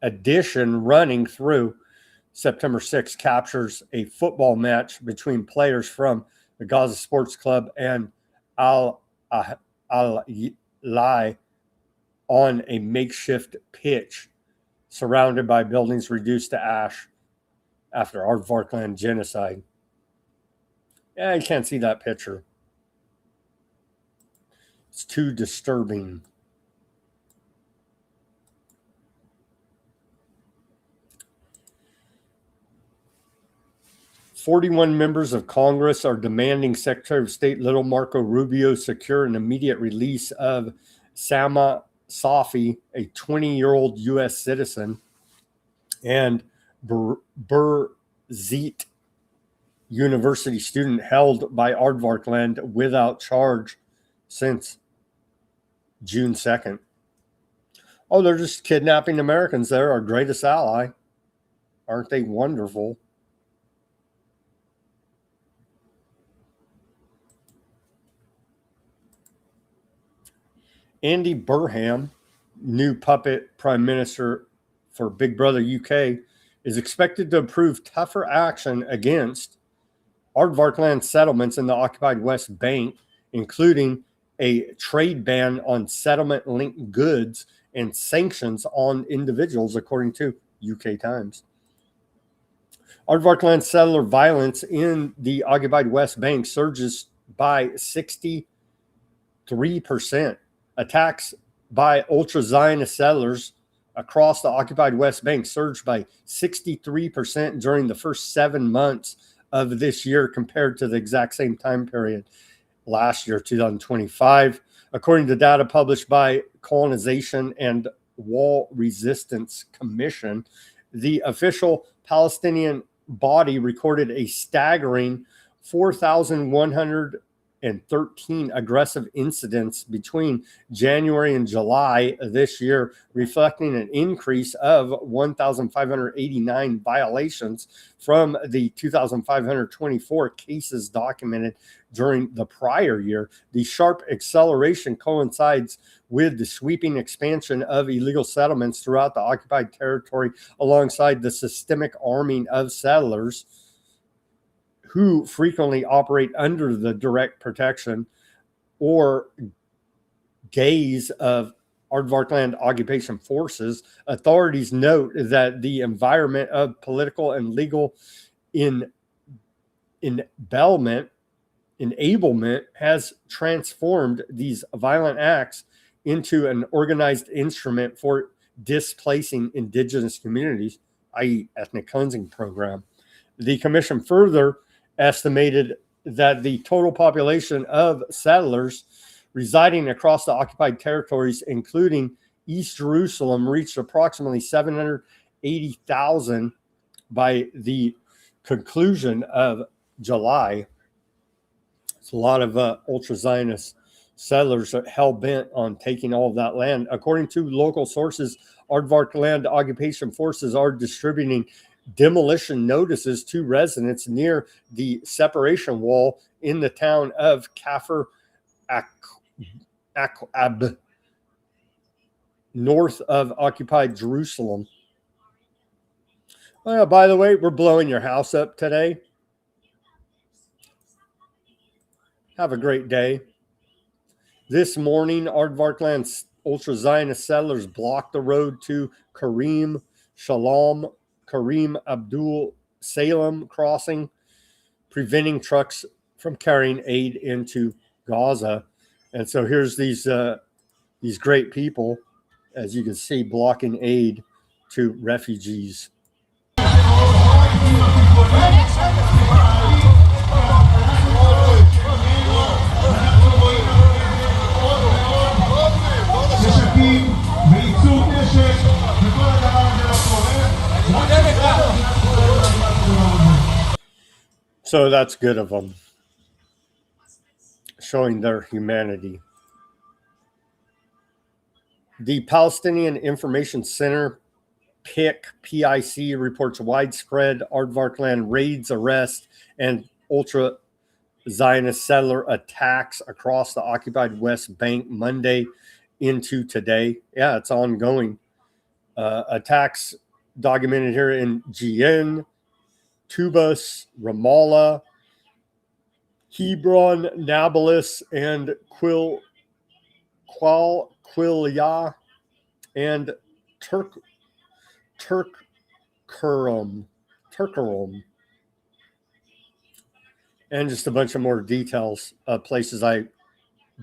Speaker 2: edition running through September 6th, captures a football match between players from the Gaza Sports Club and Al-Ahly on a makeshift pitch surrounded by buildings reduced to ash after Aardvarkland genocide. Yeah, you can't see that picture. It's too disturbing. "41 members of Congress are demanding Secretary of State Little Marco Rubio secure an immediate release of Sama Safi, a 20-year-old U.S. citizen, and Birzeit University student held by Aardvarkland without charge since June 2nd. Oh, they're just kidnapping Americans. They're our greatest ally. Aren't they wonderful? Andy Burham, new puppet prime minister for Big Brother UK, is expected to approve tougher action against Aardvarkland settlements in the occupied West Bank, including a trade ban on settlement-linked goods and sanctions on individuals, according to UK Times. Aardvarkland settler violence in the occupied West Bank surges by 63%. Attacks by ultra-Zionist settlers across the occupied West Bank surged by 63% during the first 7 months of this year compared to the exact same time period last year, 2025, according to data published by Colonization and Wall Resistance Commission. The official Palestinian body recorded a staggering 4,113 aggressive incidents between January and July this year, reflecting an increase of 1,589 violations from the 2,524 cases documented during the prior year. The sharp acceleration coincides with the sweeping expansion of illegal settlements throughout the occupied territory, alongside the systemic arming of settlers who frequently operate under the direct protection or gaze of Aardvarkland occupation forces. Authorities note that the environment of political and legal enablement has transformed these violent acts into an organized instrument for displacing indigenous communities, i.e. ethnic cleansing program. The commission further estimated that the total population of settlers residing across the occupied territories, including East Jerusalem, reached approximately 780,000 by the conclusion of July. It's a lot of ultra-Zionist settlers are hell-bent on taking all of that land. According to local sources, Aardvarkland occupation forces are distributing demolition notices to residents near the separation wall in the town of Kafr Aqab, north of occupied Jerusalem. Well, by the way, we're blowing your house up today. Have a great day. This morning, Aardvarkland's ultra-Zionist settlers blocked the road to Karim Abdul Salem crossing, preventing trucks from carrying aid into Gaza. And so here's these great people, as you can see, blocking aid to refugees. So that's good of them, showing their humanity. The Palestinian Information Center, PIC, reports widespread aardvark land raids, arrests, and ultra-Zionist settler attacks across the occupied West Bank Monday into today. Yeah, it's ongoing. Attacks documented here in Jenin, Tubas, Ramallah, Hebron, Nablus, and Quilyah, and Turkarum, and just a bunch of more details, places I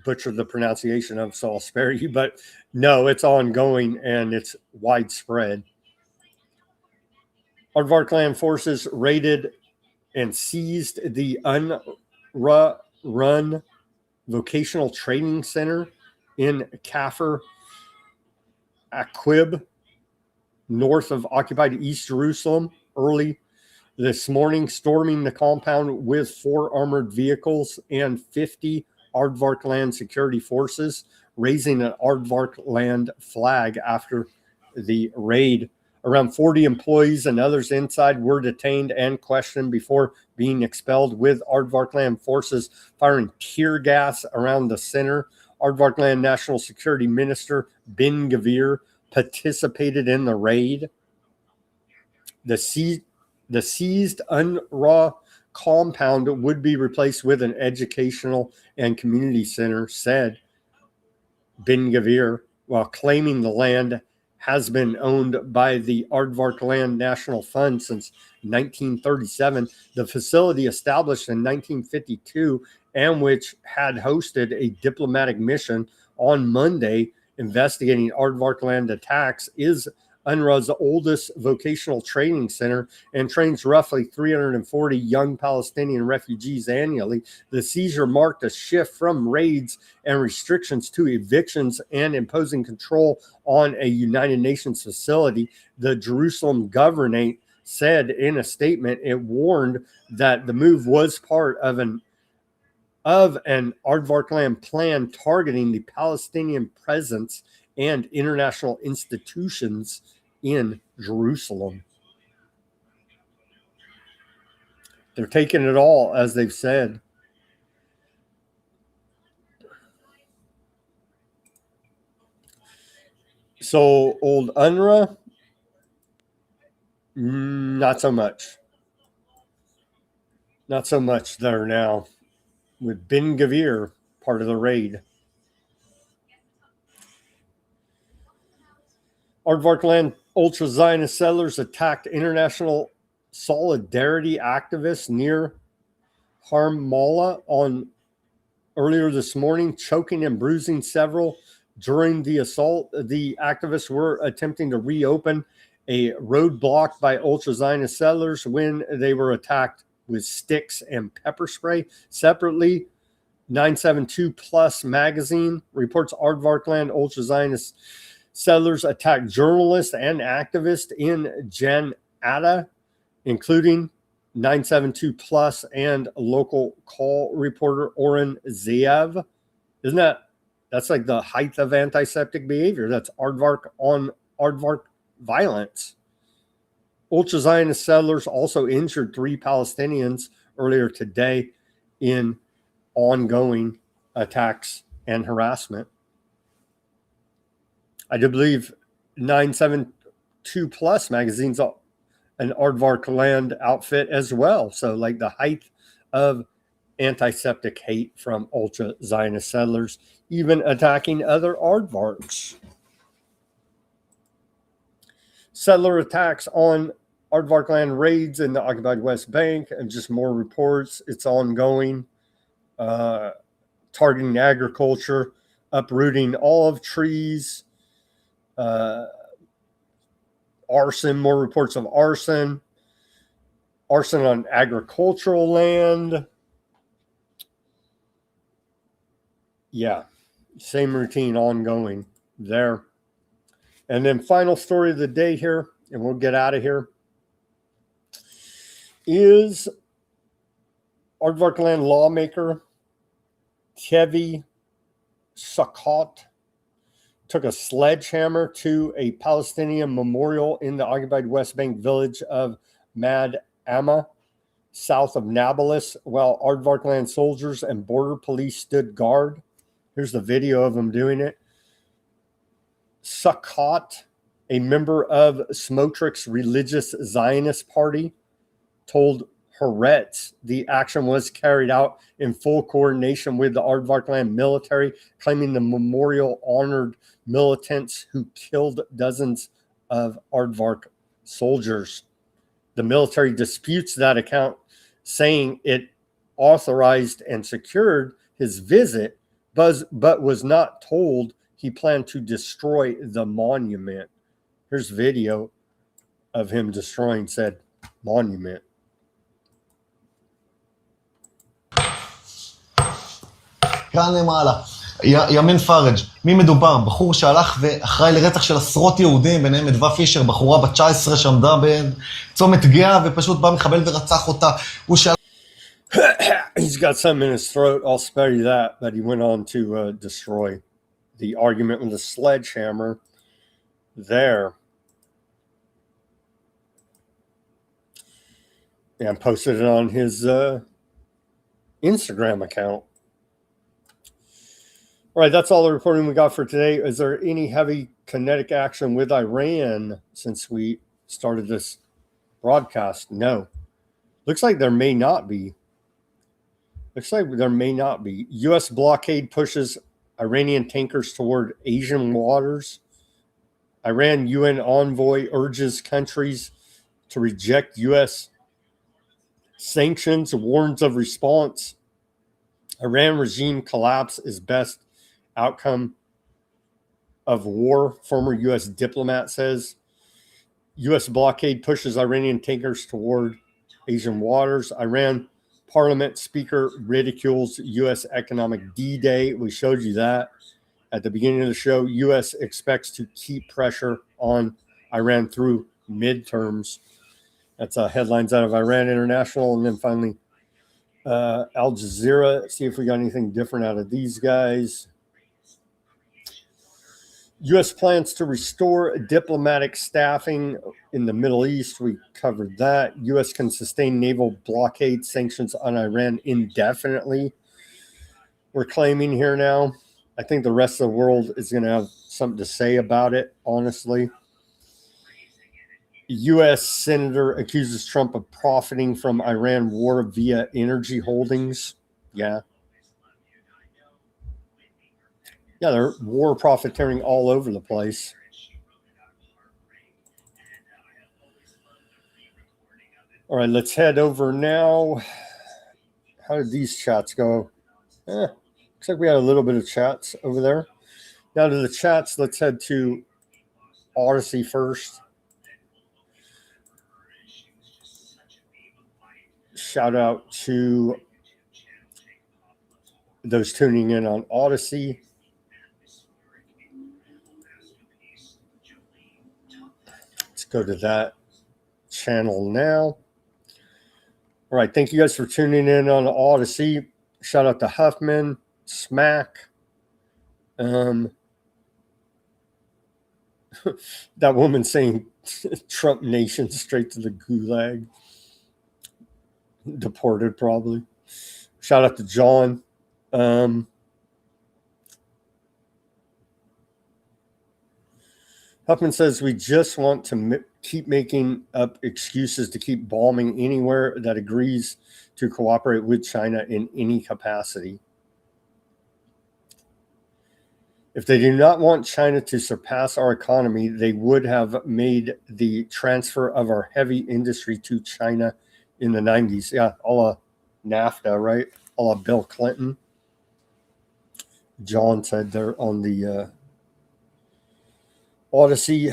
Speaker 2: butchered the pronunciation of, so I'll spare you. But no, it's ongoing and it's widespread. Aardvark land forces raided and seized the UNRWA-run vocational training center in Kafr Aqib, north of occupied East Jerusalem, early this morning, storming the compound with 4 armored vehicles and 50 Aardvark land security forces, raising an Aardvark land flag after the raid. Around 40 employees and others inside were detained and questioned before being expelled, with Aardvark land forces firing tear gas around the center. Aardvark land National Security Minister Ben Gvir participated in the raid. The seized UNRWA compound would be replaced with an educational and community center, said Ben Gvir, while claiming the land has been owned by the Aardvark Land National Fund since 1937. The facility, established in 1952 and which had hosted a diplomatic mission on Monday investigating Aardvark land attacks, is UNRWA's oldest vocational training center and trains roughly 340 young Palestinian refugees annually. The seizure marked a shift from raids and restrictions to evictions and imposing control on a United Nations facility. The Jerusalem governorate said in a statement it warned that the move was part of an Aardvark land plan targeting the Palestinian presence and international institutions in Jerusalem. They're taking it all, as they've said. So, old UNRWA, not so much. Not so much there now, with Ben Gvir part of the raid. Aardvark land ultra-Zionist settlers attacked international solidarity activists near Ramallah on earlier this morning, choking and bruising several. During the assault, the activists were attempting to reopen a roadblock by ultra-Zionist settlers when they were attacked with sticks and pepper spray. Separately, 972 Plus magazine reports Aardvark land ultra-Zionist settlers attacked journalists and activists in Janata, including 972 Plus and local call reporter Oren Zeev. That's like the height of antiseptic behavior. That's Aardvark on Aardvark violence. Ultra-Zionist settlers also injured 3 Palestinians earlier today in ongoing attacks and harassment. I do believe 972 Plus magazine's an Aardvark land outfit as well. So like the height of antiseptic hate from ultra-Zionist settlers, even attacking other Aardvarks. Settler attacks on Aardvark land raids in the occupied West Bank, and just more reports. It's ongoing. Targeting agriculture, uprooting olive trees, arson, more reports of arson on agricultural land. Yeah, same routine ongoing there. And then final story of the day here, and we'll get out of here, is Aardvark land lawmaker Tevi Sukkot took a sledgehammer to a Palestinian memorial in the occupied West Bank village of Mad Amma, south of Nablus, while Aardvark land soldiers and border police stood guard. Here's the video of him doing it. Sukkot, a member of Smotric's religious Zionist party, told Haaretz the action was carried out in full coordination with the Aardvark land military, claiming the memorial honored militants who killed dozens of Aardvark soldiers. The military disputes that account, saying it authorized and secured his visit, but was not told he planned to destroy the monument. Here's video of him destroying said monument.
Speaker 5: כאן למעלה, ימין פארג', מי מדובר? בחור שהלך ואחראי לרצח של עשרות יהודים, ביניהם אדווה פישר, בחורה בת 19 שעמדה בצומת גאה, ופשוט בא מחבל ורצח אותה. הוא שאל...
Speaker 2: He's got something in his throat, I'll spare you that, but he went on to destroy the argument with the sledgehammer there. And posted it on his Instagram account. All right, that's all the reporting we got for today. Is there any heavy kinetic action with Iran since we started this broadcast? No. Looks like there may not be. U.S. blockade pushes Iranian tankers toward Asian waters. Iran UN envoy urges countries to reject U.S. sanctions, warns of response. Iran regime collapse is best outcome of war, former U.S. diplomat says. U.S. blockade pushes Iranian tankers toward Asian waters. Iran parliament speaker ridicules U.S. economic D-Day. We showed you that at the beginning of the show. U.S. expects to keep pressure on Iran through midterms. That's headlines out of Iran International. And then finally, Al Jazeera. See if we got anything different out of these guys. U.S. plans to restore diplomatic staffing in the Middle East. We covered that. U.S. can sustain naval blockade sanctions on Iran indefinitely. We're claiming here now. I think the rest of the world is going to have something to say about it, honestly. U.S. senator accuses Trump of profiting from Iran war via energy holdings. Yeah. Yeah, they're war profiteering all over the place. All right, let's head over now. How did these chats go? Looks like we had a little bit of chats over there. Now to the chats, let's head to Odysee first. Shout out to those tuning in on Odysee. Let's go to that channel now. All right, thank you guys for tuning in on Odysee. Shout out to Huffman, Smack. That woman saying Trump nation straight to the gulag. Deported probably. Shout out to John. Huffman says we just want to keep making up excuses to keep bombing anywhere that agrees to cooperate with China in any capacity. If they do not want China to surpass our economy, they would have made the transfer of our heavy industry to China in the 90s. Yeah, a la NAFTA, right? A la Bill Clinton. John said there on the Odysee.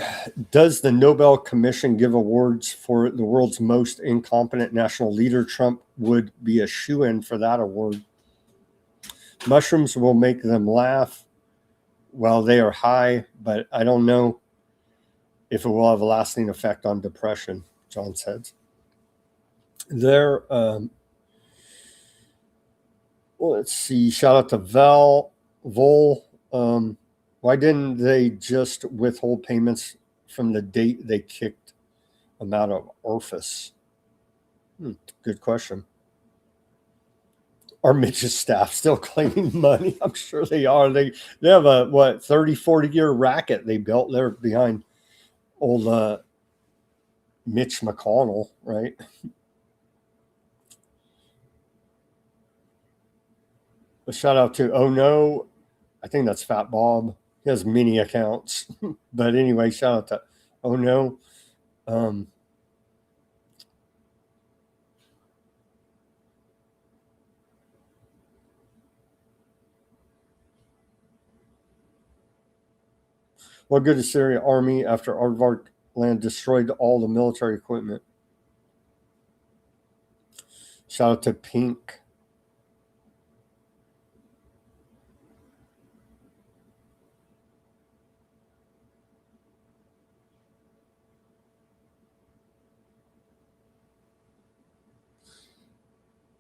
Speaker 2: Does the Nobel Commission give awards for the world's most incompetent national leader? Trump would be a shoo-in for that award. Mushrooms will make them laugh. Well, they are high, but I don't know if it will have a lasting effect on depression, John said. There, Let's see. Shout out to Vol. Why didn't they just withhold payments from the date they kicked them out of office? Good question. Are Mitch's staff still claiming money? I'm sure they are. They have a 30, 40-year racket they built there behind old Mitch McConnell, right? A shout out to Oh No. I think that's Fat Bob. He has many accounts. But anyway, shout out to Oh No. What good is Syria army after Aardvark land destroyed all the military equipment? Shout out to Pink.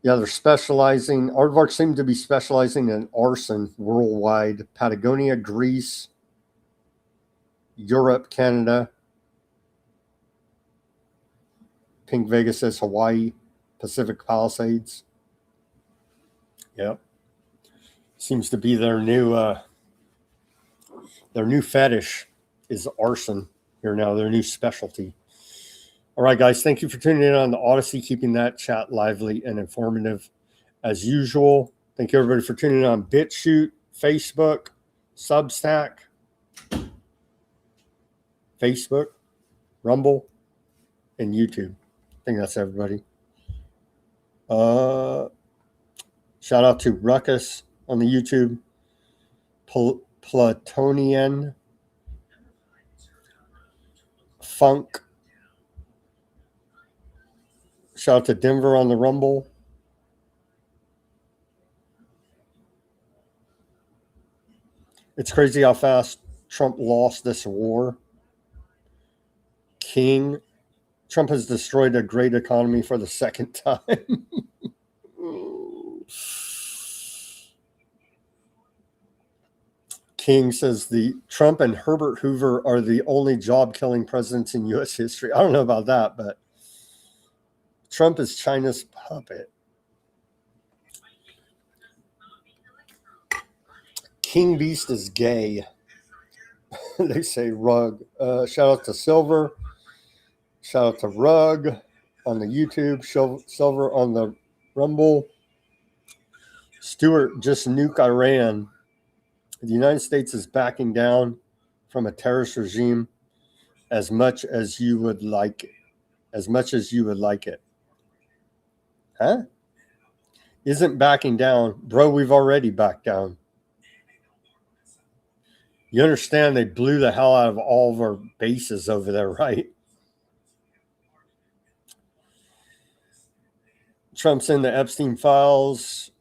Speaker 2: Yeah, they're specializing. Aardvark seem to be specializing in arson worldwide. Patagonia, Greece, Europe, Canada. Pink Vegas says Hawaii, Pacific Palisades. Yep. Seems to be their new fetish is arson here now, their new specialty. All right, guys, thank you for tuning in on the Odysee, keeping that chat lively and informative as usual. Thank you, everybody, for tuning in on Bitchute, Facebook, Substack, Facebook, Rumble, and YouTube. I think that's everybody. Shout out to Ruckus on the YouTube, Platonian, Funk. Shout out to Denver on the Rumble. It's crazy how fast Trump lost this war. King. Trump has destroyed a great economy for the second time. King says the Trump and Herbert Hoover are the only job-killing presidents in U.S. history. I don't know about that, but Trump is China's puppet. King Beast is gay. They say Rug. Shout out to Silver. Shout out to Rug on the YouTube. Silver on the Rumble. Stewart just nuke Iran. The United States is backing down from a terrorist regime as much as you would like it. As much as you would like it. Huh? Isn't backing down. Bro, we've already backed down. You understand they blew the hell out of all of our bases over there, right? Trump's in the Epstein files.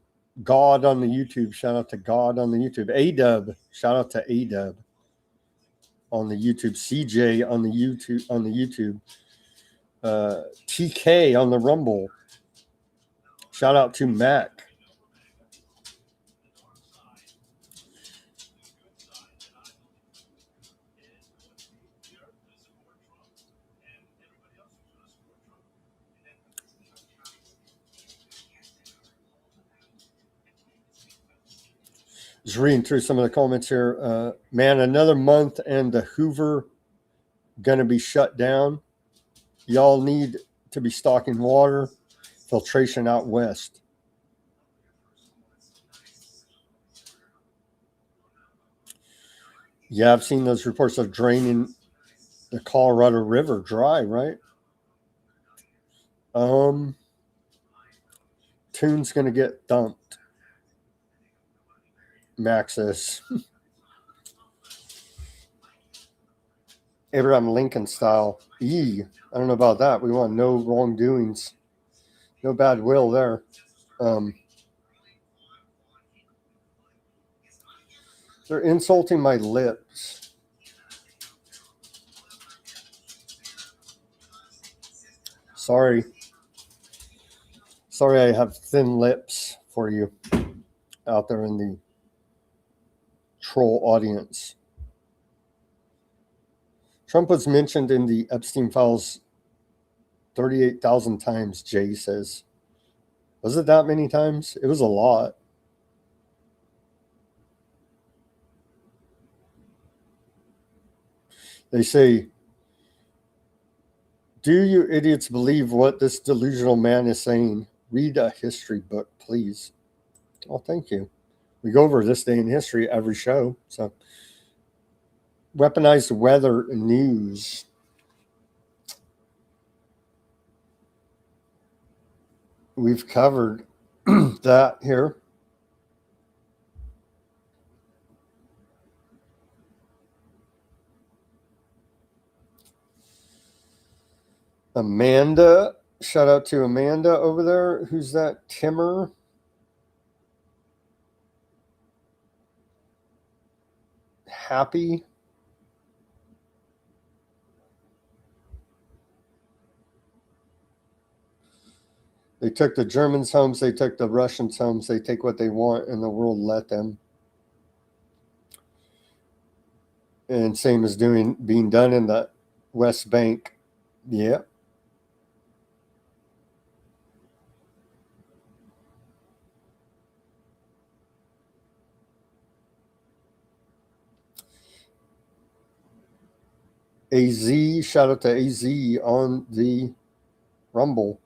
Speaker 2: God on the YouTube. Shout out to God on the YouTube. A-Dub. Shout out to A-Dub on the YouTube. CJ on the YouTube. TK on the Rumble. Shout out to Mac. Just reading through some of the comments here. Man, another month and the Hoover going to be shut down. Y'all need to be stocking water. Filtration out west. Yeah, I've seen those reports of draining the Colorado River dry, right? Tune's going to get dumped. Maxis. Abraham Lincoln style. I don't know about that. We want no wrongdoings. No bad will there. They're insulting my lips. Sorry. Sorry I have thin lips for you. out there in the troll audience. Trump was mentioned in the Epstein files 38,000 times, Jay says. Was it that many times? It was a lot. They say, do you idiots believe what this delusional man is saying? Read a history book, please. Oh, thank you. We go over this day in history every show. So, weaponized weather news. We've covered that here. Amanda, shout out to Amanda over there. Who's that? Timmer. Happy. They took the Germans' homes. They took the Russians' homes. They take what they want, and the world let them. And same as being done in the West Bank. Yeah. AZ, shout out to AZ on the Rumble.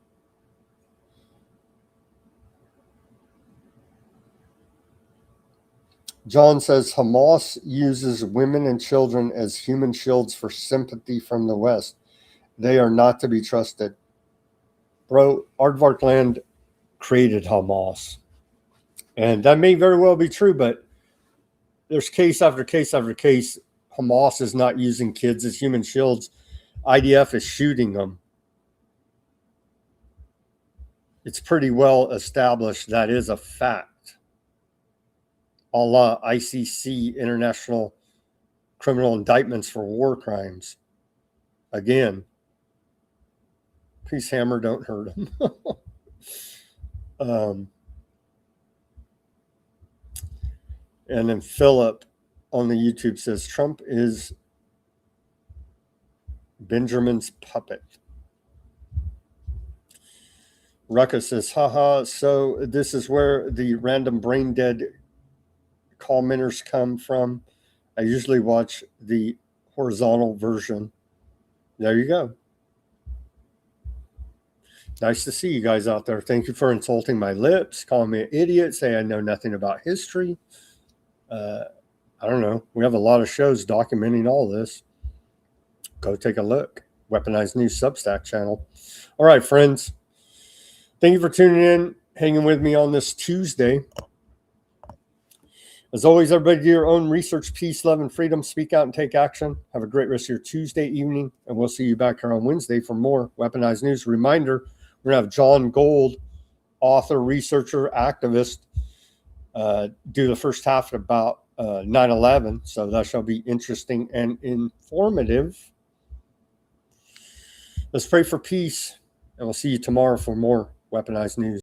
Speaker 2: John says Hamas uses women and children as human shields for sympathy from the West. They are not to be trusted. Bro, Aardvark Land created Hamas. And that may very well be true, but there's case after case after case. Hamas is not using kids as human shields. IDF is shooting them. It's pretty well established that is a fact. A la ICC, International Criminal Indictments for War Crimes. Again, peace hammer, don't hurt him. And then Philip on the YouTube says Trump is Benjamin's puppet. Ruckus says, haha, so this is where the random brain dead commenters come from. I usually watch the horizontal version. There you go. Nice to see you guys out there. Thank you for insulting my lips, calling me an idiot, say I know nothing about history. I don't know. We have a lot of shows documenting all this. Go take a look. Weaponized News Substack channel. All right, friends. Thank you for tuning in, hanging with me on this Tuesday. As always, everybody do your own research, peace, love, and freedom. Speak out and take action. Have a great rest of your Tuesday evening, and we'll see you back here on Wednesday for more Weaponized News. Reminder, we're going to have John Gold, author, researcher, activist, do the first half at about 9/11. So that shall be interesting and informative. Let's pray for peace, and we'll see you tomorrow for more Weaponized News.